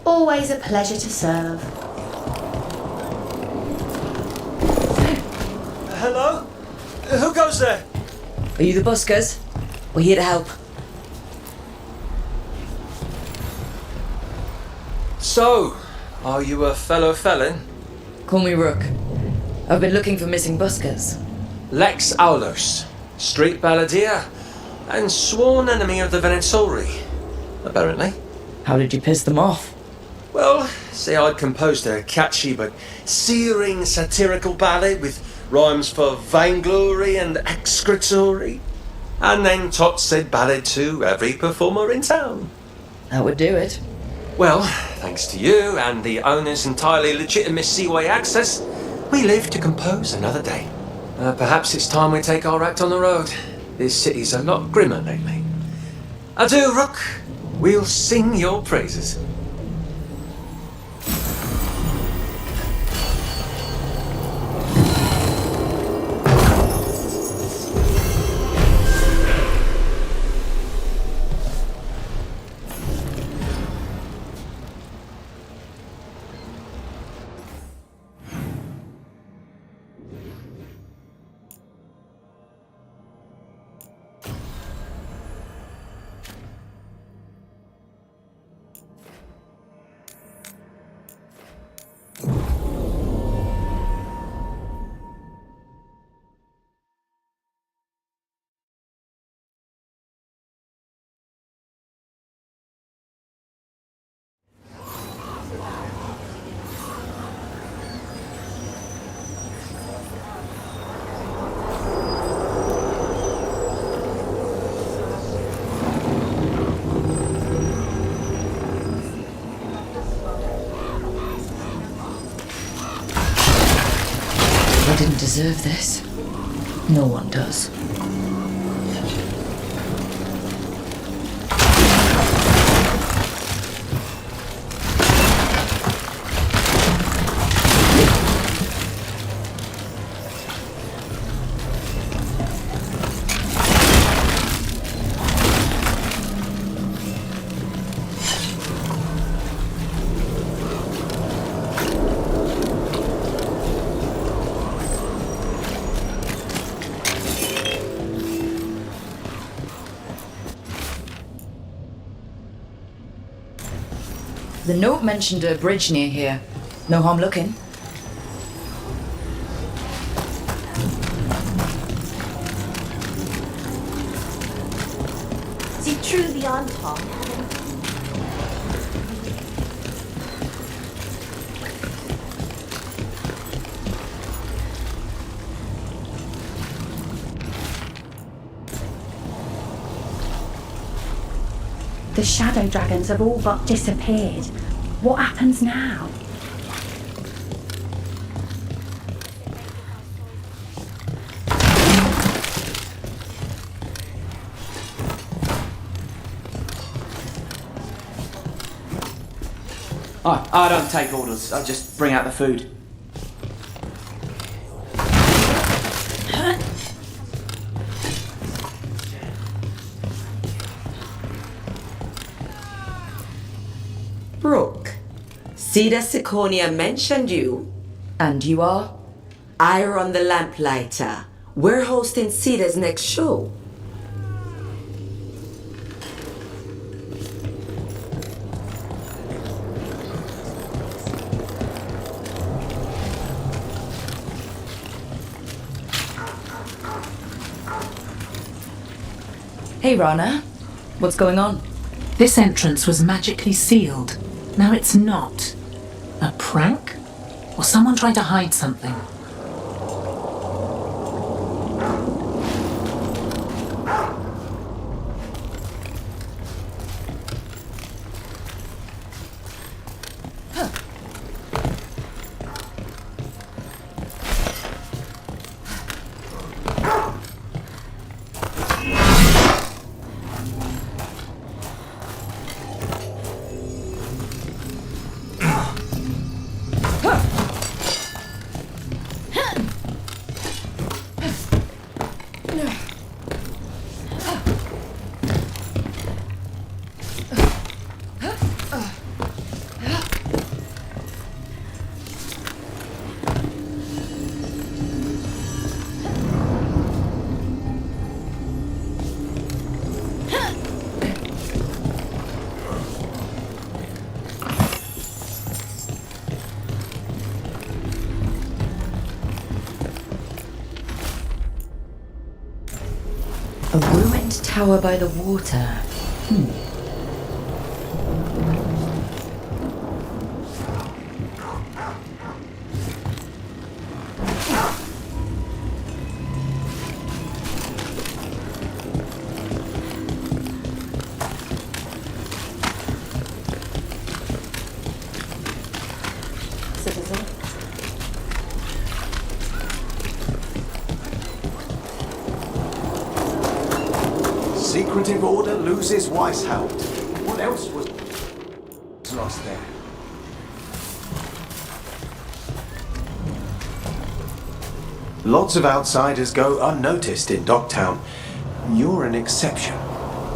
Always a pleasure to serve. Hello? Who goes there? Are you the buskers? We're here to help. So, are you a fellow felon? Call me Rook. I've been looking for missing buskers. Lex Aulos, street balladeer, and sworn enemy of the Venetori, apparently. How did you piss them off? Well, say I'd composed a catchy but searing satirical ballad with rhymes for vainglory and excretory, and then taught said ballad to every performer in town. That would do it. Well, thanks to you and the owner's entirely legitimate seaway access, we live to compose another day. Perhaps it's time we take our act on the road. This city's a lot grimmer lately. Adieu, Rook. We'll sing your praises. I didn't deserve this. No one does. The note mentioned a bridge near here. No harm looking. Is it true the Anton? The shadow dragons have all but disappeared. What happens now? I don't take orders. I just bring out the food. Brooke, Cedar Siconia mentioned you. And you are? I run the Lamplighter. We're hosting Cedar's next show. Hey, Rana. What's going on? This entrance was magically sealed. Now it's not. A prank? Or someone trying to hide something? tower by the water. Citizen? Secretive order loses Weishaupt. What else was lost there? Lots of outsiders go unnoticed in Dogtown. You're an exception.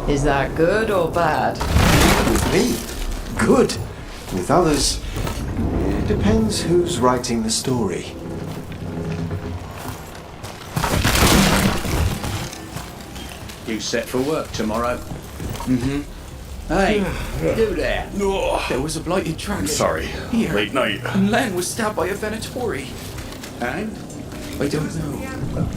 Is that good or bad? With me, good. With others, it depends who's writing the story. You set for work tomorrow? Mm-hmm. Hey, you there. There was a blighted dragon. Sorry. Here. Late night. And Len was stabbed by a Venatori. And? I don't know.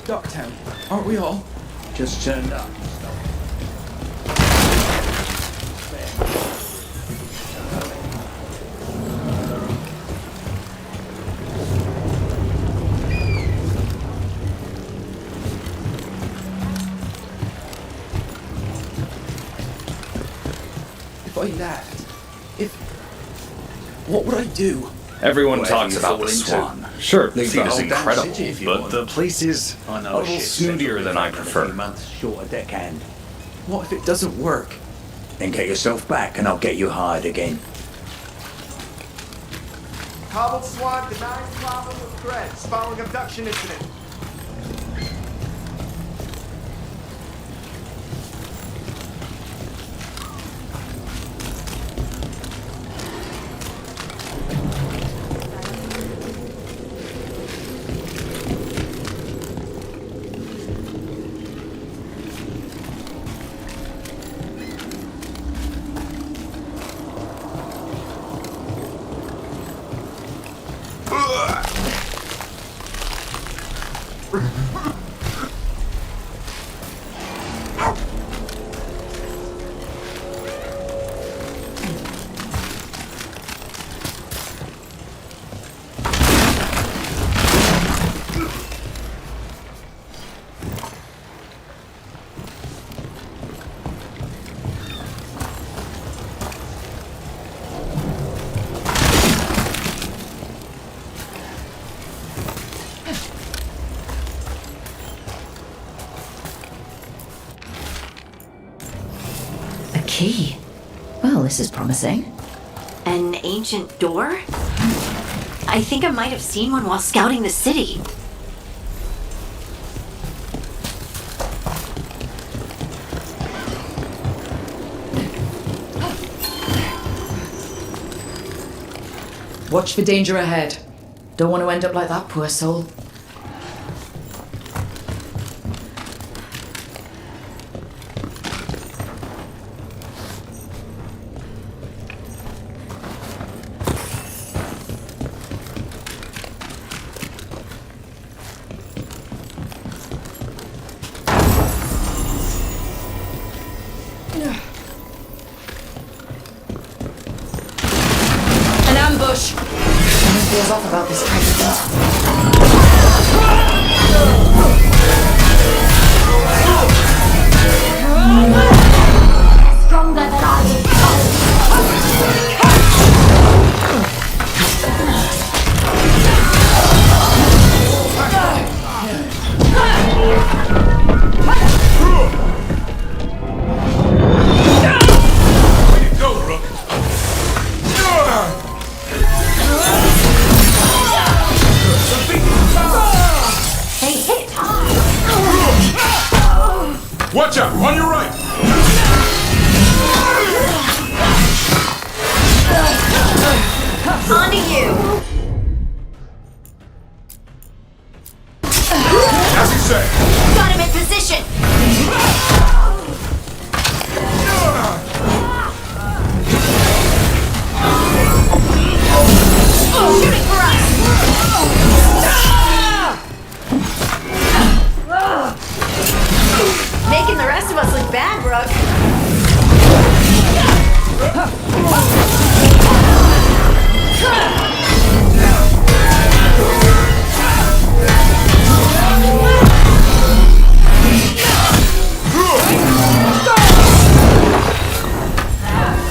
Ducktown, aren't we all? Just turned up. If I left, what would I do? Everyone Whatever talks you about fall the into. Swan. Sure, Leave see the it as whole damn incredible, city if you but want. the place is I a know little snootier than I prefer. Months short of deckhand. What if it doesn't work? Then get yourself back and I'll get you hired again. Cobbled Swan denies problem with threats following abduction incident. Key. Well, this is promising. An ancient door? I think I might have seen one while scouting the city. Watch for danger ahead. Don't want to end up like that poor soul. feels off about this president. Stronger than I was. They hit. Watch out! On your right! On to you. As you say. Got him in position. Shooting for us. Making the rest of us look bad, Brooke.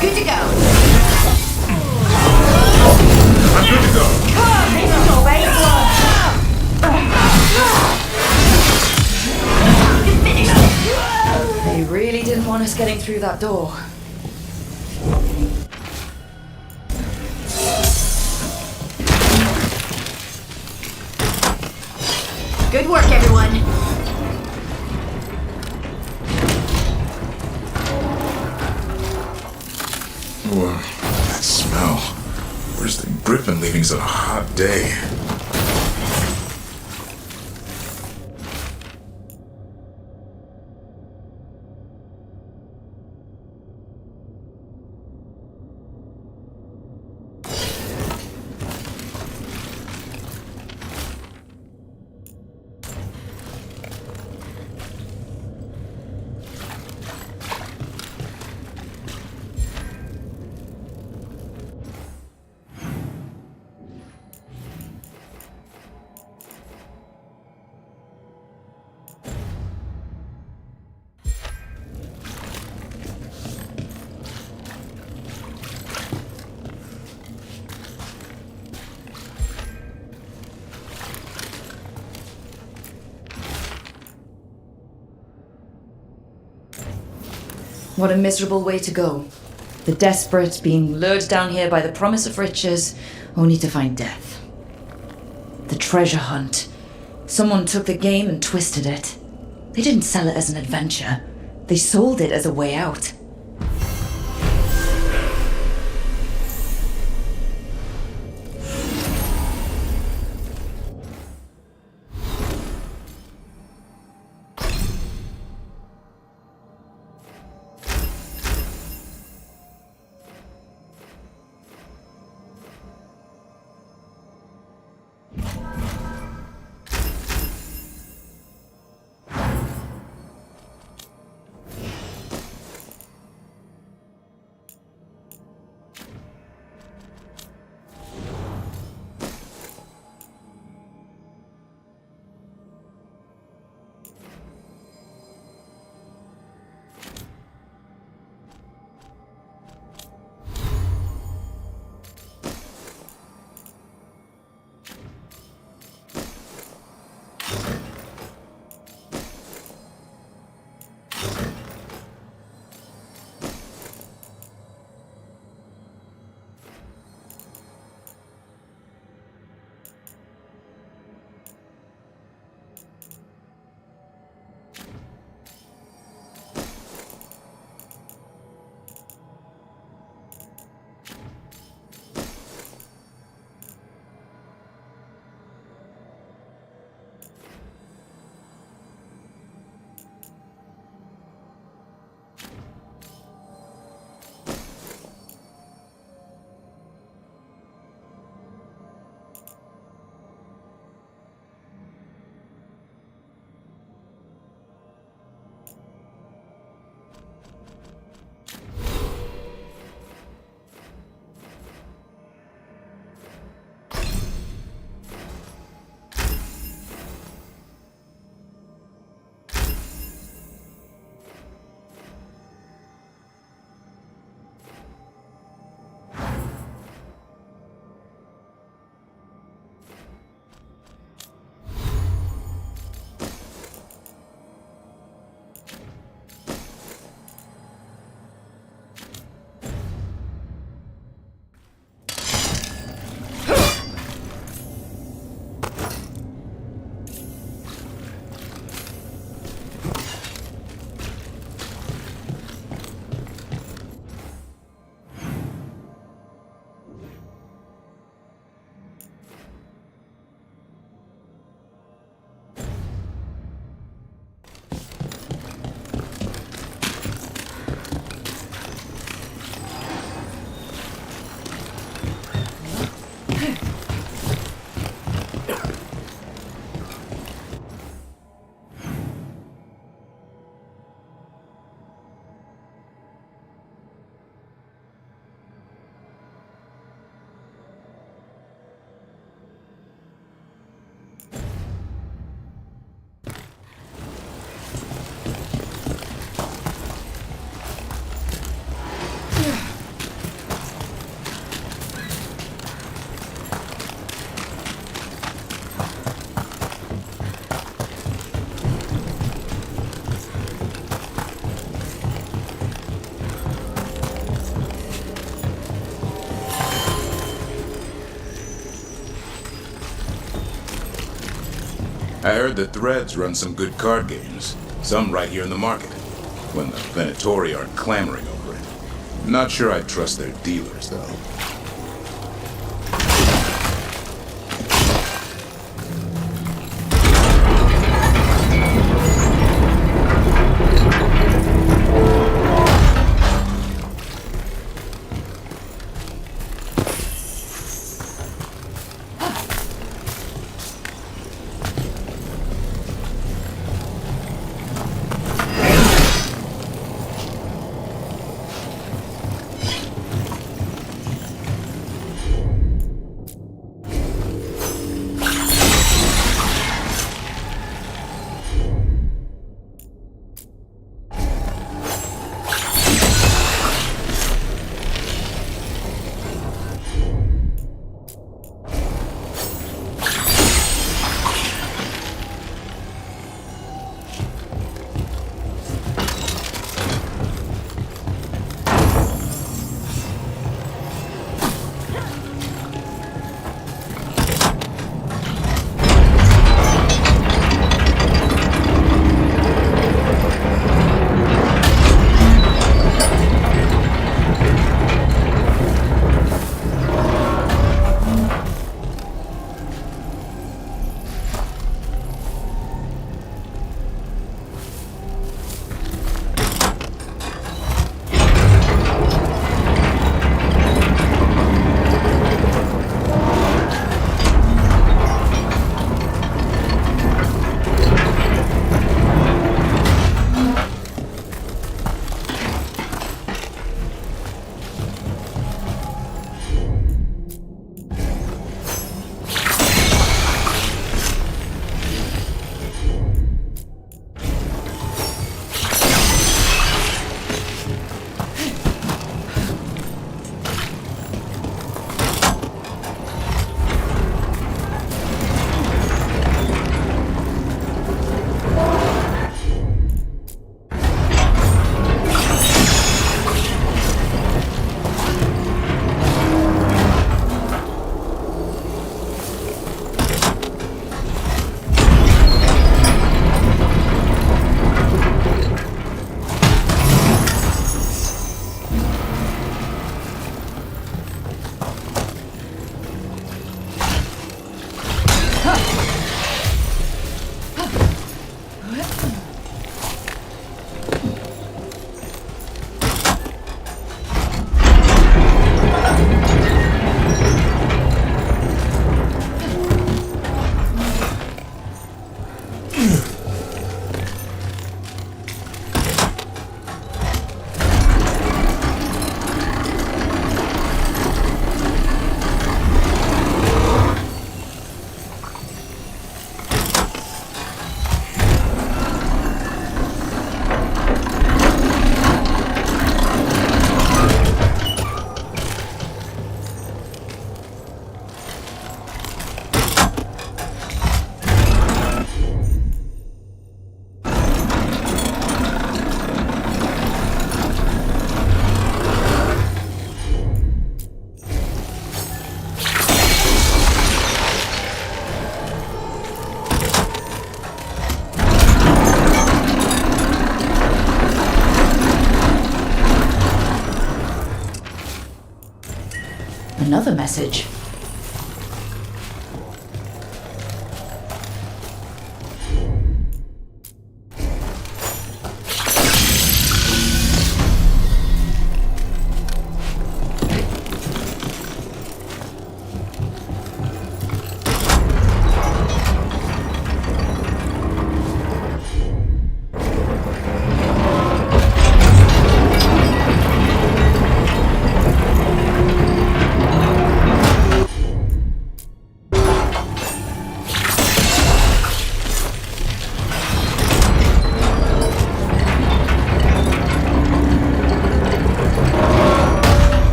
Good to go. I'm good to go. They really didn't want us getting through that door. Good work, everyone. Whoa, that smell. Where's the Griffin leaving such a hot day? What a miserable way to go. The desperate being lured down here by the promise of riches, only to find death. The treasure hunt. Someone took the game and twisted it. They didn't sell it as an adventure. They sold it as a way out. I heard the Threads run some good card games. Some right here in the market. When the Venatori aren't clamoring over it. Not sure I'd trust their dealers, though. Another message.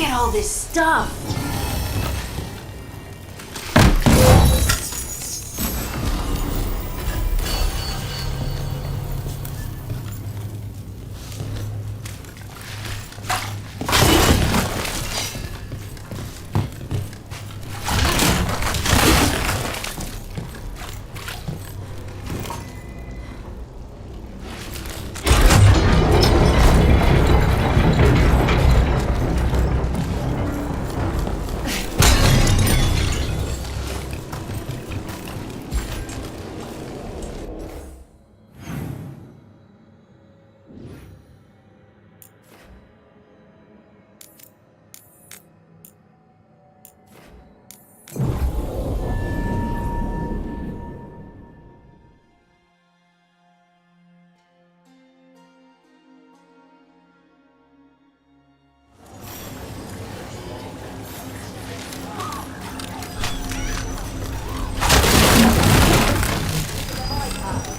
at all this stuff.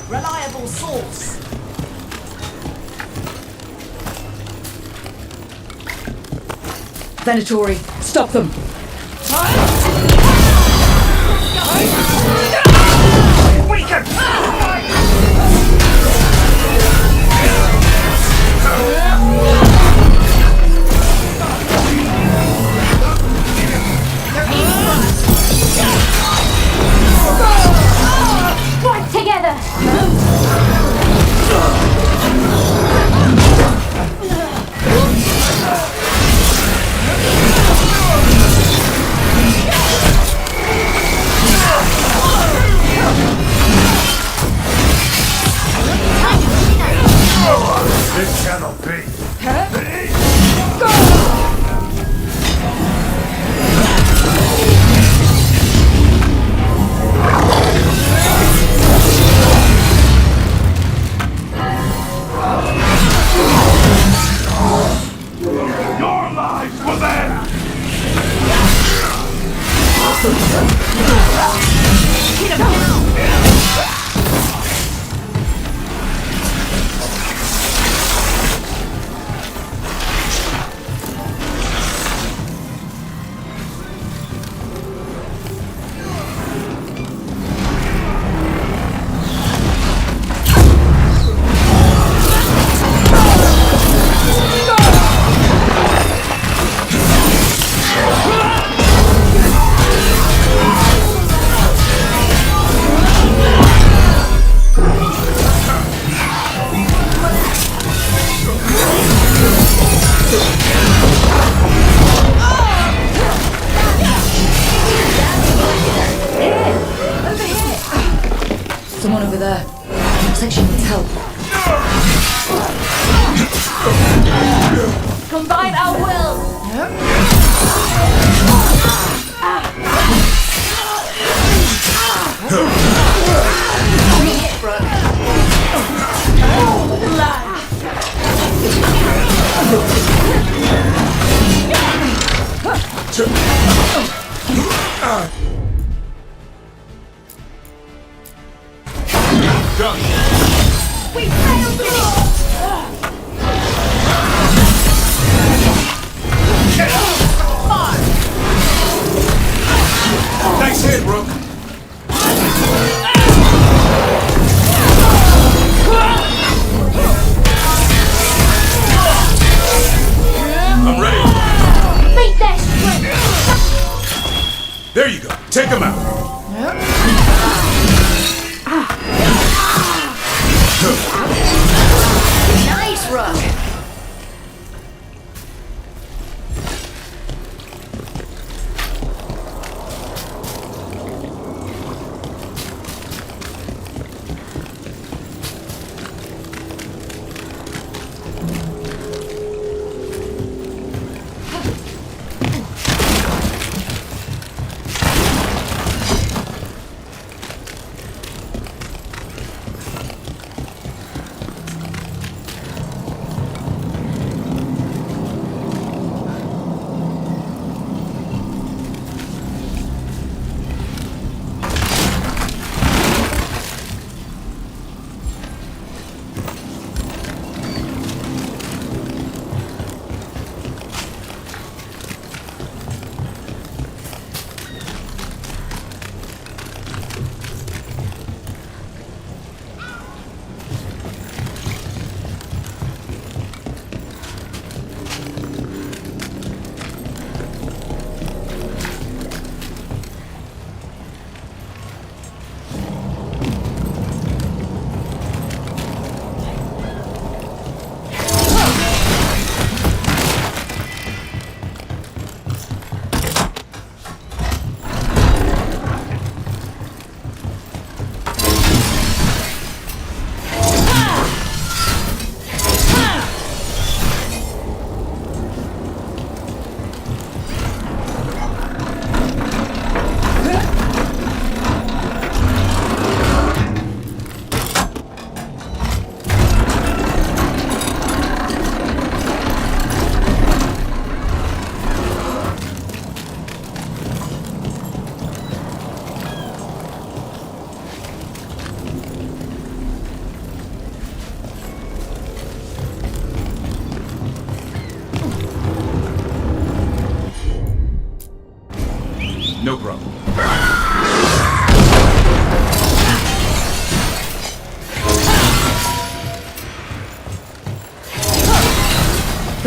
Reliable source. Venatori, stop them! Right together. This cannot be. Your lives were there! Get him down! Someone over there. Looks like she needs help. Combine our wills. We failed you! Nice hit, Rook. I'm ready. Beat that strength! There you go. Take him out. Nice, Rook.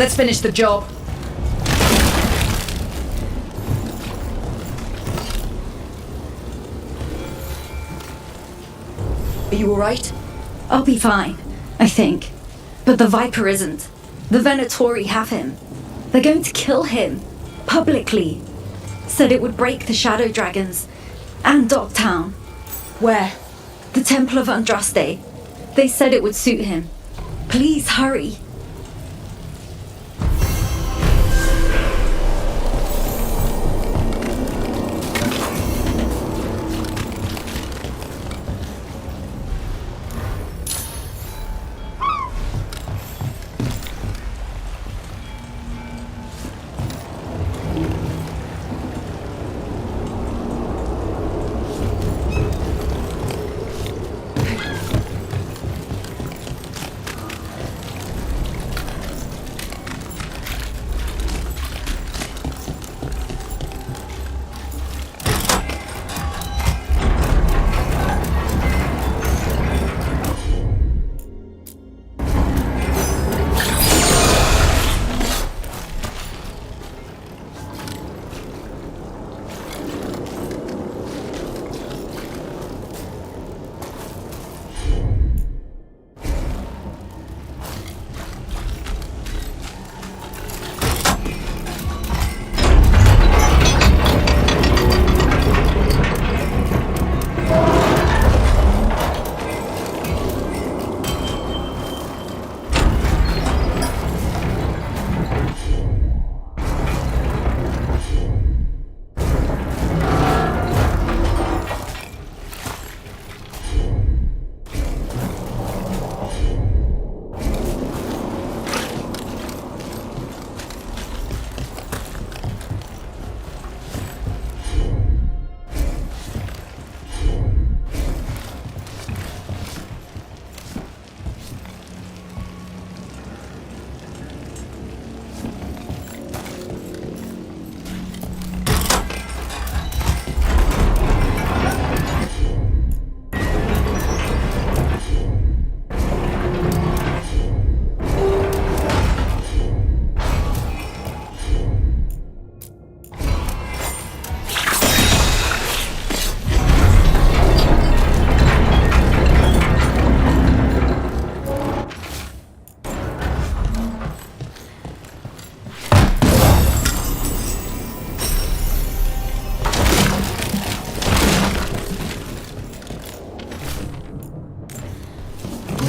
Let's finish the job. Are you alright? I'll be fine, I think. But the Viper isn't. The Venatori have him. They're going to kill him. Publicly. Said it would break the Shadow Dragons. And Dogtown. Where? The Temple of Andraste. They said it would suit him. Please hurry.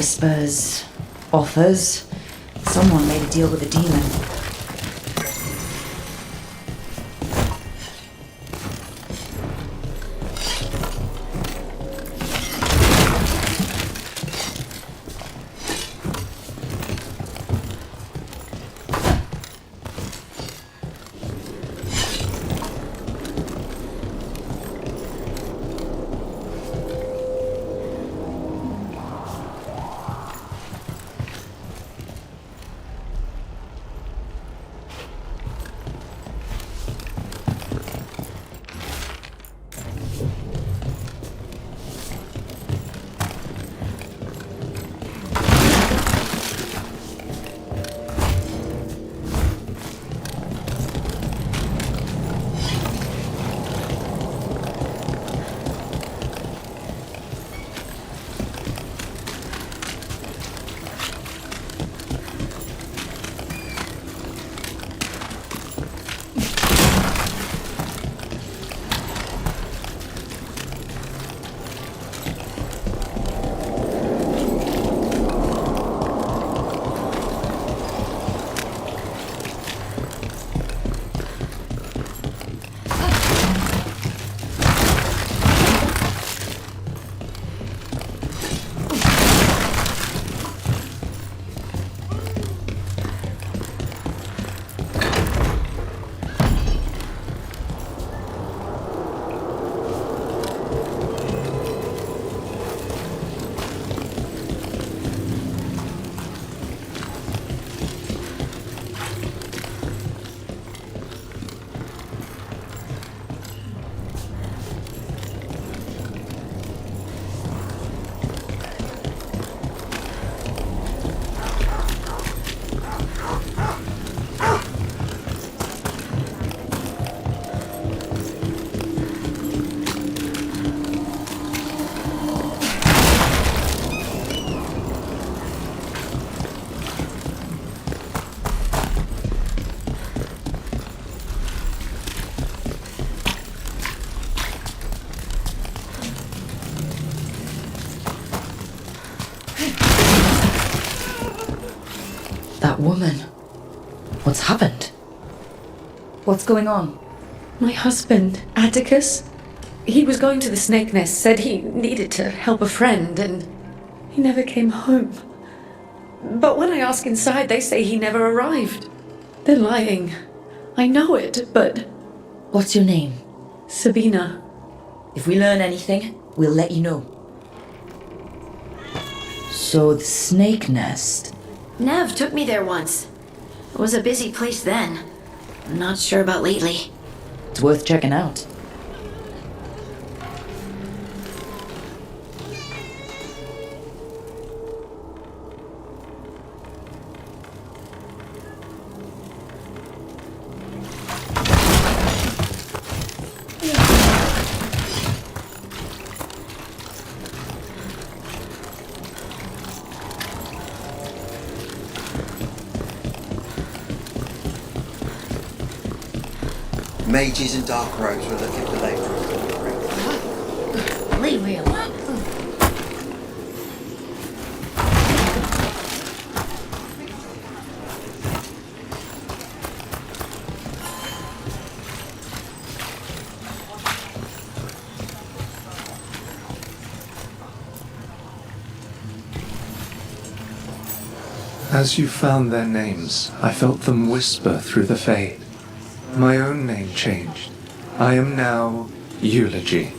Whispers, offers. Someone made a deal with a demon. That woman. What's happened? What's going on? My husband, Atticus, he was going to the snake nest, said he needed to help a friend, and he never came home. But when I ask inside, they say he never arrived. They're lying. I know it, but... What's your name? Sabina. If we learn anything, we'll let you know. So the snake nest... Nev took me there once. It was a busy place then. I'm not sure about lately. It's worth checking out. Mages and dark rogues were looking for labourers. Leave me alone. As you found their names, I felt them whisper through the fade. My own name changed. I am now Eulogy.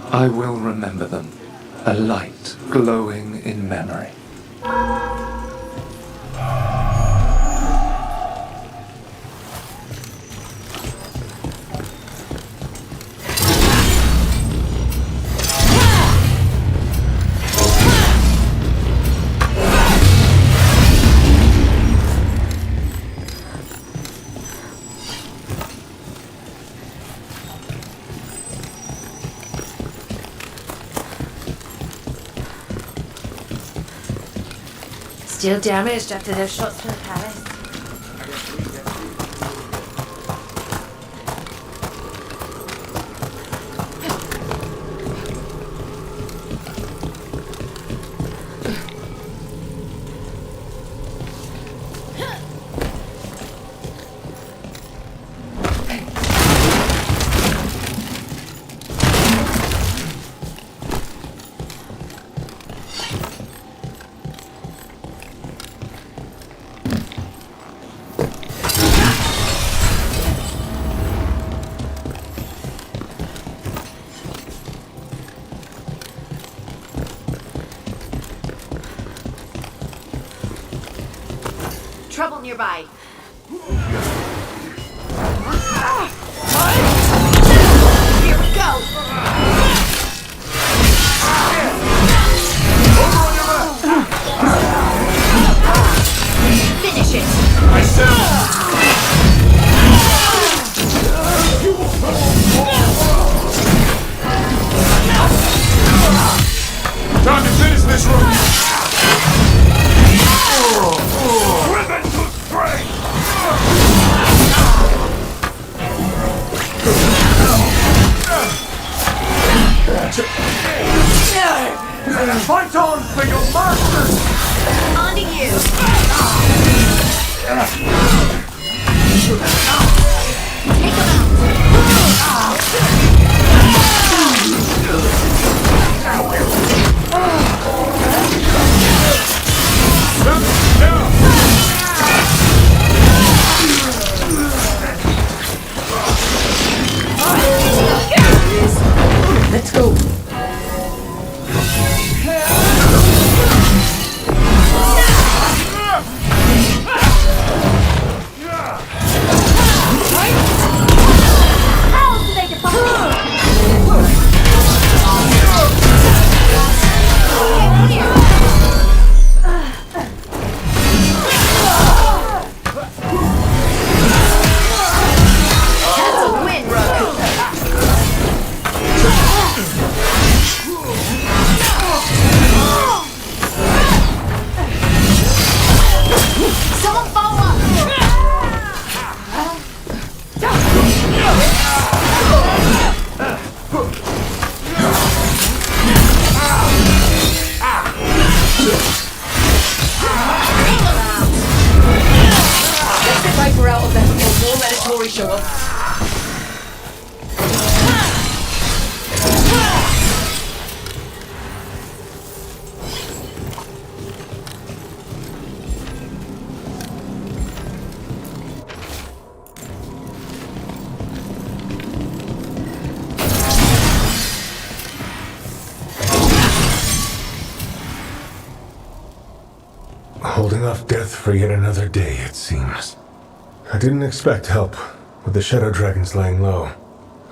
I will remember them, a light glowing in memory. Still damaged after their shots from the palace. Trouble nearby. Here we go. Finish it. I said. Time to finish this room. show up. Holding off death for yet another day, it seems. I didn't expect help, with the Shadow Dragons laying low.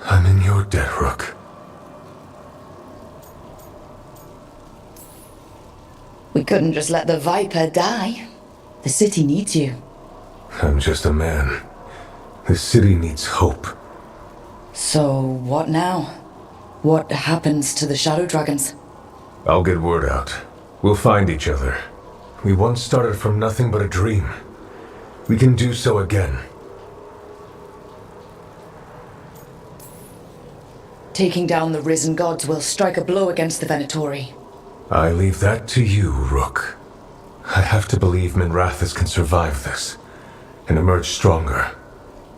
I'm in your debt, Rook. We couldn't just let the Viper die. The city needs you. I'm just a man. The city needs hope. So, what now? What happens to the Shadow Dragons? I'll get word out. We'll find each other. We once started from nothing but a dream. We can do so again. Taking down the risen gods will strike a blow against the Venatori. I leave that to you, Rook. I have to believe Minrathous can survive this, and emerge stronger,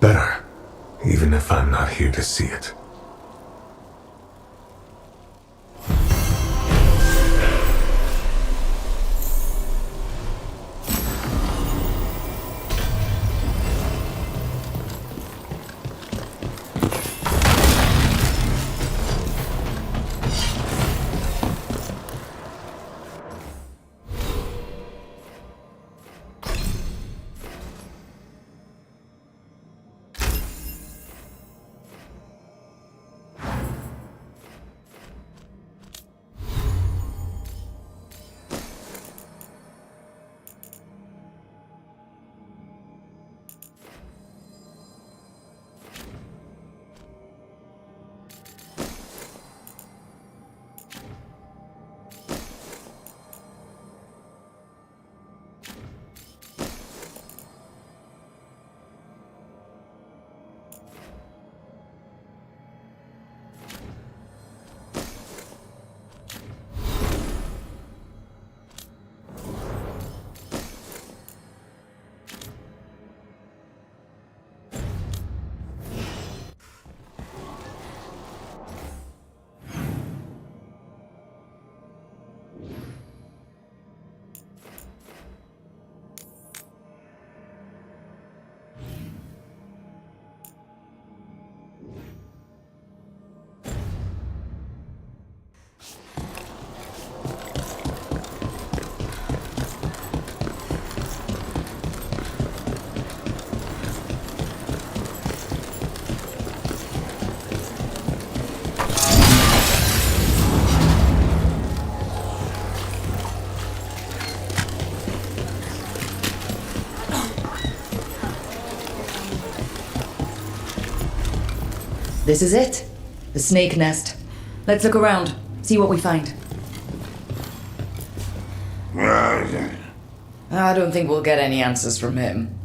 better, even if I'm not here to see it. This is it. The snake nest. Let's look around, see what we find. I don't think we'll get any answers from him.